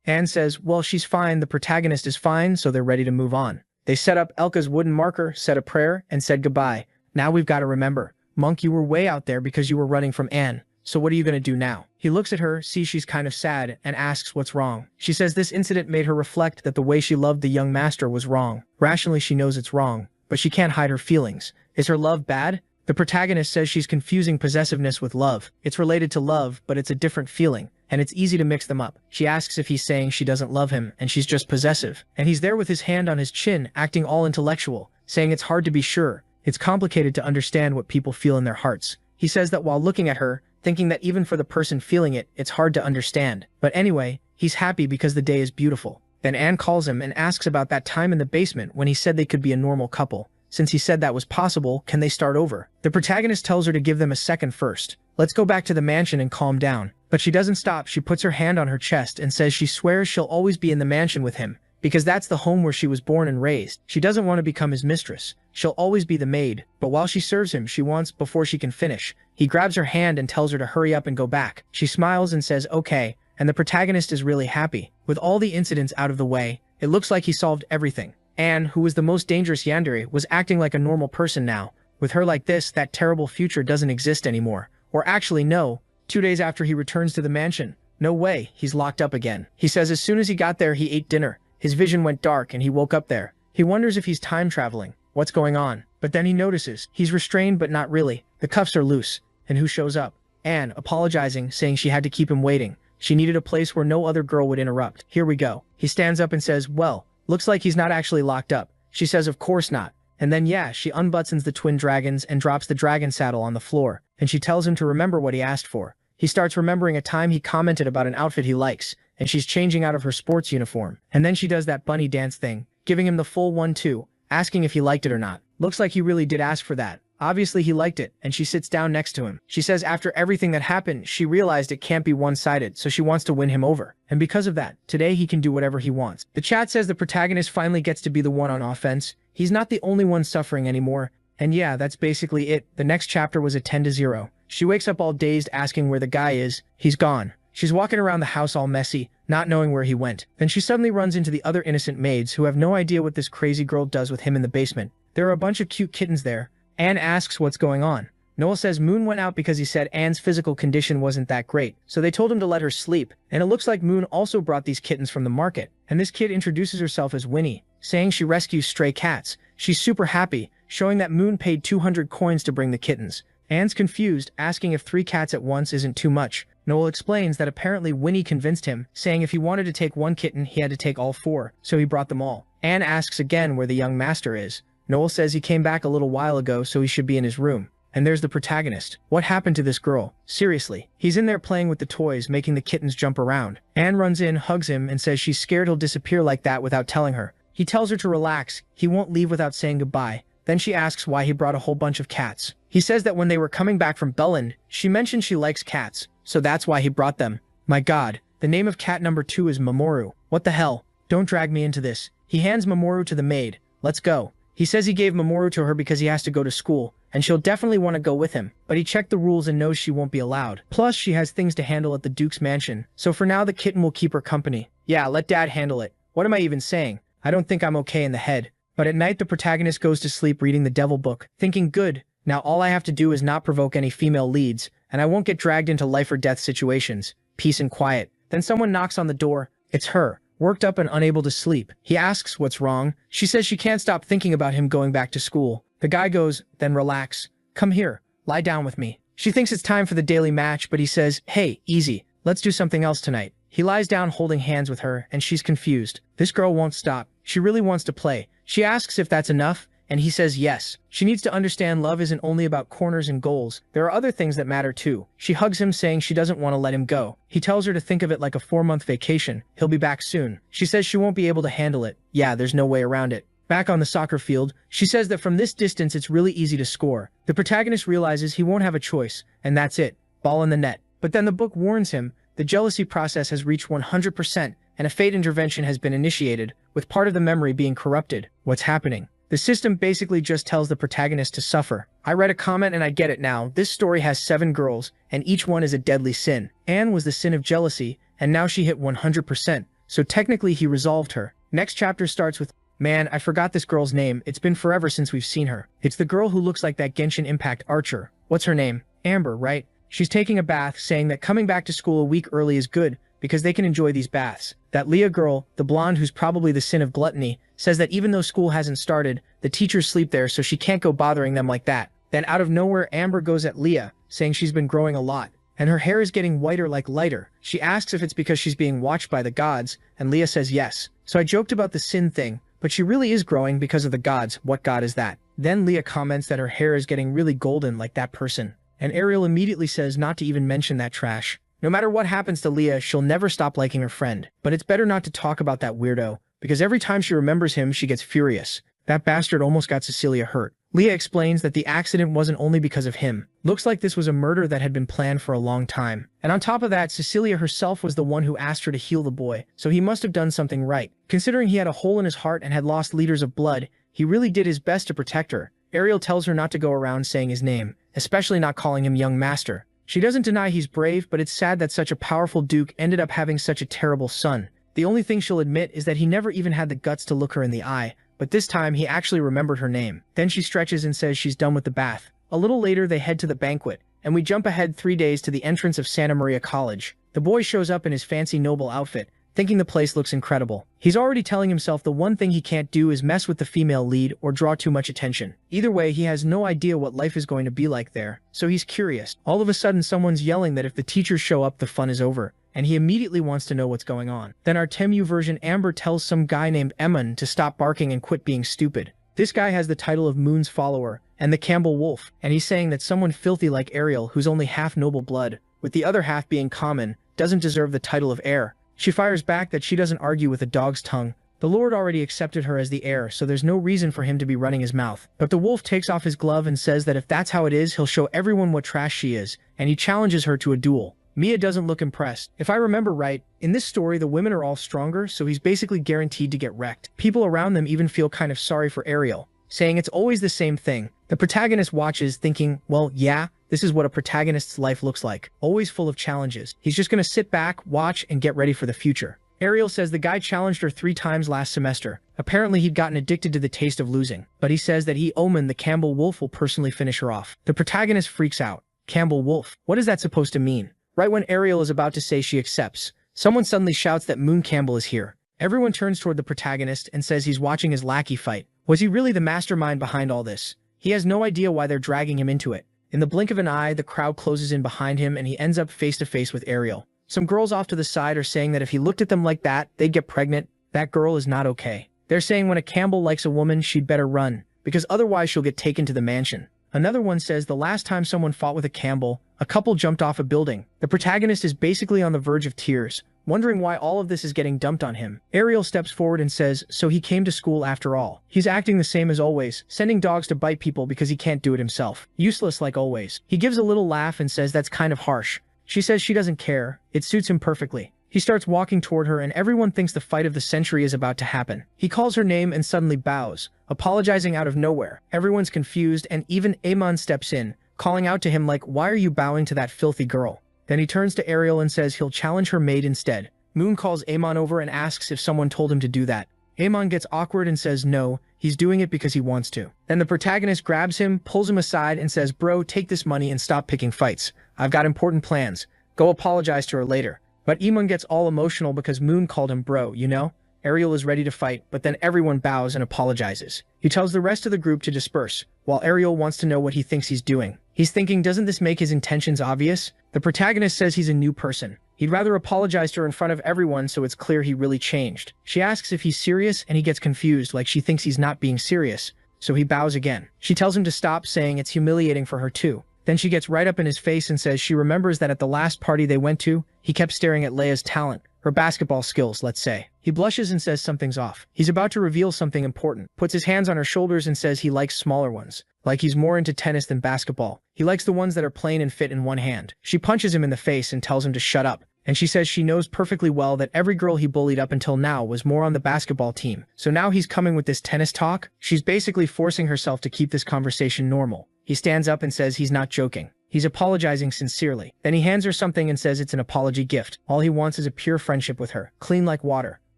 Anne says, well, she's fine, the protagonist is fine, so they're ready to move on. They set up Elka's wooden marker, said a prayer, and said goodbye. Now we've got to remember. Monk, you were way out there because you were running from Anne. So what are you going to do now? He looks at her, sees she's kind of sad, and asks what's wrong. She says this incident made her reflect that the way she loved the young master was wrong. Rationally, she knows it's wrong, but she can't hide her feelings. Is her love bad? The protagonist says she's confusing possessiveness with love. It's related to love, but it's a different feeling, and it's easy to mix them up. She asks if he's saying she doesn't love him, and she's just possessive. And he's there with his hand on his chin, acting all intellectual, saying it's hard to be sure. It's complicated to understand what people feel in their hearts. He says that while looking at her, thinking that even for the person feeling it, it's hard to understand. But anyway, he's happy because the day is beautiful. Then Anne calls him and asks about that time in the basement when he said they could be a normal couple. Since he said that was possible, can they start over? The protagonist tells her to give them a second first. Let's go back to the mansion and calm down. But she doesn't stop. She puts her hand on her chest and says she swears she'll always be in the mansion with him, because that's the home where she was born and raised. She doesn't want to become his mistress. She'll always be the maid, but while she serves him, she wants, before she can finish, he grabs her hand and tells her to hurry up and go back. She smiles and says okay, and the protagonist is really happy. With all the incidents out of the way, it looks like he solved everything. Anne, who was the most dangerous yandere, was acting like a normal person now. With her like this, that terrible future doesn't exist anymore. Or actually no, 2 days after he returns to the mansion. No way, he's locked up again. He says as soon as he got there, he ate dinner. His vision went dark and he woke up there. He wonders if he's time traveling. What's going on? But then he notices. He's restrained but not really. The cuffs are loose. And who shows up? Anne, apologizing, saying she had to keep him waiting. She needed a place where no other girl would interrupt. Here we go. He stands up and says, well, looks like he's not actually locked up. She says of course not. And then yeah, she unbuttons the twin dragons and drops the dragon saddle on the floor. And she tells him to remember what he asked for. He starts remembering a time he commented about an outfit he likes, and she's changing out of her sports uniform. And then she does that bunny dance thing, giving him the full 1-2, asking if he liked it or not. Looks like he really did ask for that. Obviously he liked it, and she sits down next to him. She says after everything that happened, she realized it can't be one-sided, so she wants to win him over. And because of that, today he can do whatever he wants. The chat says the protagonist finally gets to be the one on offense. He's not the only one suffering anymore. And yeah, that's basically it. The next chapter was a 10-0. She wakes up all dazed asking where the guy is. He's gone. She's walking around the house all messy, not knowing where he went. Then she suddenly runs into the other innocent maids who have no idea what this crazy girl does with him in the basement. There are a bunch of cute kittens there. Anne asks what's going on. Noel says Moon went out because he said Anne's physical condition wasn't that great, so they told him to let her sleep, and it looks like Moon also brought these kittens from the market. And this kid introduces herself as Winnie, saying she rescues stray cats. She's super happy, showing that Moon paid 200 coins to bring the kittens. Anne's confused, asking if 3 cats at once isn't too much. Noel explains that apparently Winnie convinced him, saying if he wanted to take 1 kitten, he had to take all 4, so he brought them all. Anne asks again where the young master is. Noel says he came back a little while ago, so he should be in his room. And there's the protagonist. What happened to this girl? Seriously. He's in there playing with the toys, making the kittens jump around. Anne runs in, hugs him, and says she's scared he'll disappear like that without telling her. He tells her to relax, he won't leave without saying goodbye. Then she asks why he brought a whole bunch of cats. He says that when they were coming back from Belland, she mentioned she likes cats, so that's why he brought them. My god, the name of cat number 2 is Mamoru. What the hell? Don't drag me into this. He hands Mamoru to the maid. Let's go. He says he gave Mamoru to her because he has to go to school, and she'll definitely want to go with him, but he checked the rules and knows she won't be allowed. Plus, she has things to handle at the Duke's mansion, so for now the kitten will keep her company. Yeah, let Dad handle it. What am I even saying? I don't think I'm okay in the head. But at night the protagonist goes to sleep reading the Devil Book, thinking good, now all I have to do is not provoke any female leads, and I won't get dragged into life or death situations. Peace and quiet. Then someone knocks on the door. It's her. Worked up and unable to sleep. He asks what's wrong. She says she can't stop thinking about him going back to school. The guy goes, then relax. Come here. Lie down with me. She thinks it's time for the daily match, but he says, hey, easy. Let's do something else tonight. He lies down holding hands with her, and she's confused. This girl won't stop. She really wants to play. She asks if that's enough, and he says yes. She needs to understand love isn't only about corners and goals. There are other things that matter too. She hugs him, saying she doesn't want to let him go. He tells her to think of it like a 4-month vacation. He'll be back soon. She says she won't be able to handle it. Yeah, there's no way around it. Back on the soccer field, she says that from this distance it's really easy to score. The protagonist realizes he won't have a choice, and that's it. Ball in the net. But then the book warns him, the jealousy process has reached 100%, and a fate intervention has been initiated, with part of the memory being corrupted. What's happening? The system basically just tells the protagonist to suffer. I read a comment and I get it now. This story has 7 girls, and each one is a deadly sin. Anne was the sin of jealousy, and now she hit 100%, so technically he resolved her. Next chapter starts with, man, I forgot this girl's name. It's been forever since we've seen her. It's the girl who looks like that Genshin Impact archer. What's her name? Amber, right? She's taking a bath, saying that coming back to school a week early is good, because they can enjoy these baths. That Leah girl, the blonde who's probably the sin of gluttony, says that even though school hasn't started, the teachers sleep there so she can't go bothering them like that. Then out of nowhere Amber goes at Leah, saying she's been growing a lot, and her hair is getting whiter like lighter. She asks if it's because she's being watched by the gods, and Leah says yes. So I joked about the sin thing, but she really is growing because of the gods. What god is that? Then Leah comments that her hair is getting really golden like that person. And Ariel immediately says not to even mention that trash. No matter what happens to Leah, she'll never stop liking her friend. But it's better not to talk about that weirdo, because every time she remembers him, she gets furious. That bastard almost got Cecilia hurt. Leah explains that the accident wasn't only because of him. Looks like this was a murder that had been planned for a long time. And on top of that, Cecilia herself was the one who asked her to heal the boy, so he must have done something right. Considering he had a hole in his heart and had lost liters of blood, he really did his best to protect her. Ariel tells her not to go around saying his name, especially not calling him young master. She doesn't deny he's brave, but it's sad that such a powerful duke ended up having such a terrible son. The only thing she'll admit is that he never even had the guts to look her in the eye, but this time he actually remembered her name. Then she stretches and says she's done with the bath. A little later they head to the banquet, and we jump ahead 3 days to the entrance of Santa Maria College. The boy shows up in his fancy noble outfit, thinking the place looks incredible. He's already telling himself the one thing he can't do is mess with the female lead or draw too much attention. Either way, he has no idea what life is going to be like there, so he's curious. All of a sudden someone's yelling that if the teachers show up the fun is over, and he immediately wants to know what's going on. Then our Temu version Amber tells some guy named Eamon to stop barking and quit being stupid. This guy has the title of Moon's follower, and the Campbell Wolf, and he's saying that someone filthy like Ariel, who's only half noble blood, with the other half being common, doesn't deserve the title of heir. She fires back that she doesn't argue with a dog's tongue. The Lord already accepted her as the heir, so there's no reason for him to be running his mouth. But the wolf takes off his glove and says that if that's how it is, he'll show everyone what trash she is, and he challenges her to a duel. Mia doesn't look impressed. If I remember right, in this story the women are all stronger, so he's basically guaranteed to get wrecked. People around them even feel kind of sorry for Ariel, saying it's always the same thing. The protagonist watches, thinking, well, yeah, this is what a protagonist's life looks like. Always full of challenges. He's just gonna sit back, watch, and get ready for the future. Ariel says the guy challenged her 3 times last semester. Apparently he'd gotten addicted to the taste of losing, but he says that Omen the Campbell Wolf will personally finish her off. The protagonist freaks out. Campbell Wolf? What is that supposed to mean? Right when Ariel is about to say she accepts, someone suddenly shouts that Moon Campbell is here. Everyone turns toward the protagonist and says he's watching his lackey fight. Was he really the mastermind behind all this? He has no idea why they're dragging him into it. In the blink of an eye, the crowd closes in behind him and he ends up face to face with Ariel. Some girls off to the side are saying that if he looked at them like that, they'd get pregnant. That girl is not okay. They're saying when a Campbell likes a woman, she'd better run, because otherwise she'll get taken to the mansion. Another one says the last time someone fought with a Campbell, a couple jumped off a building. The protagonist is basically on the verge of tears, wondering why all of this is getting dumped on him. Ariel steps forward and says, so he came to school after all. He's acting the same as always, sending dogs to bite people because he can't do it himself. Useless like always. He gives a little laugh and says that's kind of harsh. She says she doesn't care, it suits him perfectly. He starts walking toward her and everyone thinks the fight of the century is about to happen. He calls her name and suddenly bows, apologizing out of nowhere. Everyone's confused and even Amon steps in, calling out to him like, why are you bowing to that filthy girl? Then he turns to Ariel and says he'll challenge her maid instead. Moon calls Amon over and asks if someone told him to do that. Amon gets awkward and says no, he's doing it because he wants to. Then the protagonist grabs him, pulls him aside and says, bro, take this money and stop picking fights. I've got important plans. Go apologize to her later. But Amon gets all emotional because Moon called him bro, you know? Ariel is ready to fight, but then everyone bows and apologizes. He tells the rest of the group to disperse, while Ariel wants to know what he thinks he's doing. He's thinking, doesn't this make his intentions obvious? The protagonist says he's a new person. He'd rather apologize to her in front of everyone so it's clear he really changed. She asks if he's serious and he gets confused, like she thinks he's not being serious, so he bows again. She tells him to stop, saying it's humiliating for her too. Then she gets right up in his face and says she remembers that at the last party they went to, he kept staring at Leia's talent, her basketball skills, let's say. He blushes and says something's off. He's about to reveal something important, puts his hands on her shoulders and says he likes smaller ones, like he's more into tennis than basketball. He likes the ones that are plain and fit in one hand. She punches him in the face and tells him to shut up. And she says she knows perfectly well that every girl he bullied up until now was more on the basketball team. So now he's coming with this tennis talk? She's basically forcing herself to keep this conversation normal. He stands up and says he's not joking. He's apologizing sincerely. Then he hands her something and says it's an apology gift. All he wants is a pure friendship with her, clean like water.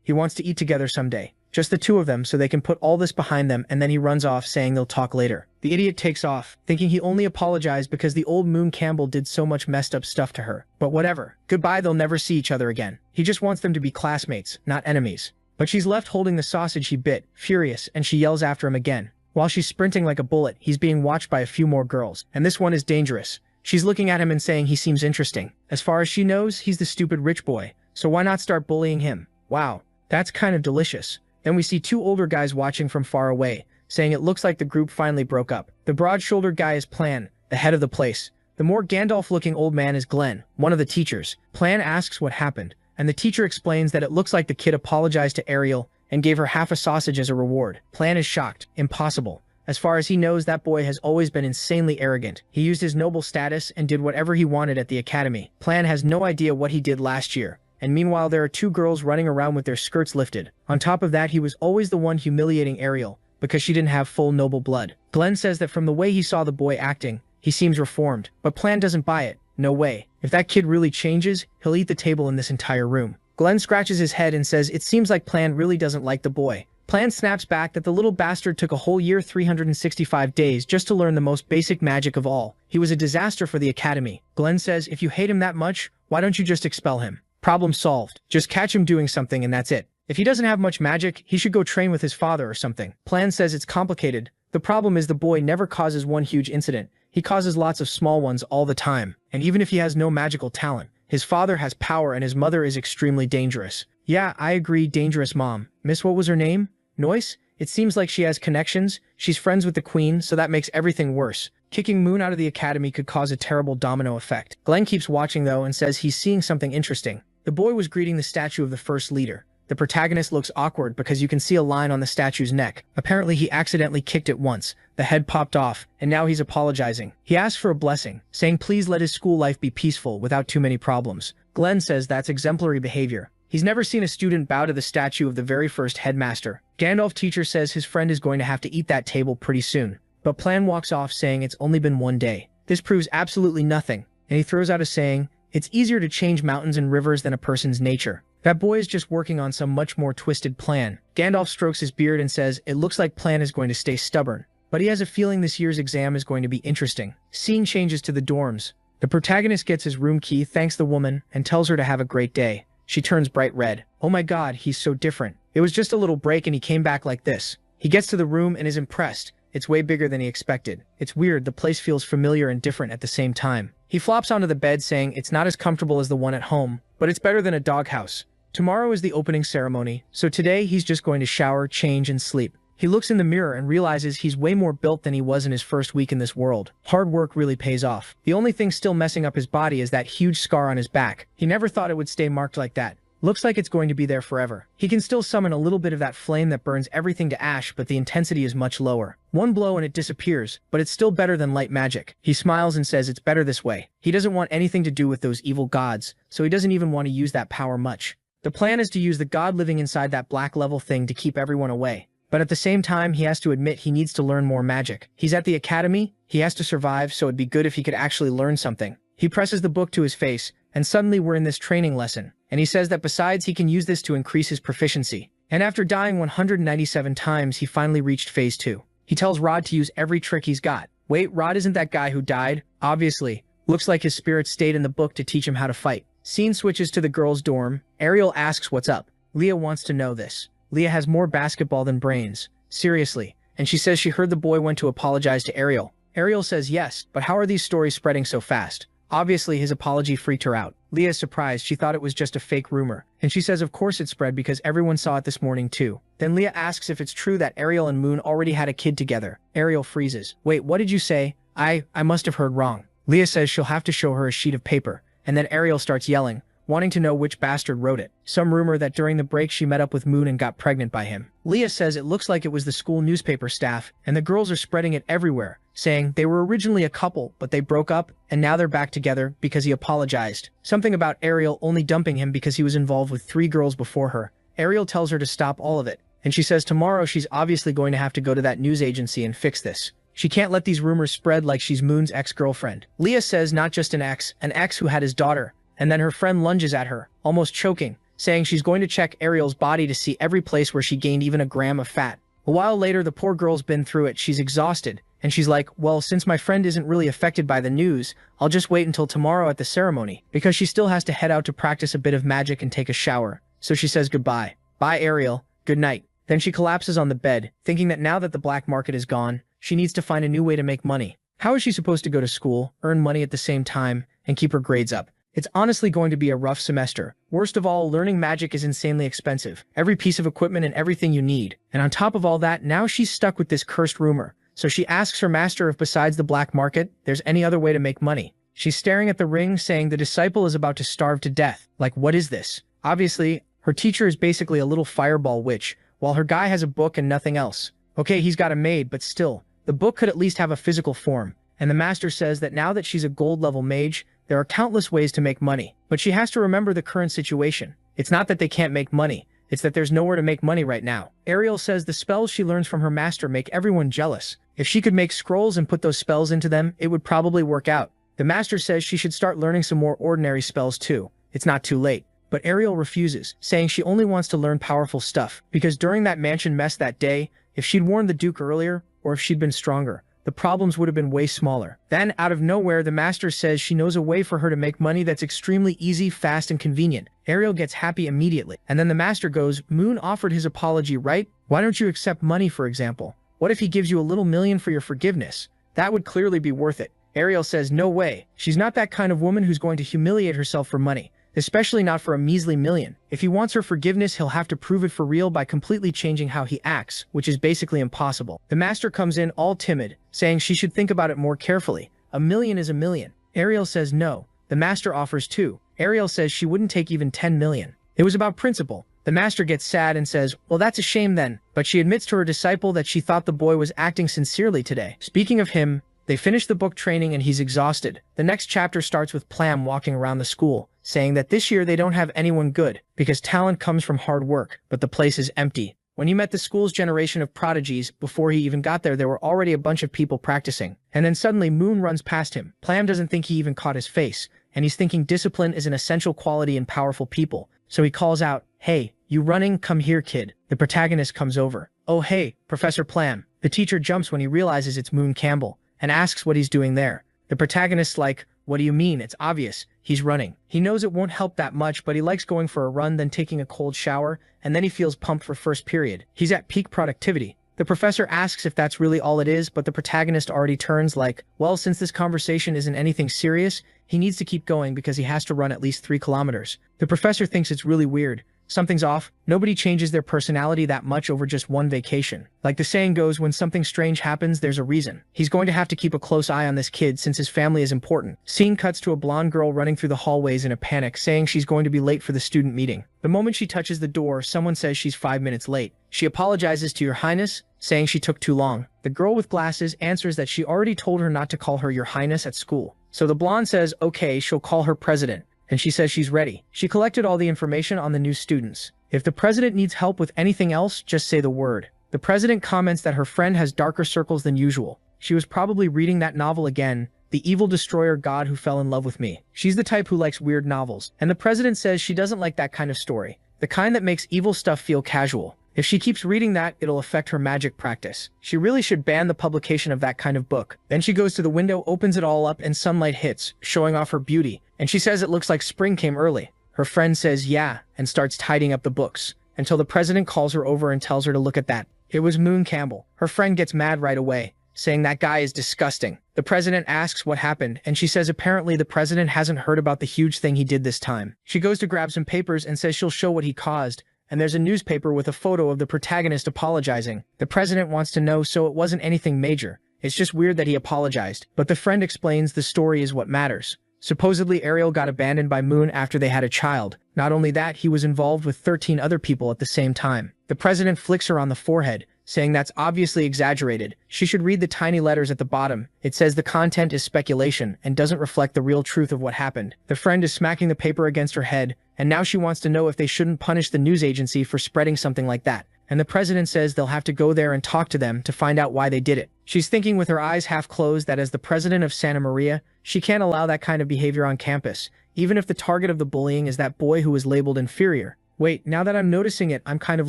He wants to eat together someday. Just the two of them so they can put all this behind them, and then he runs off saying they'll talk later. The idiot takes off, thinking he only apologized because the old Moon Campbell did so much messed up stuff to her. But whatever. Goodbye, they'll never see each other again. He just wants them to be classmates, not enemies. But she's left holding the sausage he bit, furious, and she yells after him again. While she's sprinting like a bullet, he's being watched by a few more girls, and this one is dangerous. She's looking at him and saying he seems interesting. As far as she knows, he's the stupid rich boy, so why not start bullying him? Wow, that's kind of delicious. Then we see 2 older guys watching from far away, saying it looks like the group finally broke up. The broad-shouldered guy is Plan, the head of the place. The more Gandalf-looking old man is Glenn, one of the teachers. Plan asks what happened, and the teacher explains that it looks like the kid apologized to Ariel and gave her half a sausage as a reward. Plan is shocked. Impossible. As far as he knows, that boy has always been insanely arrogant. He used his noble status and did whatever he wanted at the academy. Plan has no idea what he did last year. And meanwhile there are 2 girls running around with their skirts lifted. On top of that, he was always the one humiliating Ariel, because she didn't have full noble blood. Glenn says that from the way he saw the boy acting, he seems reformed. But Plan doesn't buy it. No way. If that kid really changes, he'll eat the table in this entire room. Glenn scratches his head and says it seems like Plan really doesn't like the boy. Plan snaps back that the little bastard took a whole year 365 days just to learn the most basic magic of all. He was a disaster for the academy. Glenn says if you hate him that much, why don't you just expel him? Problem solved. Just catch him doing something and that's it. If he doesn't have much magic, he should go train with his father or something. Plan says it's complicated. The problem is the boy never causes one huge incident. He causes lots of small ones all the time. And even if he has no magical talent, his father has power and his mother is extremely dangerous. Yeah, I agree, dangerous mom. Miss what was her name? Noyce? It seems like she has connections. She's friends with the queen, so that makes everything worse. Kicking Moon out of the academy could cause a terrible domino effect. Glenn keeps watching though and says he's seeing something interesting. The boy was greeting the statue of the first leader. The protagonist looks awkward because you can see a line on the statue's neck. Apparently he accidentally kicked it once. The head popped off, and now he's apologizing. He asks for a blessing, saying please let his school life be peaceful without too many problems. Glenn says that's exemplary behavior. He's never seen a student bow to the statue of the very first headmaster. Gandalf teacher says his friend is going to have to eat that table pretty soon. But Plan walks off saying it's only been 1 day. This proves absolutely nothing, and he throws out a saying, it's easier to change mountains and rivers than a person's nature. That boy is just working on some much more twisted plan. Gandalf strokes his beard and says, it looks like Plan is going to stay stubborn, but he has a feeling this year's exam is going to be interesting. Scene changes to the dorms. The protagonist gets his room key, thanks the woman, and tells her to have a great day. She turns bright red. Oh my god, he's so different. It was just a little break and he came back like this. He gets to the room and is impressed. It's way bigger than he expected. It's weird, the place feels familiar and different at the same time. He flops onto the bed saying it's not as comfortable as the one at home, but it's better than a doghouse. Tomorrow is the opening ceremony, so today he's just going to shower, change, and sleep. He looks in the mirror and realizes he's way more built than he was in his first week in this world. Hard work really pays off. The only thing still messing up his body is that huge scar on his back. He never thought it would stay marked like that. Looks like it's going to be there forever. He can still summon a little bit of that flame that burns everything to ash, but the intensity is much lower. One blow and it disappears, but it's still better than light magic. He smiles and says it's better this way. He doesn't want anything to do with those evil gods, so he doesn't even want to use that power much. The plan is to use the god living inside that black level thing to keep everyone away. But at the same time, he has to admit he needs to learn more magic. He's at the academy, he has to survive, so it'd be good if he could actually learn something. He presses the book to his face, and suddenly we're in this training lesson. And he says that besides he can use this to increase his proficiency. And after dying 197 times, he finally reached phase 2. He tells Rod to use every trick he's got. Wait, Rod isn't that guy who died? Obviously. Looks like his spirit stayed in the book to teach him how to fight. Scene switches to the girls' dorm. Ariel asks what's up. Leah wants to know this. Leah has more basketball than brains. Seriously. And she says she heard the boy went to apologize to Ariel. Ariel says yes, but how are these stories spreading so fast? Obviously, his apology freaked her out. Leah is surprised. She thought it was just a fake rumor. And she says of course it spread because everyone saw it this morning too. Then Leah asks if it's true that Ariel and Moon already had a kid together. Ariel freezes. Wait, what did you say? I must have heard wrong. Leah says she'll have to show her a sheet of paper. And then Ariel starts yelling, wanting to know which bastard wrote it. Some rumor that during the break she met up with Moon and got pregnant by him. Leah says it looks like it was the school newspaper staff, and the girls are spreading it everywhere, saying they were originally a couple, but they broke up, and now they're back together because he apologized. Something about Ariel only dumping him because he was involved with 3 girls before her. Ariel tells her to stop all of it, and she says tomorrow she's obviously going to have to go to that news agency and fix this. She can't let these rumors spread like she's Moon's ex-girlfriend. Leah says not just an ex who had his daughter, and then her friend lunges at her, almost choking, saying she's going to check Ariel's body to see every place where she gained even a gram of fat. A while later, the poor girl's been through it, she's exhausted, and she's like, well, since my friend isn't really affected by the news, I'll just wait until tomorrow at the ceremony, because she still has to head out to practice a bit of magic and take a shower. So she says goodbye. Bye, Ariel. Good night. Then she collapses on the bed, thinking that now that the black market is gone, she needs to find a new way to make money. How is she supposed to go to school, earn money at the same time, and keep her grades up? It's honestly going to be a rough semester. Worst of all, learning magic is insanely expensive. Every piece of equipment and everything you need. And on top of all that, now she's stuck with this cursed rumor. So she asks her master if besides the black market, there's any other way to make money. She's staring at the ring, saying the disciple is about to starve to death. Like, what is this? Obviously, her teacher is basically a little fireball witch, while her guy has a book and nothing else. Okay, he's got a maid, but still, the book could at least have a physical form. And the master says that now that she's a gold-level mage, there are countless ways to make money. But she has to remember the current situation. It's not that they can't make money, it's that there's nowhere to make money right now. Ariel says the spells she learns from her master make everyone jealous. If she could make scrolls and put those spells into them, it would probably work out. The master says she should start learning some more ordinary spells too. It's not too late. But Ariel refuses, saying she only wants to learn powerful stuff, because during that mansion mess that day, if she'd warned the Duke earlier, or if she'd been stronger, the problems would have been way smaller. Then, out of nowhere, the master says she knows a way for her to make money that's extremely easy, fast, and convenient. Ariel gets happy immediately. And then the master goes, Moon offered his apology, right? Why don't you accept money, for example? What if he gives you a little million for your forgiveness? That would clearly be worth it. Ariel says no way. She's not that kind of woman who's going to humiliate herself for money. Especially not for a measly million. If he wants her forgiveness, he'll have to prove it for real by completely changing how he acts, which is basically impossible. The master comes in all timid, saying she should think about it more carefully. A million is a million. Ariel says no. The master offers 2. Ariel says she wouldn't take even 10 million. It was about principle. The master gets sad and says, well, that's a shame then. But she admits to her disciple that she thought the boy was acting sincerely today. Speaking of him, they finish the book training and he's exhausted. The next chapter starts with Plam walking around the school, saying that this year they don't have anyone good, because talent comes from hard work, but the place is empty. When he met the school's generation of prodigies, before he even got there were already a bunch of people practicing. And then suddenly Moon runs past him. Plam doesn't think he even caught his face, and he's thinking discipline is an essential quality in powerful people, so he calls out, "Hey, you running? Come here, kid." The protagonist comes over. "Oh hey, Professor Plam." The teacher jumps when he realizes it's Moon Campbell, and asks what he's doing there. The protagonist's like, "What do you mean? It's obvious. He's running." He knows it won't help that much, but he likes going for a run, then taking a cold shower, and then he feels pumped for first period. He's at peak productivity. The professor asks if that's really all it is, but the protagonist already turns like, well, since this conversation isn't anything serious, he needs to keep going because he has to run at least 3 kilometers. The professor thinks it's really weird. Something's off. Nobody changes their personality that much over just one vacation. Like the saying goes, when something strange happens, there's a reason. He's going to have to keep a close eye on this kid since his family is important. Scene cuts to a blonde girl running through the hallways in a panic, saying she's going to be late for the student meeting. The moment she touches the door, someone says she's 5 minutes late. She apologizes to Your Highness, saying she took too long. The girl with glasses answers that she already told her not to call her Your Highness at school. So the blonde says, okay, she'll call her president. And she says she's ready. She collected all the information on the new students. If the president needs help with anything else, just say the word. The president comments that her friend has darker circles than usual. She was probably reading that novel again, The Evil Destroyer God Who Fell in Love with Me. She's the type who likes weird novels. And the president says she doesn't like that kind of story. The kind that makes evil stuff feel casual. If she keeps reading that, it'll affect her magic practice. She really should ban the publication of that kind of book. Then she goes to the window, opens it all up, and sunlight hits, showing off her beauty. And she says it looks like spring came early. Her friend says yeah, and starts tidying up the books, until the president calls her over and tells her to look at that. It was Moon Campbell. Her friend gets mad right away, saying that guy is disgusting. The president asks what happened, and she says apparently the president hasn't heard about the huge thing he did this time. She goes to grab some papers and says she'll show what he caused, and there's a newspaper with a photo of the protagonist apologizing. The president wants to know, so it wasn't anything major. It's just weird that he apologized. But the friend explains the story is what matters. Supposedly Ariel got abandoned by Moon after they had a child. Not only that, he was involved with 13 other people at the same time. The president flicks her on the forehead, saying that's obviously exaggerated. She should read the tiny letters at the bottom. It says the content is speculation and doesn't reflect the real truth of what happened. The friend is smacking the paper against her head, and now she wants to know if they shouldn't punish the news agency for spreading something like that. And the president says they'll have to go there and talk to them to find out why they did it. She's thinking with her eyes half closed that as the president of Santa Maria, she can't allow that kind of behavior on campus, even if the target of the bullying is that boy who was labeled inferior. Wait, now that I'm noticing it, I'm kind of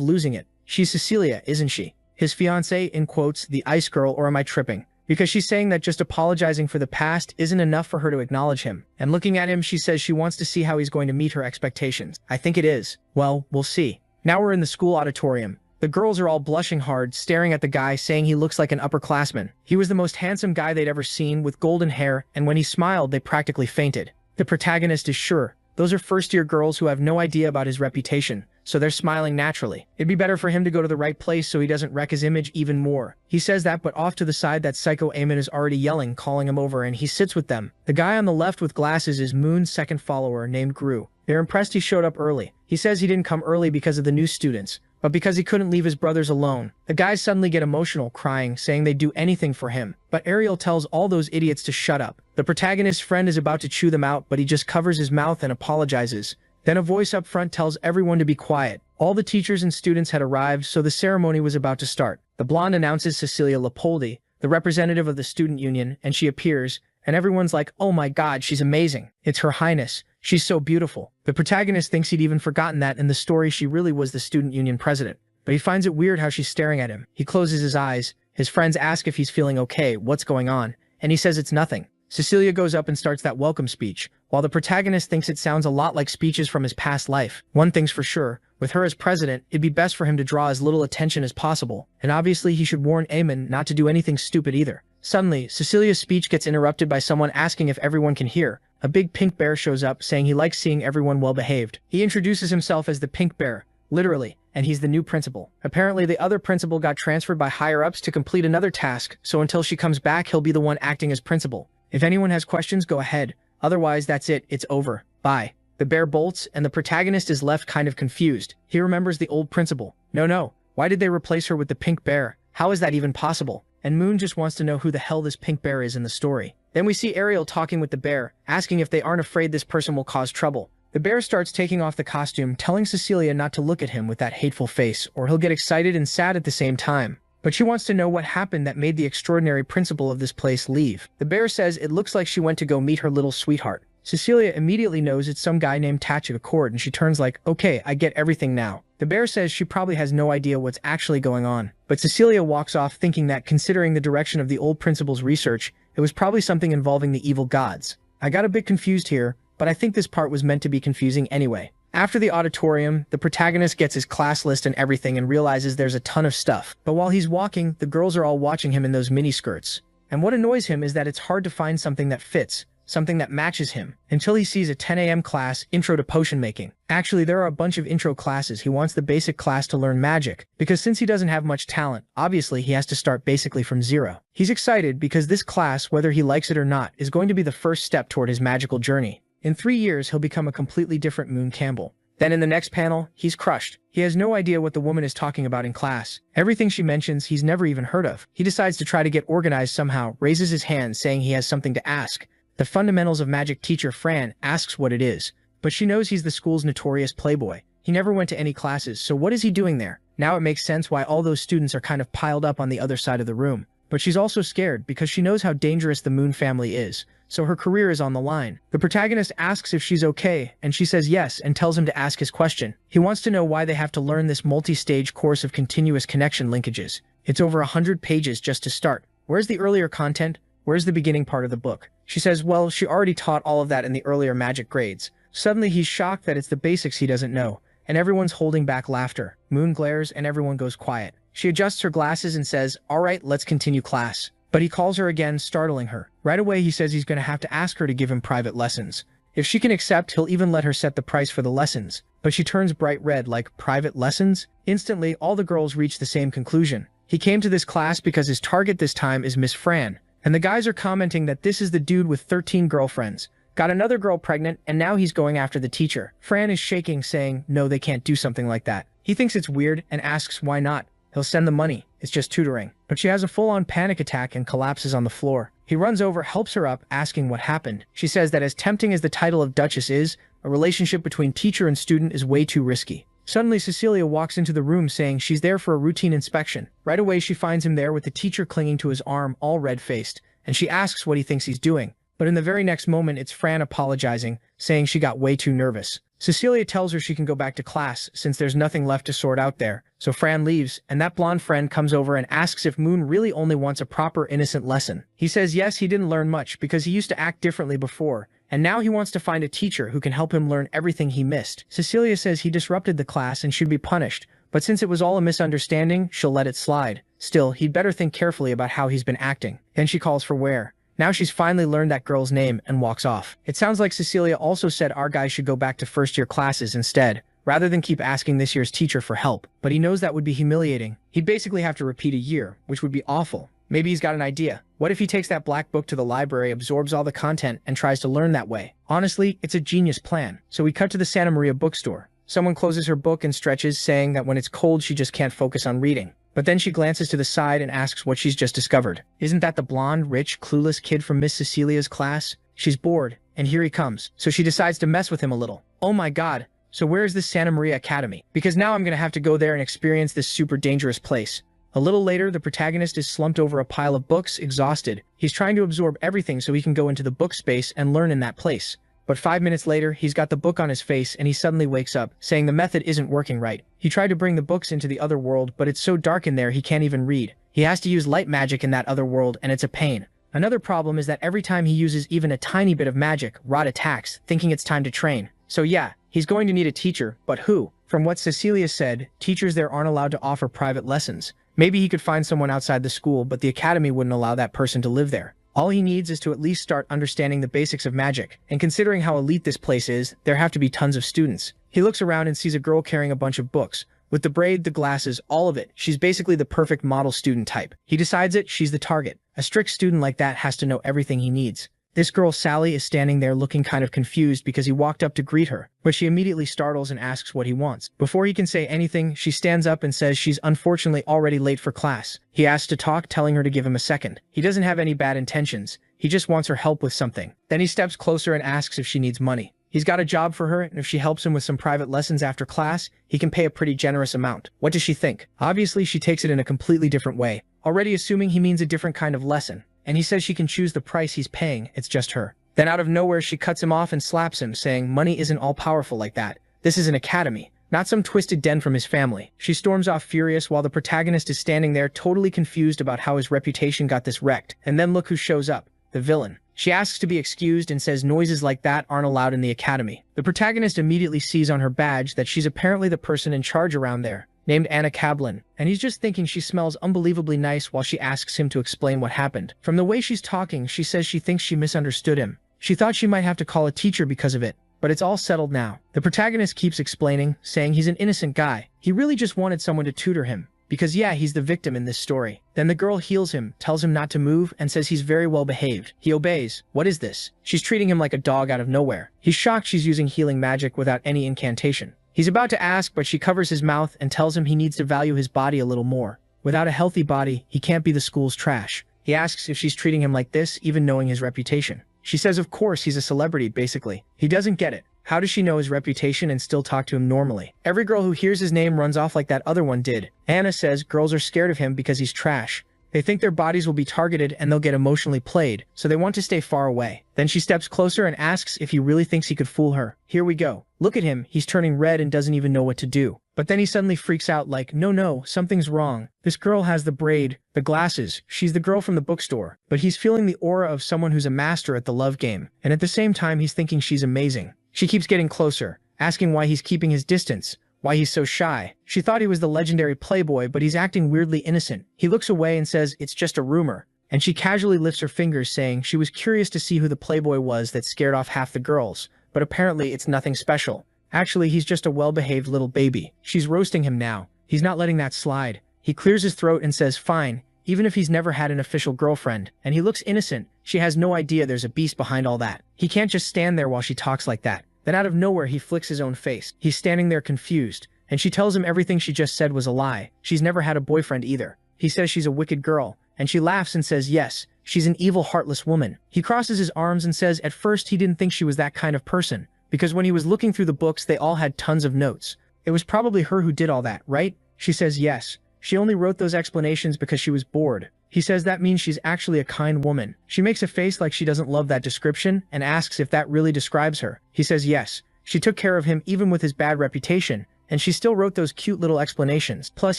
losing it. She's Cecilia, isn't she? His fiancée, in quotes, the ice girl, or am I tripping? Because she's saying that just apologizing for the past isn't enough for her to acknowledge him. And looking at him, she says she wants to see how he's going to meet her expectations. I think it is. Well, we'll see. Now we're in the school auditorium. The girls are all blushing hard, staring at the guy, saying he looks like an upperclassman. He was the most handsome guy they'd ever seen, with golden hair, and when he smiled, they practically fainted. The protagonist is sure. Those are first-year girls who have no idea about his reputation, so they're smiling naturally. It'd be better for him to go to the right place so he doesn't wreck his image even more. He says that, but off to the side that psycho Eamon is already yelling, calling him over, and he sits with them. The guy on the left with glasses is Moon's second follower named Gru. They're impressed he showed up early. He says he didn't come early because of the new students, but because he couldn't leave his brothers alone. The guys suddenly get emotional, crying, saying they'd do anything for him. But Ariel tells all those idiots to shut up. The protagonist's friend is about to chew them out, but he just covers his mouth and apologizes. Then a voice up front tells everyone to be quiet. All the teachers and students had arrived, so the ceremony was about to start. The blonde announces Cecilia Leopoldi, the representative of the student union, and she appears, and everyone's like, oh my god, she's amazing. It's Her Highness. She's so beautiful. The protagonist thinks he'd even forgotten that in the story she really was the student union president. But he finds it weird how she's staring at him. He closes his eyes. His friends ask if he's feeling okay, what's going on, and he says it's nothing. Cecilia goes up and starts that welcome speech, while the protagonist thinks it sounds a lot like speeches from his past life. One thing's for sure, with her as president, it'd be best for him to draw as little attention as possible, and obviously he should warn Eamon not to do anything stupid either. Suddenly, Cecilia's speech gets interrupted by someone asking if everyone can hear. A big pink bear shows up, saying he likes seeing everyone well-behaved. He introduces himself as the pink bear, literally, and he's the new principal. Apparently, the other principal got transferred by higher-ups to complete another task, so until she comes back, he'll be the one acting as principal. If anyone has questions, go ahead. Otherwise, that's it. It's over. Bye. The bear bolts, and the protagonist is left kind of confused. He remembers the old principal. No. Why did they replace her with the pink bear? How is that even possible? And Moon just wants to know who the hell this pink bear is in the story. Then we see Ariel talking with the bear, asking if they aren't afraid this person will cause trouble. The bear starts taking off the costume, telling Cecilia not to look at him with that hateful face, or he'll get excited and sad at the same time. But she wants to know what happened that made the extraordinary principal of this place leave. The bear says it looks like she went to go meet her little sweetheart. Cecilia immediately knows it's some guy named Tachik Accord, and she turns like, okay, I get everything now. The bear says she probably has no idea what's actually going on, but Cecilia walks off thinking that, considering the direction of the old principal's research, it was probably something involving the evil gods. I got a bit confused here, but I think this part was meant to be confusing anyway. After the auditorium, the protagonist gets his class list and everything and realizes there's a ton of stuff. But while he's walking, the girls are all watching him in those miniskirts. And what annoys him is that it's hard to find something that fits, something that matches him, until he sees a 10 a.m. class, Intro to Potion Making. Actually, there are a bunch of intro classes. He wants the basic class to learn magic, because since he doesn't have much talent, obviously he has to start basically from zero. He's excited because this class, whether he likes it or not, is going to be the first step toward his magical journey. In 3 years, he'll become a completely different Moon Campbell. Then in the next panel, he's crushed. He has no idea what the woman is talking about in class. Everything she mentions, he's never even heard of. He decides to try to get organized somehow, raises his hand saying he has something to ask. The Fundamentals of Magic teacher Fran asks what it is, but she knows he's the school's notorious playboy. He never went to any classes, so what is he doing there? Now it makes sense why all those students are kind of piled up on the other side of the room. But she's also scared because she knows how dangerous the Moon family is, so her career is on the line. The protagonist asks if she's okay, and she says yes and tells him to ask his question. He wants to know why they have to learn this multi-stage course of continuous connection linkages. It's over 100 pages just to start. Where's the earlier content? Where's the beginning part of the book? She says, well, she already taught all of that in the earlier magic grades. Suddenly he's shocked that it's the basics he doesn't know, and everyone's holding back laughter. Moon glares and everyone goes quiet. She adjusts her glasses and says, all right, let's continue class. But he calls her again, startling her. Right away he says he's going to have to ask her to give him private lessons. If she can accept, he'll even let her set the price for the lessons. But she turns bright red like, private lessons? Instantly, all the girls reach the same conclusion. He came to this class because his target this time is Miss Fran. And the guys are commenting that this is the dude with 13 girlfriends. Got another girl pregnant, and now he's going after the teacher. Fran is shaking, saying, no, they can't do something like that. He thinks it's weird and asks why not. He'll send the money. It's just tutoring. But she has a full-on panic attack and collapses on the floor. He runs over, helps her up, asking what happened. She says that as tempting as the title of Duchess is, a relationship between teacher and student is way too risky. Suddenly, Cecilia walks into the room saying she's there for a routine inspection. Right away, she finds him there with the teacher clinging to his arm, all red-faced, and she asks what he thinks he's doing. But in the very next moment, it's Fran apologizing, saying she got way too nervous. Cecilia tells her she can go back to class since there's nothing left to sort out there. So Fran leaves, and that blonde friend comes over and asks if Moon really only wants a proper innocent lesson. He says yes, he didn't learn much because he used to act differently before, and now he wants to find a teacher who can help him learn everything he missed. Cecilia says he disrupted the class and should be punished, but since it was all a misunderstanding, she'll let it slide. Still, he'd better think carefully about how he's been acting. Then she calls for Ware. Now she's finally learned that girl's name and walks off. It sounds like Cecilia also said our guys should go back to first-year classes instead, rather than keep asking this year's teacher for help. But he knows that would be humiliating. He'd basically have to repeat a year, which would be awful. Maybe he's got an idea. What if he takes that black book to the library, absorbs all the content, and tries to learn that way? Honestly, it's a genius plan. So we cut to the Santa Maria bookstore. Someone closes her book and stretches, saying that when it's cold she just can't focus on reading. But then she glances to the side and asks what she's just discovered. Isn't that the blonde, rich, clueless kid from Miss Cecilia's class? She's bored, and here he comes. So she decides to mess with him a little. Oh my god, so where is this Santa Maria Academy? Because now I'm gonna have to go there and experience this super dangerous place. A little later, the protagonist is slumped over a pile of books, exhausted. He's trying to absorb everything so he can go into the book space and learn in that place. But 5 minutes later, he's got the book on his face and he suddenly wakes up, saying the method isn't working right. He tried to bring the books into the other world, but it's so dark in there he can't even read. He has to use light magic in that other world, and it's a pain. Another problem is that every time he uses even a tiny bit of magic, Rod attacks, thinking it's time to train. So yeah, he's going to need a teacher, but who? From what Cecilia said, teachers there aren't allowed to offer private lessons. Maybe he could find someone outside the school, but the academy wouldn't allow that person to live there. All he needs is to at least start understanding the basics of magic, and considering how elite this place is, there have to be tons of students. He looks around and sees a girl carrying a bunch of books. With the braid, the glasses, all of it, she's basically the perfect model student type. He decides she's the target. A strict student like that has to know everything he needs. This girl, Sally, is standing there looking kind of confused because he walked up to greet her, but she immediately startles and asks what he wants. Before he can say anything, she stands up and says she's unfortunately already late for class. He asks to talk, telling her to give him a second. He doesn't have any bad intentions. He just wants her help with something. Then he steps closer and asks if she needs money. He's got a job for her, and if she helps him with some private lessons after class, he can pay a pretty generous amount. What does she think? Obviously, she takes it in a completely different way, already assuming he means a different kind of lesson. And he says she can choose the price he's paying, it's just her. Then out of nowhere, she cuts him off and slaps him, saying, "Money isn't all powerful like that. This is an academy, not some twisted den from his family." She storms off furious while the protagonist is standing there totally confused about how his reputation got this wrecked. And then look who shows up, the villain. She asks to be excused and says noises like that aren't allowed in the academy. The protagonist immediately sees on her badge that she's apparently the person in charge around there, named Anicap, and he's just thinking she smells unbelievably nice while she asks him to explain what happened. From the way she's talking, she says she thinks she misunderstood him. She thought she might have to call a teacher because of it, but it's all settled now. The protagonist keeps explaining, saying he's an innocent guy. He really just wanted someone to tutor him, because yeah, he's the victim in this story. Then the girl heals him, tells him not to move, and says he's very well behaved. He obeys. What is this? She's treating him like a dog out of nowhere. He's shocked she's using healing magic without any incantation. He's about to ask, but she covers his mouth and tells him he needs to value his body a little more. Without a healthy body, he can't be the school's trash. He asks if she's treating him like this, even knowing his reputation. She says of course he's a celebrity, basically. He doesn't get it. How does she know his reputation and still talk to him normally? Every girl who hears his name runs off like that other one did. Anna says girls are scared of him because he's trash. They think their bodies will be targeted and they'll get emotionally played, so they want to stay far away. Then she steps closer and asks if he really thinks he could fool her. Here we go. Look at him, he's turning red and doesn't even know what to do. But then he suddenly freaks out like, no, something's wrong. This girl has the braid, the glasses, she's the girl from the bookstore. But he's feeling the aura of someone who's a master at the love game, and at the same time he's thinking she's amazing. She keeps getting closer, asking why he's keeping his distance, why he's so shy. She thought he was the legendary playboy, but he's acting weirdly innocent. He looks away and says, "It's just a rumor." And she casually lifts her fingers, saying she was curious to see who the playboy was that scared off half the girls, but apparently it's nothing special. Actually, he's just a well-behaved little baby. She's roasting him now. He's not letting that slide. He clears his throat and says, fine, even if he's never had an official girlfriend. And he looks innocent. She has no idea there's a beast behind all that. He can't just stand there while she talks like that. Then out of nowhere, he flicks his own face. He's standing there confused, and she tells him everything she just said was a lie. She's never had a boyfriend either. He says she's a wicked girl, and she laughs and says yes, she's an evil, heartless woman. He crosses his arms and says at first he didn't think she was that kind of person, because when he was looking through the books, they all had tons of notes. It was probably her who did all that, right? She says yes. She only wrote those explanations because she was bored. He says that means she's actually a kind woman. She makes a face like she doesn't love that description and asks if that really describes her. He says yes. She took care of him even with his bad reputation, and she still wrote those cute little explanations. Plus,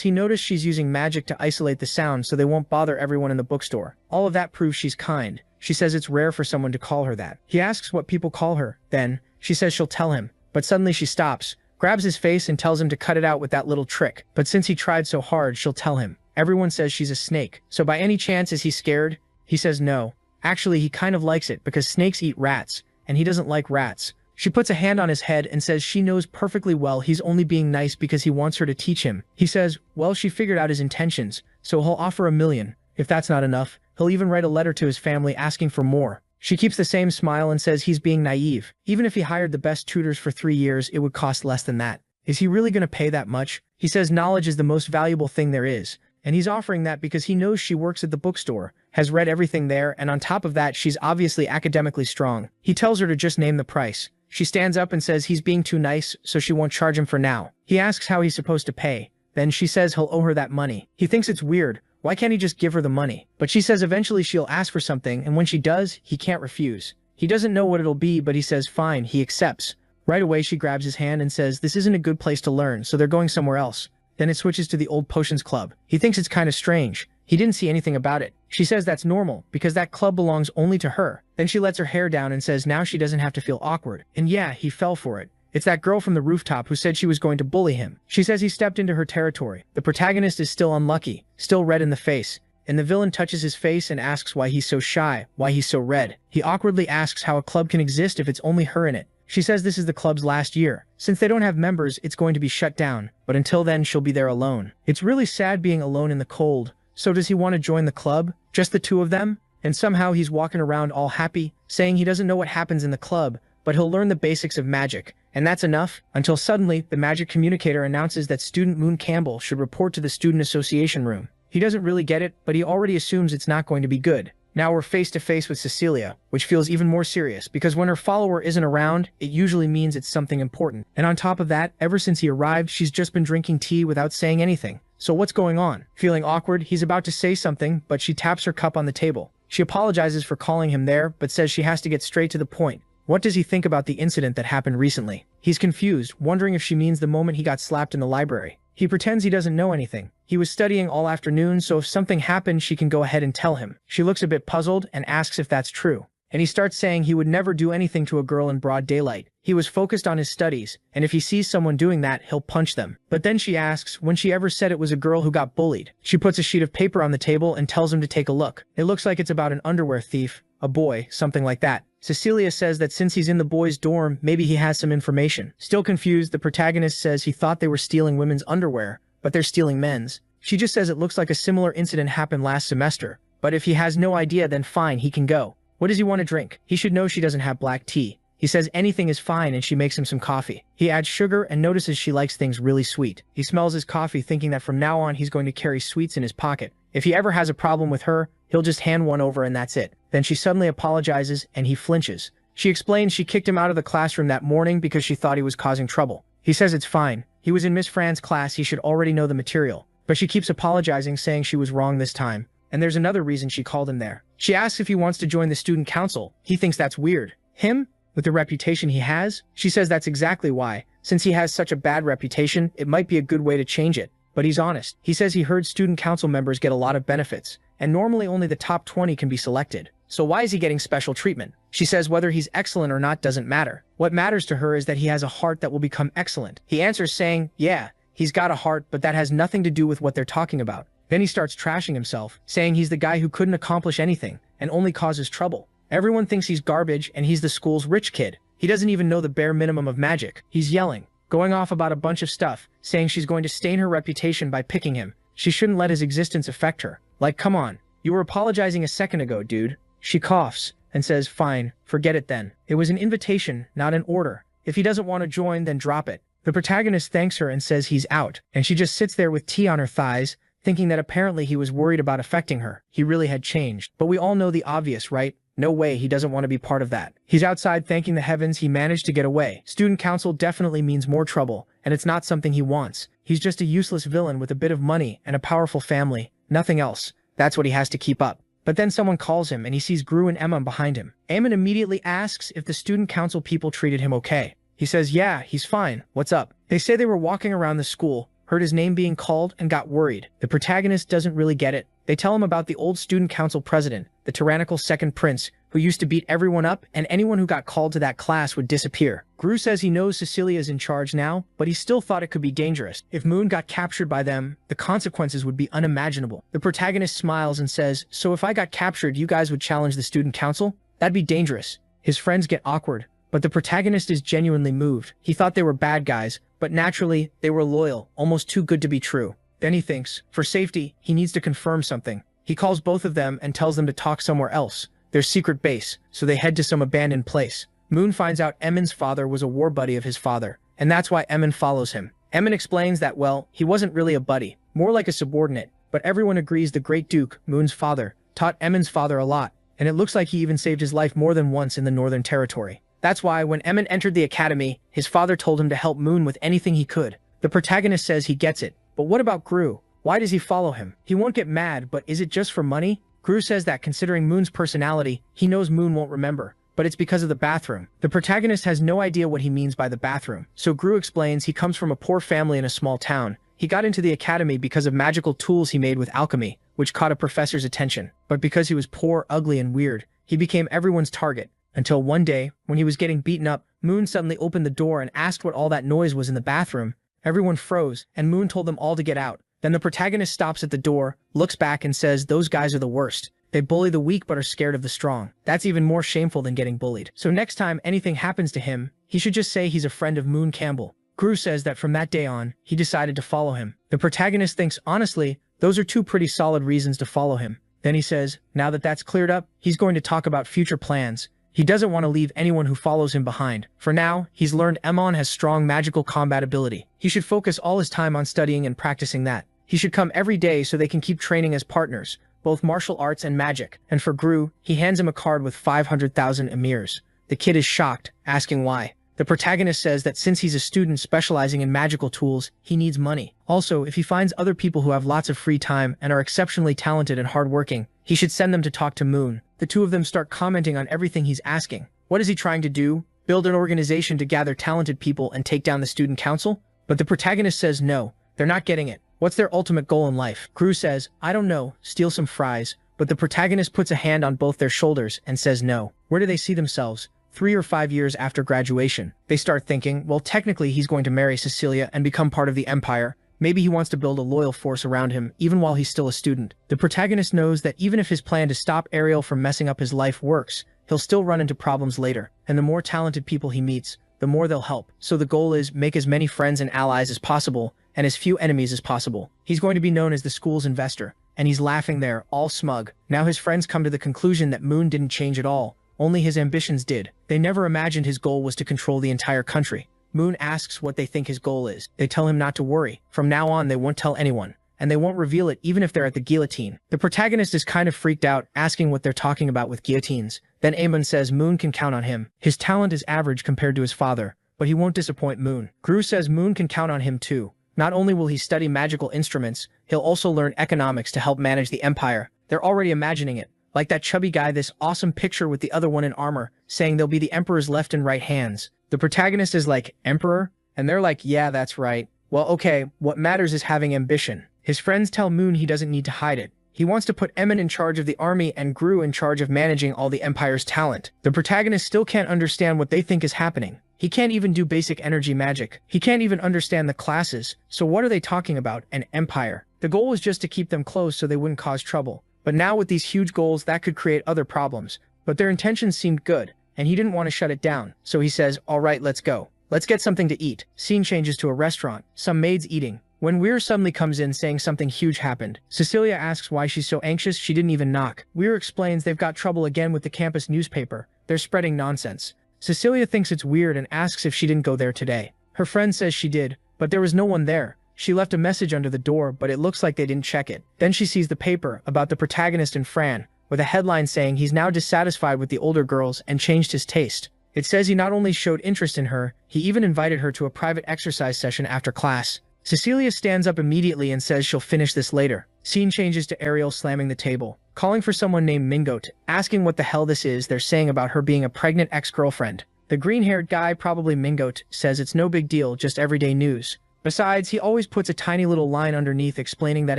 he noticed she's using magic to isolate the sound so they won't bother everyone in the bookstore. All of that proves she's kind. She says it's rare for someone to call her that. He asks what people call her. Then, she says she'll tell him. But suddenly she stops, grabs his face and tells him to cut it out with that little trick. But since he tried so hard, she'll tell him. Everyone says she's a snake. So by any chance is he scared? He says no. Actually, he kind of likes it because snakes eat rats, and he doesn't like rats. She puts a hand on his head and says she knows perfectly well he's only being nice because he wants her to teach him. He says, well, she figured out his intentions, so he'll offer $1 million. If that's not enough, he'll even write a letter to his family asking for more. She keeps the same smile and says he's being naive. Even if he hired the best tutors for 3 years, it would cost less than that. Is he really going to pay that much? He says knowledge is the most valuable thing there is, and he's offering that because he knows she works at the bookstore, has read everything there, and on top of that, she's obviously academically strong. He tells her to just name the price. She stands up and says he's being too nice, so she won't charge him for now. He asks how he's supposed to pay. Then she says he'll owe her that money. He thinks it's weird. Why can't he just give her the money? But she says eventually she'll ask for something, and when she does, he can't refuse. He doesn't know what it'll be, but he says fine, he accepts. Right away, she grabs his hand and says this isn't a good place to learn, so they're going somewhere else. Then it switches to the old potions club. He thinks it's kind of strange. He didn't see anything about it. She says that's normal, because that club belongs only to her. Then she lets her hair down and says now she doesn't have to feel awkward. And yeah, he fell for it. It's that girl from the rooftop who said she was going to bully him. She says he stepped into her territory. The protagonist is still unlucky, still red in the face, and the villain touches his face and asks why he's so shy, why he's so red. He awkwardly asks how a club can exist if it's only her in it. She says this is the club's last year. Since they don't have members, it's going to be shut down, but until then she'll be there alone. It's really sad being alone in the cold. So does he want to join the club? Just the two of them? And somehow he's walking around all happy, saying he doesn't know what happens in the club, but he'll learn the basics of magic. And that's enough, until suddenly, the magic communicator announces that student Moon Campbell should report to the student association room. He doesn't really get it, but he already assumes it's not going to be good. Now we're face to face with Cecilia, which feels even more serious, because when her follower isn't around, it usually means it's something important. And on top of that, ever since he arrived, she's just been drinking tea without saying anything. So what's going on? Feeling awkward, he's about to say something, but she taps her cup on the table. She apologizes for calling him there, but says she has to get straight to the point. What does he think about the incident that happened recently? He's confused, wondering if she means the moment he got slapped in the library. He pretends he doesn't know anything. He was studying all afternoon, so if something happened, she can go ahead and tell him. She looks a bit puzzled and asks if that's true. And he starts saying he would never do anything to a girl in broad daylight. He was focused on his studies, and if he sees someone doing that, he'll punch them. But then she asks when she ever said it was a girl who got bullied. She puts a sheet of paper on the table and tells him to take a look. It looks like it's about an underwear thief, a boy, something like that. Cecilia says that since he's in the boys' dorm, maybe he has some information. Still confused, the protagonist says he thought they were stealing women's underwear, but they're stealing men's. She just says it looks like a similar incident happened last semester, but if he has no idea, then fine, he can go. What does he want to drink? He should know she doesn't have black tea. He says anything is fine and she makes him some coffee. He adds sugar and notices she likes things really sweet. He smells his coffee, thinking that from now on he's going to carry sweets in his pocket. If he ever has a problem with her, he'll just hand one over and that's it. Then she suddenly apologizes and he flinches. She explains she kicked him out of the classroom that morning because she thought he was causing trouble. He says it's fine. He was in Miss Fran's class, he should already know the material. But she keeps apologizing, saying she was wrong this time. And there's another reason she called him there. She asks if he wants to join the student council. He thinks that's weird. Him? With the reputation he has? She says that's exactly why. Since he has such a bad reputation, it might be a good way to change it. But he's honest. He says he heard student council members get a lot of benefits, and normally only the top 20 can be selected. So why is he getting special treatment? She says whether he's excellent or not doesn't matter. What matters to her is that he has a heart that will become excellent. He answers saying, yeah, he's got a heart, but that has nothing to do with what they're talking about. Then he starts trashing himself, saying he's the guy who couldn't accomplish anything and only causes trouble. Everyone thinks he's garbage and he's the school's rich kid. He doesn't even know the bare minimum of magic. He's yelling, going off about a bunch of stuff, saying she's going to stain her reputation by picking him. She shouldn't let his existence affect her. Like, come on. You were apologizing a second ago, dude. She coughs and says, fine, forget it then. It was an invitation, not an order. If he doesn't want to join, then drop it. The protagonist thanks her and says he's out, and she just sits there with tea on her thighs, thinking that apparently he was worried about affecting her. He really had changed. But we all know the obvious, right? No way, he doesn't want to be part of that. He's outside thanking the heavens he managed to get away. Student council definitely means more trouble, and it's not something he wants. He's just a useless villain with a bit of money and a powerful family. Nothing else. That's what he has to keep up. But then someone calls him and he sees Gru and Emma behind him. Eamon immediately asks if the student council people treated him okay. He says, yeah, he's fine. What's up? They say they were walking around the school, heard his name being called, and got worried. The protagonist doesn't really get it. They tell him about the old student council president, the tyrannical second prince, who used to beat everyone up, and anyone who got called to that class would disappear. Gru says he knows Cecilia's in charge now, but he still thought it could be dangerous. If Moon got captured by them, the consequences would be unimaginable. The protagonist smiles and says, so if I got captured, you guys would challenge the student council? That'd be dangerous. His friends get awkward, but the protagonist is genuinely moved. He thought they were bad guys, but naturally, they were loyal, almost too good to be true. Then he thinks, for safety, he needs to confirm something. He calls both of them and tells them to talk somewhere else, their secret base, so they head to some abandoned place. Moon finds out Eamon's father was a war buddy of his father, and that's why Eamon follows him. Eamon explains that, well, he wasn't really a buddy, more like a subordinate, but everyone agrees the Great Duke, Moon's father, taught Eamon's father a lot, and it looks like he even saved his life more than once in the Northern Territory. That's why when Eamon entered the academy, his father told him to help Moon with anything he could. The protagonist says he gets it, but what about Gru? Why does he follow him? He won't get mad, but is it just for money? Gru says that considering Moon's personality, he knows Moon won't remember, but it's because of the bathroom. The protagonist has no idea what he means by the bathroom, so Gru explains he comes from a poor family in a small town. He got into the academy because of magical tools he made with alchemy, which caught a professor's attention. But because he was poor, ugly, and weird, he became everyone's target. Until one day, when he was getting beaten up, Moon suddenly opened the door and asked what all that noise was in the bathroom. Everyone froze, and Moon told them all to get out. Then the protagonist stops at the door, looks back and says those guys are the worst. They bully the weak but are scared of the strong. That's even more shameful than getting bullied. So next time anything happens to him, he should just say he's a friend of Moon Campbell. Gru says that from that day on, he decided to follow him. The protagonist thinks, honestly, those are two pretty solid reasons to follow him. Then he says, now that that's cleared up, he's going to talk about future plans. He doesn't want to leave anyone who follows him behind. For now, he's learned Emon has strong magical combat ability. He should focus all his time on studying and practicing that. He should come every day so they can keep training as partners, both martial arts and magic. And for Gru, he hands him a card with 500,000 emirs. The kid is shocked, asking why. The protagonist says that since he's a student specializing in magical tools, he needs money. Also, if he finds other people who have lots of free time and are exceptionally talented and hardworking, He should send them to talk to Moon. The two of them start commenting on everything he's asking. What is he trying to do? Build an organization to gather talented people and take down the student council? But the protagonist says no, they're not getting it. What's their ultimate goal in life? Crew says, I don't know, steal some fries. But the protagonist puts a hand on both their shoulders and says no. Where do they see themselves? 3 or 5 years after graduation. They start thinking, well, technically he's going to marry Cecilia and become part of the empire. Maybe he wants to build a loyal force around him, even while he's still a student. The protagonist knows that even if his plan to stop Ariel from messing up his life works, he'll still run into problems later. And the more talented people he meets, the more they'll help. So the goal is make as many friends and allies as possible, and as few enemies as possible. He's going to be known as the school's investor. And he's laughing there, all smug. Now his friends come to the conclusion that Moon didn't change at all. Only his ambitions did. They never imagined his goal was to control the entire country. Moon asks what they think his goal is. They tell him not to worry. From now on, they won't tell anyone. And they won't reveal it even if they're at the guillotine. The protagonist is kind of freaked out, asking what they're talking about with guillotines. Then Amon says Moon can count on him. His talent is average compared to his father, but he won't disappoint Moon. Gru says Moon can count on him too. Not only will he study magical instruments, he'll also learn economics to help manage the empire. They're already imagining it. Like that chubby guy, this awesome picture with the other one in armor, saying they'll be the emperor's left and right hands. The protagonist is like, Emperor? And they're like, yeah, that's right. Well, okay, what matters is having ambition. His friends tell Moon he doesn't need to hide it. He wants to put Emin in charge of the army and Gru in charge of managing all the empire's talent. The protagonist still can't understand what they think is happening. He can't even do basic energy magic. He can't even understand the classes. So what are they talking about? An empire. The goal was just to keep them close so they wouldn't cause trouble. But now with these huge goals, that could create other problems. But their intentions seemed good, and he didn't want to shut it down. So he says, all right, let's go. Let's get something to eat. Scene changes to a restaurant. Some maids eating. When Weir suddenly comes in saying something huge happened. Cecilia asks why she's so anxious she didn't even knock. Weir explains they've got trouble again with the campus newspaper. They're spreading nonsense. Cecilia thinks it's weird and asks if she didn't go there today. Her friend says she did, but there was no one there. She left a message under the door, but it looks like they didn't check it. Then she sees the paper about the protagonist and Fran, with a headline saying he's now dissatisfied with the older girls and changed his taste. It says he not only showed interest in her, he even invited her to a private exercise session after class. Cecilia stands up immediately and says she'll finish this later. Scene changes to Ariel slamming the table, calling for someone named Mingote, asking what the hell this is they're saying about her being a pregnant ex-girlfriend. The green-haired guy, probably Mingote, says it's no big deal, just everyday news. Besides, he always puts a tiny little line underneath explaining that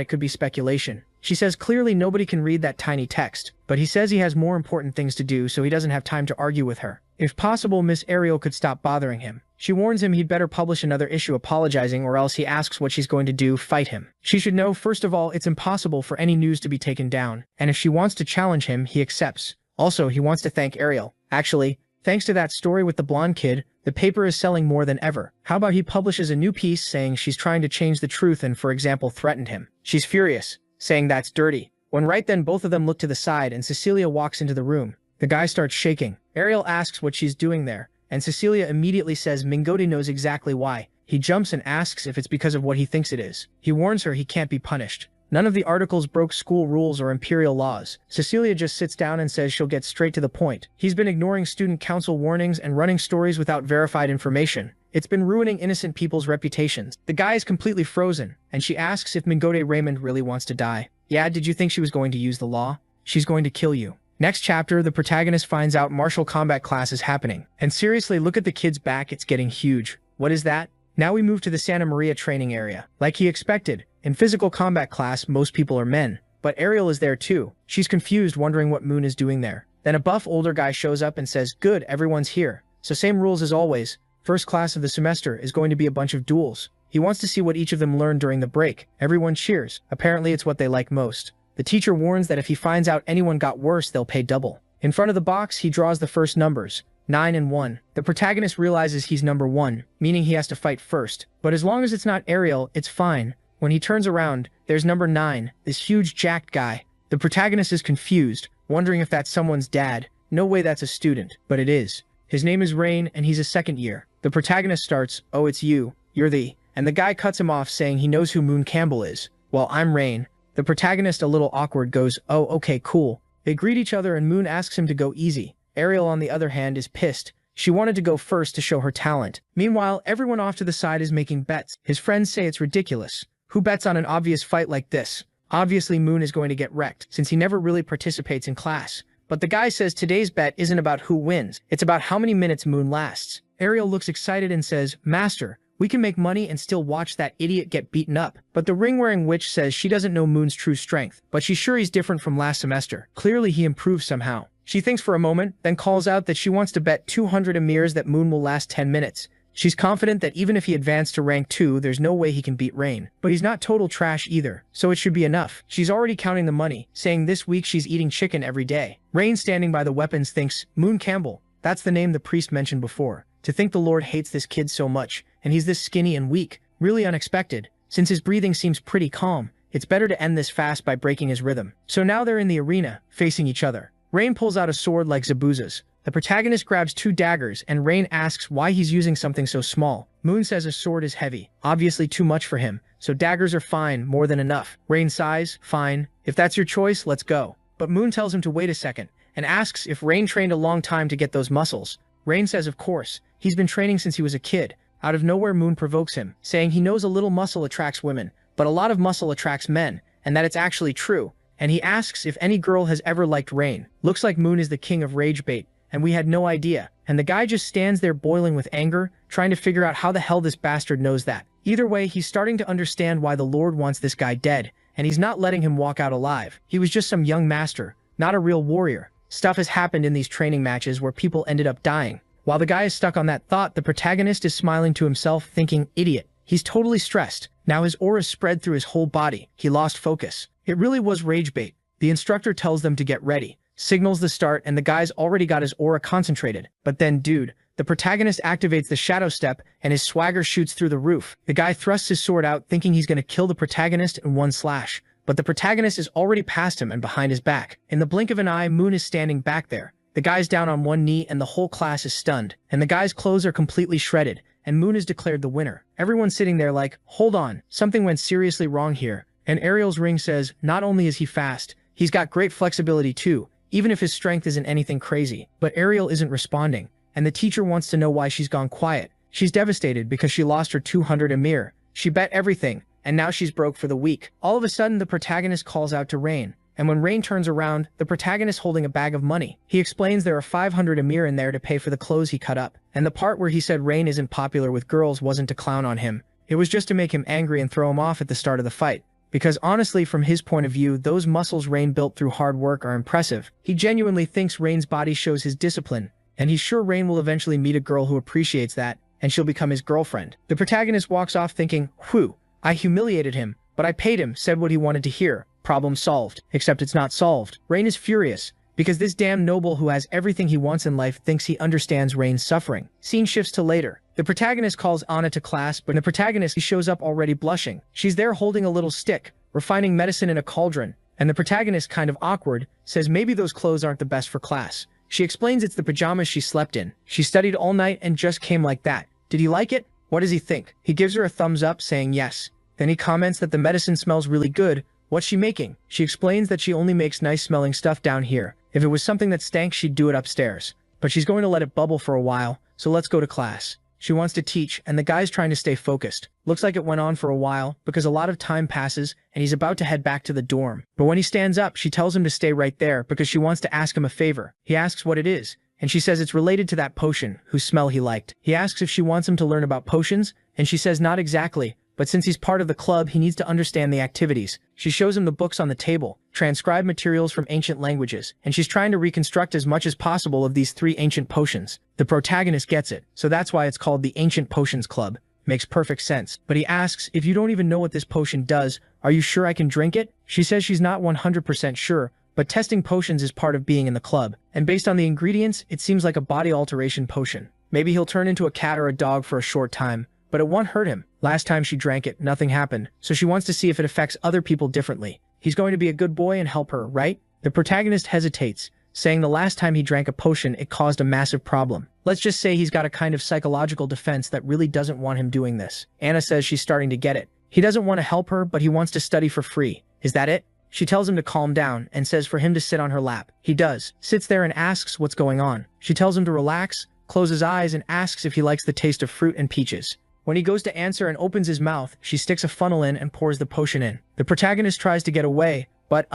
it could be speculation. She says clearly nobody can read that tiny text, but he says he has more important things to do so he doesn't have time to argue with her. If possible, Miss Ariel could stop bothering him. She warns him he'd better publish another issue apologizing or else he asks what she's going to do, fight him. She should know, first of all, it's impossible for any news to be taken down, and if she wants to challenge him, he accepts. Also, he wants to thank Ariel. Actually, thanks to that story with the blonde kid, the paper is selling more than ever. How about he publishes a new piece saying she's trying to change the truth and, for example, threatened him. She's furious, saying that's dirty. When right then both of them look to the side and Cecilia walks into the room. The guy starts shaking. Ariel asks what she's doing there, and Cecilia immediately says Mingote knows exactly why. He jumps and asks if it's because of what he thinks it is. He warns her he can't be punished. None of the articles broke school rules or imperial laws. Cecilia just sits down and says she'll get straight to the point. He's been ignoring student council warnings and running stories without verified information. It's been ruining innocent people's reputations. The guy is completely frozen, and she asks if Mingote Raymond really wants to die. Yeah, did you think she was going to use the law? She's going to kill you. Next chapter, the protagonist finds out martial combat class is happening. And seriously, look at the kid's back, it's getting huge. What is that? Now we move to the Santa Maria training area. Like he expected, in physical combat class, most people are men. But Ariel is there too. She's confused, wondering what Moon is doing there. Then a buff older guy shows up and says, good, everyone's here. So same rules as always. First class of the semester is going to be a bunch of duels. He wants to see what each of them learn during the break. Everyone cheers. Apparently it's what they like most. The teacher warns that if he finds out anyone got worse, they'll pay double. In front of the box, he draws the first numbers, 9 and 1. The protagonist realizes he's number 1, meaning he has to fight first. But as long as it's not Ariel, it's fine. When he turns around, there's number 9, this huge jacked guy. The protagonist is confused, wondering if that's someone's dad. No way that's a student, but it is. His name is Rain, and he's a second year. The protagonist starts, oh, it's you. You're the... And the guy cuts him off saying he knows who Moon Campbell is. Well, I'm Rain. The protagonist, a little awkward, goes, oh, okay, cool. They greet each other and Moon asks him to go easy. Ariel, on the other hand, is pissed. She wanted to go first to show her talent. Meanwhile, everyone off to the side is making bets. His friends say it's ridiculous. Who bets on an obvious fight like this? Obviously Moon is going to get wrecked, since he never really participates in class. But the guy says today's bet isn't about who wins, it's about how many minutes Moon lasts. Ariel looks excited and says, "Master, we can make money and still watch that idiot get beaten up." But the ring-wearing witch says she doesn't know Moon's true strength, but she's sure he's different from last semester. Clearly he improved somehow. She thinks for a moment, then calls out that she wants to bet 200 emirs that Moon will last 10 minutes. She's confident that even if he advanced to rank 2, there's no way he can beat Rain. But he's not total trash either, so it should be enough. She's already counting the money, saying this week she's eating chicken every day. Rain, standing by the weapons, thinks, Moon Campbell, that's the name the priest mentioned before. To think the Lord hates this kid so much, and he's this skinny and weak, really unexpected. Since his breathing seems pretty calm, it's better to end this fast by breaking his rhythm. So now they're in the arena, facing each other. Rain pulls out a sword like Zabuza's. The protagonist grabs 2 daggers, and Rain asks why he's using something so small. Moon says a sword is heavy, obviously too much for him, so daggers are fine, more than enough. Rain sighs, fine, if that's your choice, let's go. But Moon tells him to wait a second, and asks if Rain trained a long time to get those muscles. Rain says of course, he's been training since he was a kid. Out of nowhere Moon provokes him, saying he knows a little muscle attracts women, but a lot of muscle attracts men, and that it's actually true. And he asks if any girl has ever liked Rain. Looks like Moon is the king of rage bait, and we had no idea. And the guy just stands there boiling with anger, trying to figure out how the hell this bastard knows that. Either way, he's starting to understand why the Lord wants this guy dead, and he's not letting him walk out alive. He was just some young master, not a real warrior. Stuff has happened in these training matches where people ended up dying. While the guy is stuck on that thought, the protagonist is smiling to himself, thinking, idiot. He's totally stressed. Now his aura spread through his whole body. He lost focus. It really was rage bait. The instructor tells them to get ready, signals the start, and the guy's already got his aura concentrated. But then, dude, the protagonist activates the shadow step, and his swagger shoots through the roof. The guy thrusts his sword out, thinking he's going to kill the protagonist in one slash. But the protagonist is already past him and behind his back. In the blink of an eye, Moon is standing back there. The guy's down on one knee, and the whole class is stunned. And the guy's clothes are completely shredded, and Moon is declared the winner. Everyone's sitting there like, hold on, something went seriously wrong here. And Ariel's ring says, not only is he fast, he's got great flexibility too, even if his strength isn't anything crazy. But Ariel isn't responding, and the teacher wants to know why she's gone quiet. She's devastated because she lost her 200 emir. She bet everything, and now she's broke for the week. All of a sudden, the protagonist calls out to Rain, and when Rain turns around, the protagonist holding a bag of money. He explains there are 500 emir in there to pay for the clothes he cut up. And the part where he said Rain isn't popular with girls wasn't to clown on him. It was just to make him angry and throw him off at the start of the fight. Because honestly, from his point of view, those muscles Rain built through hard work are impressive. He genuinely thinks Rain's body shows his discipline, and he's sure Rain will eventually meet a girl who appreciates that, and she'll become his girlfriend. The protagonist walks off thinking, whew, I humiliated him, but I paid him, said what he wanted to hear. Problem solved. Except it's not solved. Rain is furious, because this damn noble who has everything he wants in life thinks he understands Rain's suffering. Scene shifts to later. The protagonist calls Anna to class, but the protagonist shows up already blushing. She's there holding a little stick, refining medicine in a cauldron, and the protagonist, kind of awkward, says maybe those clothes aren't the best for class. She explains it's the pajamas she slept in. She studied all night and just came like that. Did he like it? What does he think? He gives her a thumbs up, saying yes. Then he comments that the medicine smells really good. What's she making? She explains that she only makes nice-smelling stuff down here. If it was something that stank, she'd do it upstairs. But she's going to let it bubble for a while, so let's go to class. She wants to teach, and the guy's trying to stay focused. Looks like it went on for a while, because a lot of time passes, and he's about to head back to the dorm. But when he stands up, she tells him to stay right there, because she wants to ask him a favor. He asks what it is, and she says it's related to that potion, whose smell he liked. He asks if she wants him to learn about potions, and she says not exactly, but since he's part of the club, he needs to understand the activities. She shows him the books on the table, transcribed materials from ancient languages, and she's trying to reconstruct as much as possible of these 3 ancient potions. The protagonist gets it, so that's why it's called the Ancient Potions Club. Makes perfect sense. But he asks, if you don't even know what this potion does, are you sure I can drink it? She says she's not 100% sure, but testing potions is part of being in the club. And based on the ingredients, it seems like a body alteration potion. Maybe he'll turn into a cat or a dog for a short time, but it won't hurt him. Last time she drank it, nothing happened, so she wants to see if it affects other people differently. He's going to be a good boy and help her, right? The protagonist hesitates, saying the last time he drank a potion, it caused a massive problem. Let's just say he's got a kind of psychological defense that really doesn't want him doing this. Anna says she's starting to get it. He doesn't want to help her, but he wants to study for free. Is that it? She tells him to calm down and says for him to sit on her lap. He does, sits there and asks what's going on. She tells him to relax, close his eyes, and asks if he likes the taste of fruit and peaches. When he goes to answer and opens his mouth, she sticks a funnel in and pours the potion in. The protagonist tries to get away, but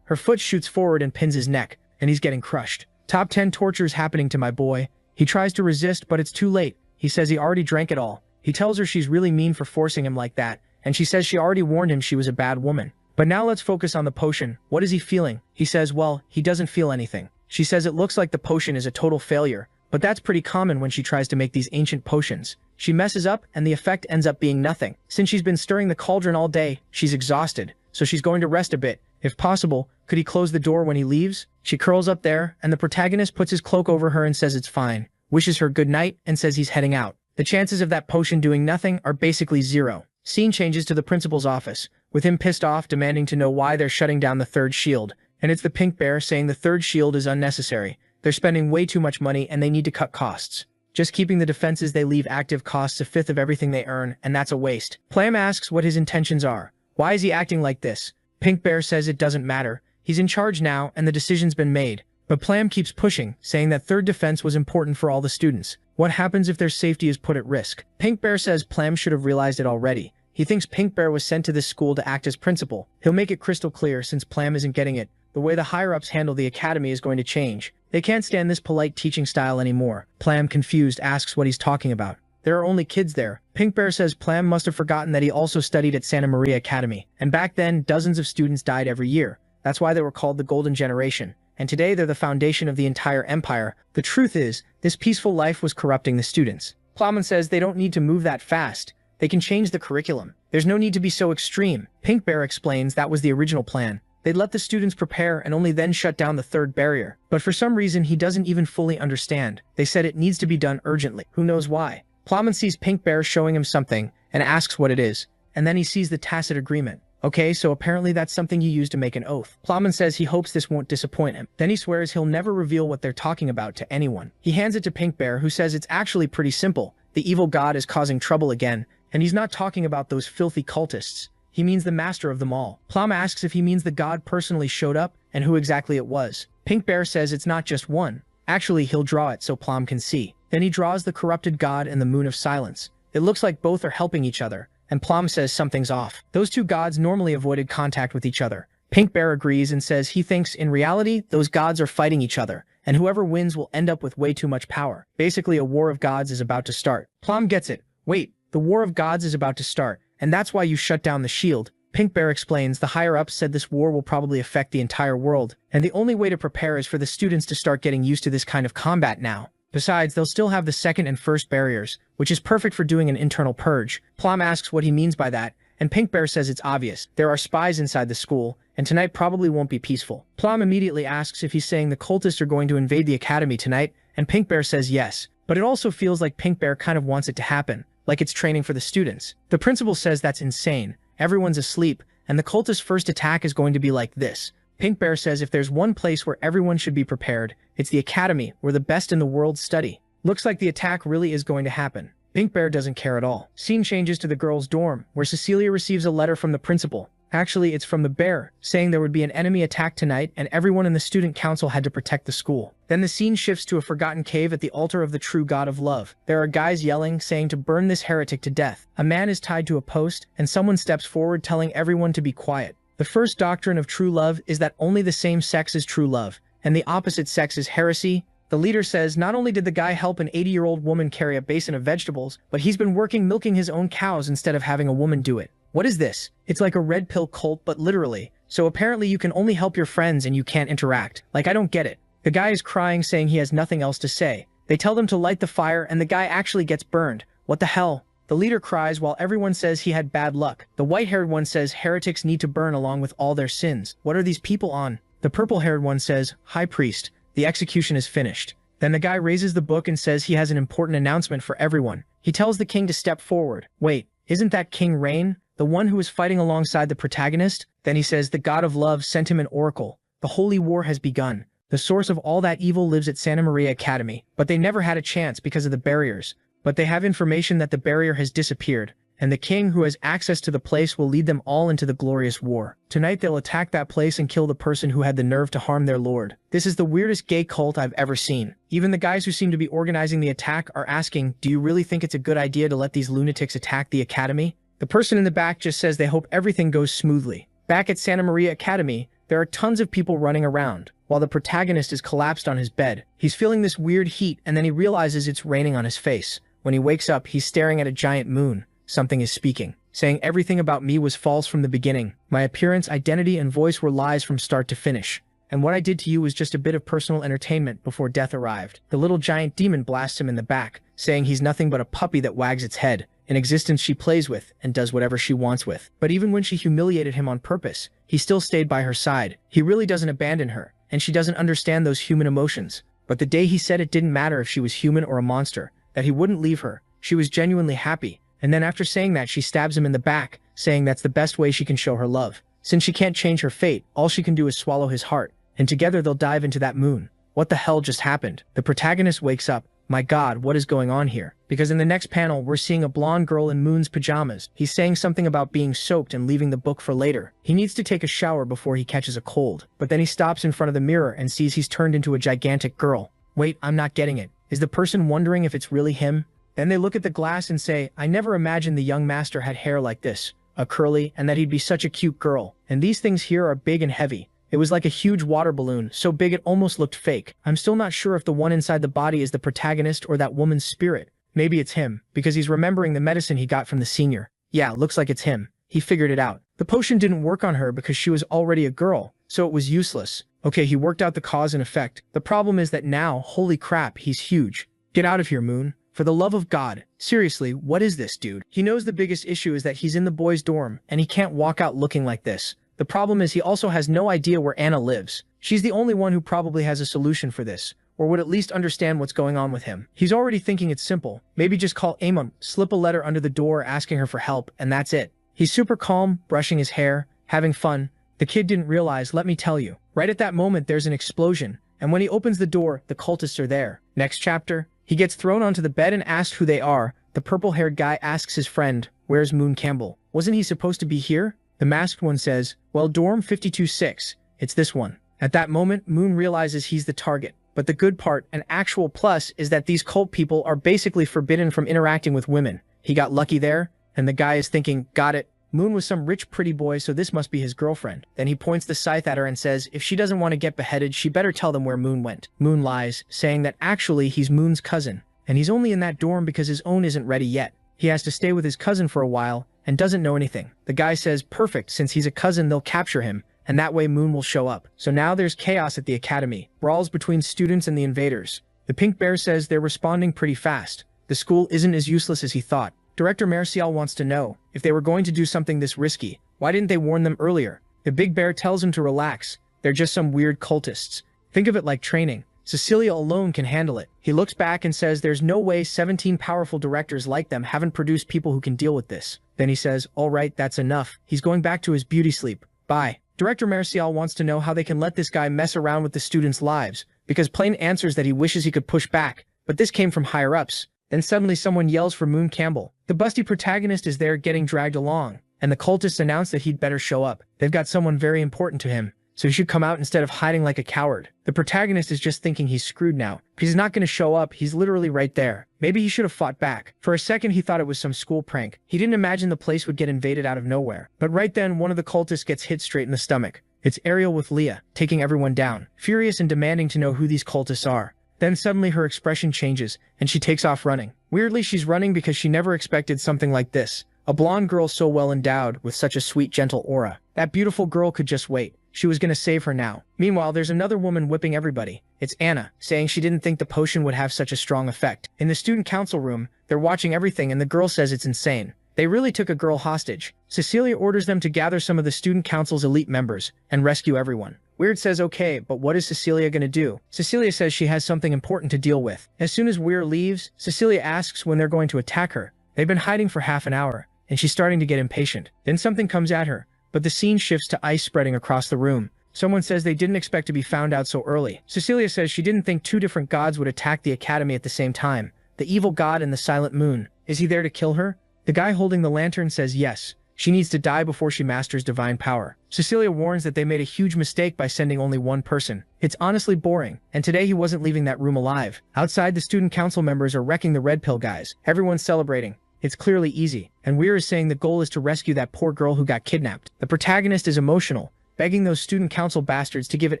her foot shoots forward and pins his neck, and he's getting crushed. Top 10 tortures happening to my boy. He tries to resist, but it's too late. He says he already drank it all. He tells her she's really mean for forcing him like that, and she says she already warned him she was a bad woman. But now let's focus on the potion. What is he feeling? He says, well, he doesn't feel anything. She says it looks like the potion is a total failure, but that's pretty common when she tries to make these ancient potions. She messes up, and the effect ends up being nothing. Since she's been stirring the cauldron all day, she's exhausted, so she's going to rest a bit. If possible, could he close the door when he leaves? She curls up there, and the protagonist puts his cloak over her and says it's fine, wishes her good night, and says he's heading out. The chances of that potion doing nothing are basically zero. Scene changes to the principal's office, with him pissed off demanding to know why they're shutting down the third shield, and it's the pink bear saying the third shield is unnecessary. They're spending way too much money and they need to cut costs. Just keeping the defenses they leave active costs a fifth of everything they earn, and that's a waste. Plam asks what his intentions are. Why is he acting like this? Pink Bear says it doesn't matter. He's in charge now and the decision's been made. But Plam keeps pushing, saying that third defense was important for all the students. What happens if their safety is put at risk? Pink Bear says Plam should have realized it already. He thinks Pink Bear was sent to this school to act as principal. He'll make it crystal clear since Plam isn't getting it. The way the higher-ups handle the academy is going to change. They can't stand this polite teaching style anymore. Plam, confused, asks what he's talking about. There are only kids there. Pink Bear says Plam must have forgotten that he also studied at Santa Maria Academy. And back then, dozens of students died every year. That's why they were called the Golden Generation. And today they're the foundation of the entire empire. The truth is, this peaceful life was corrupting the students. Plowman says they don't need to move that fast. They can change the curriculum. There's no need to be so extreme. Pink Bear explains that was the original plan. They'd let the students prepare and only then shut down the third barrier. But for some reason he doesn't even fully understand. They said it needs to be done urgently. Who knows why? Plowman sees Pink Bear showing him something and asks what it is. And then he sees the tacit agreement. Okay, so apparently that's something you use to make an oath. Plowman says he hopes this won't disappoint him. Then he swears he'll never reveal what they're talking about to anyone. He hands it to Pink Bear, who says it's actually pretty simple. The evil god is causing trouble again, and he's not talking about those filthy cultists. He means the master of them all. Plum asks if he means the god personally showed up and who exactly it was. Pink Bear says it's not just one. Actually, he'll draw it so Plum can see. Then he draws the corrupted god and the moon of silence. It looks like both are helping each other, and Plum says something's off. Those two gods normally avoided contact with each other. Pink Bear agrees and says he thinks in reality those gods are fighting each other, and whoever wins will end up with way too much power. Basically, a war of gods is about to start. Plum gets it. Wait, the war of gods is about to start, and that's why you shut down the shield. Pink Bear explains the higher-ups said this war will probably affect the entire world, and the only way to prepare is for the students to start getting used to this kind of combat now. Besides, they'll still have the second and first barriers, which is perfect for doing an internal purge. Plum asks what he means by that, and Pink Bear says it's obvious. There are spies inside the school, and tonight probably won't be peaceful. Plum immediately asks if he's saying the cultists are going to invade the academy tonight, and Pink Bear says yes. But it also feels like Pink Bear kind of wants it to happen, like it's training for the students. The principal says that's insane. Everyone's asleep, and the cultists' first attack is going to be like this. Pink Bear says if there's one place where everyone should be prepared, it's the academy, where the best in the world study. Looks like the attack really is going to happen. Pink Bear doesn't care at all. Scene changes to the girls' dorm, where Cecilia receives a letter from the principal. Actually, it's from the bear, saying there would be an enemy attack tonight and everyone in the student council had to protect the school. Then the scene shifts to a forgotten cave at the altar of the true god of love. There are guys yelling, saying to burn this heretic to death. A man is tied to a post, and someone steps forward telling everyone to be quiet. The first doctrine of true love is that only the same sex is true love, and the opposite sex is heresy. The leader says not only did the guy help an 80-year-old woman carry a basin of vegetables, but he's been working milking his own cows instead of having a woman do it. What is this? It's like a red pill cult, but literally. So apparently you can only help your friends and you can't interact. Like, I don't get it. The guy is crying, saying he has nothing else to say. They tell them to light the fire and the guy actually gets burned. What the hell? The leader cries while everyone says he had bad luck. The white-haired one says heretics need to burn along with all their sins. What are these people on? The purple-haired one says, High Priest, the execution is finished. Then the guy raises the book and says he has an important announcement for everyone. He tells the king to step forward. Wait, isn't that King Rain, the one who was fighting alongside the protagonist? Then he says the god of love sent him an oracle. The holy war has begun. The source of all that evil lives at Santa Maria Academy, but they never had a chance because of the barriers. But they have information that the barrier has disappeared, and the king who has access to the place will lead them all into the glorious war. Tonight they'll attack that place and kill the person who had the nerve to harm their lord. This is the weirdest gay cult I've ever seen. Even the guys who seem to be organizing the attack are asking, do you really think it's a good idea to let these lunatics attack the academy? The person in the back just says they hope everything goes smoothly. Back at Santa Maria Academy, there are tons of people running around, while the protagonist is collapsed on his bed. He's feeling this weird heat and then he realizes it's raining on his face. When he wakes up, he's staring at a giant moon. Something is speaking, saying everything about me was false from the beginning. My appearance, identity, and voice were lies from start to finish. And what I did to you was just a bit of personal entertainment before death arrived. The little giant demon blasts him in the back, saying he's nothing but a puppy that wags its head, an existence she plays with and does whatever she wants with. But even when she humiliated him on purpose, he still stayed by her side. He really doesn't abandon her, and she doesn't understand those human emotions. But the day he said it didn't matter if she was human or a monster, that he wouldn't leave her, she was genuinely happy. And then after saying that, she stabs him in the back, saying that's the best way she can show her love. Since she can't change her fate, all she can do is swallow his heart, and together they'll dive into that moon. What the hell just happened? The protagonist wakes up. My god, what is going on here? Because in the next panel, we're seeing a blonde girl in Moon's pajamas. He's saying something about being soaked and leaving the book for later. He needs to take a shower before he catches a cold. But then he stops in front of the mirror and sees he's turned into a gigantic girl. Wait, I'm not getting it. Is the person wondering if it's really him? Then they look at the glass and say, I never imagined the young master had hair like this, a curly, and that he'd be such a cute girl. And these things here are big and heavy. It was like a huge water balloon, so big it almost looked fake. I'm still not sure if the one inside the body is the protagonist or that woman's spirit. Maybe it's him, because he's remembering the medicine he got from the senior. Yeah, looks like it's him. He figured it out. The potion didn't work on her because she was already a girl, so it was useless. Okay, he worked out the cause and effect. The problem is that now, holy crap, he's huge. Get out of here, Moon. For the love of God. Seriously, what is this, dude? He knows the biggest issue is that he's in the boys' dorm, and he can't walk out looking like this. The problem is he also has no idea where Anna lives. She's the only one who probably has a solution for this, or would at least understand what's going on with him. He's already thinking it's simple. Maybe just call Amon, slip a letter under the door asking her for help, and that's it. He's super calm, brushing his hair, having fun. The kid didn't realize, let me tell you. Right at that moment, there's an explosion, and when he opens the door, the cultists are there. Next chapter. He gets thrown onto the bed and asked who they are. The purple-haired guy asks his friend, where's Moon Campbell? Wasn't he supposed to be here? The masked one says, well, dorm 52-6. It's this one. At that moment, Moon realizes he's the target. But the good part, an actual plus, is that these cult people are basically forbidden from interacting with women. He got lucky there, and the guy is thinking, got it. Moon was some rich pretty boy, so this must be his girlfriend. Then he points the scythe at her and says, if she doesn't want to get beheaded, she better tell them where Moon went. Moon lies, saying that actually he's Moon's cousin, and he's only in that dorm because his own isn't ready yet. He has to stay with his cousin for a while, and doesn't know anything. The guy says, perfect, since he's a cousin, they'll capture him, and that way Moon will show up. So now there's chaos at the academy, brawls between students and the invaders. The pink bear says they're responding pretty fast. The school isn't as useless as he thought. Director Marcial wants to know, if they were going to do something this risky, why didn't they warn them earlier? The big bear tells him to relax. They're just some weird cultists. Think of it like training. Cecilia alone can handle it. He looks back and says there's no way 17 powerful directors like them haven't produced people who can deal with this. Then he says, all right, that's enough. He's going back to his beauty sleep. Bye. Director Marcial wants to know how they can let this guy mess around with the students' lives, because Plain answers that he wishes he could push back, but this came from higher-ups. Then suddenly someone yells for Moon Campbell. The busty protagonist is there getting dragged along, and the cultists announce that he'd better show up. They've got someone very important to him, so he should come out instead of hiding like a coward. The protagonist is just thinking he's screwed now, because he's not going to show up, he's literally right there. Maybe he should have fought back. For a second he thought it was some school prank. He didn't imagine the place would get invaded out of nowhere. But right then one of the cultists gets hit straight in the stomach. It's Ariel with Leah, taking everyone down, furious and demanding to know who these cultists are. Then suddenly her expression changes, and she takes off running. Weirdly, she's running because she never expected something like this. A blonde girl so well endowed, with such a sweet, gentle aura. That beautiful girl could just wait. She was gonna save her now. Meanwhile, there's another woman whipping everybody. It's Anna, saying she didn't think the potion would have such a strong effect. In the student council room, they're watching everything and the girl says it's insane. They really took a girl hostage. Cecilia orders them to gather some of the student council's elite members and rescue everyone. Weird says okay, but what is Cecilia gonna do? Cecilia says she has something important to deal with. As soon as Weir leaves, Cecilia asks when they're going to attack her. They've been hiding for half an hour, and she's starting to get impatient. Then something comes at her, but the scene shifts to ice spreading across the room. Someone says they didn't expect to be found out so early. Cecilia says she didn't think two different gods would attack the academy at the same time. The evil god and the silent moon. Is he there to kill her? The guy holding the lantern says yes. She needs to die before she masters divine power. Cecilia warns that they made a huge mistake by sending only one person. It's honestly boring, and today he wasn't leaving that room alive. Outside, the student council members are wrecking the red pill guys. Everyone's celebrating. It's clearly easy, and Weir is saying the goal is to rescue that poor girl who got kidnapped. The protagonist is emotional, begging those student council bastards to give it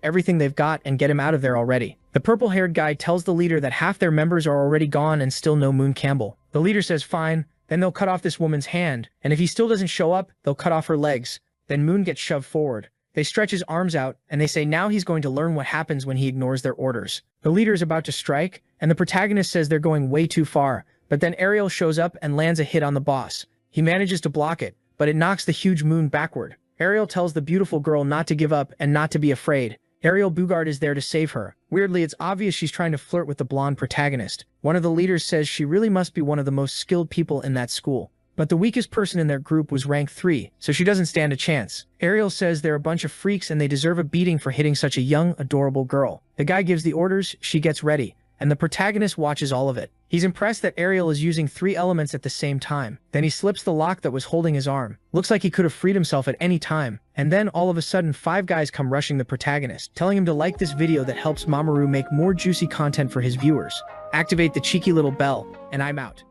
everything they've got and get him out of there already. The purple-haired guy tells the leader that half their members are already gone and still no Moon Campbell. The leader says fine, then they'll cut off this woman's hand, and if he still doesn't show up, they'll cut off her legs. Then Moon gets shoved forward. They stretch his arms out, and they say now he's going to learn what happens when he ignores their orders. The leader is about to strike, and the protagonist says they're going way too far, but then Ariel shows up and lands a hit on the boss. He manages to block it, but it knocks the huge Moon backward. Ariel tells the beautiful girl not to give up and not to be afraid. Ariel Bugard is there to save her. Weirdly, it's obvious she's trying to flirt with the blonde protagonist. One of the leaders says she really must be one of the most skilled people in that school. But the weakest person in their group was rank 3, so she doesn't stand a chance. Ariel says they're a bunch of freaks and they deserve a beating for hitting such a young, adorable girl. The guy gives the orders, she gets ready, and the protagonist watches all of it. He's impressed that Ariel is using 3 elements at the same time. Then he slips the lock that was holding his arm. Looks like he could have freed himself at any time. And then all of a sudden 5 guys come rushing the protagonist, telling him to like this video that helps Mamoru make more juicy content for his viewers. Activate the cheeky little bell, and I'm out.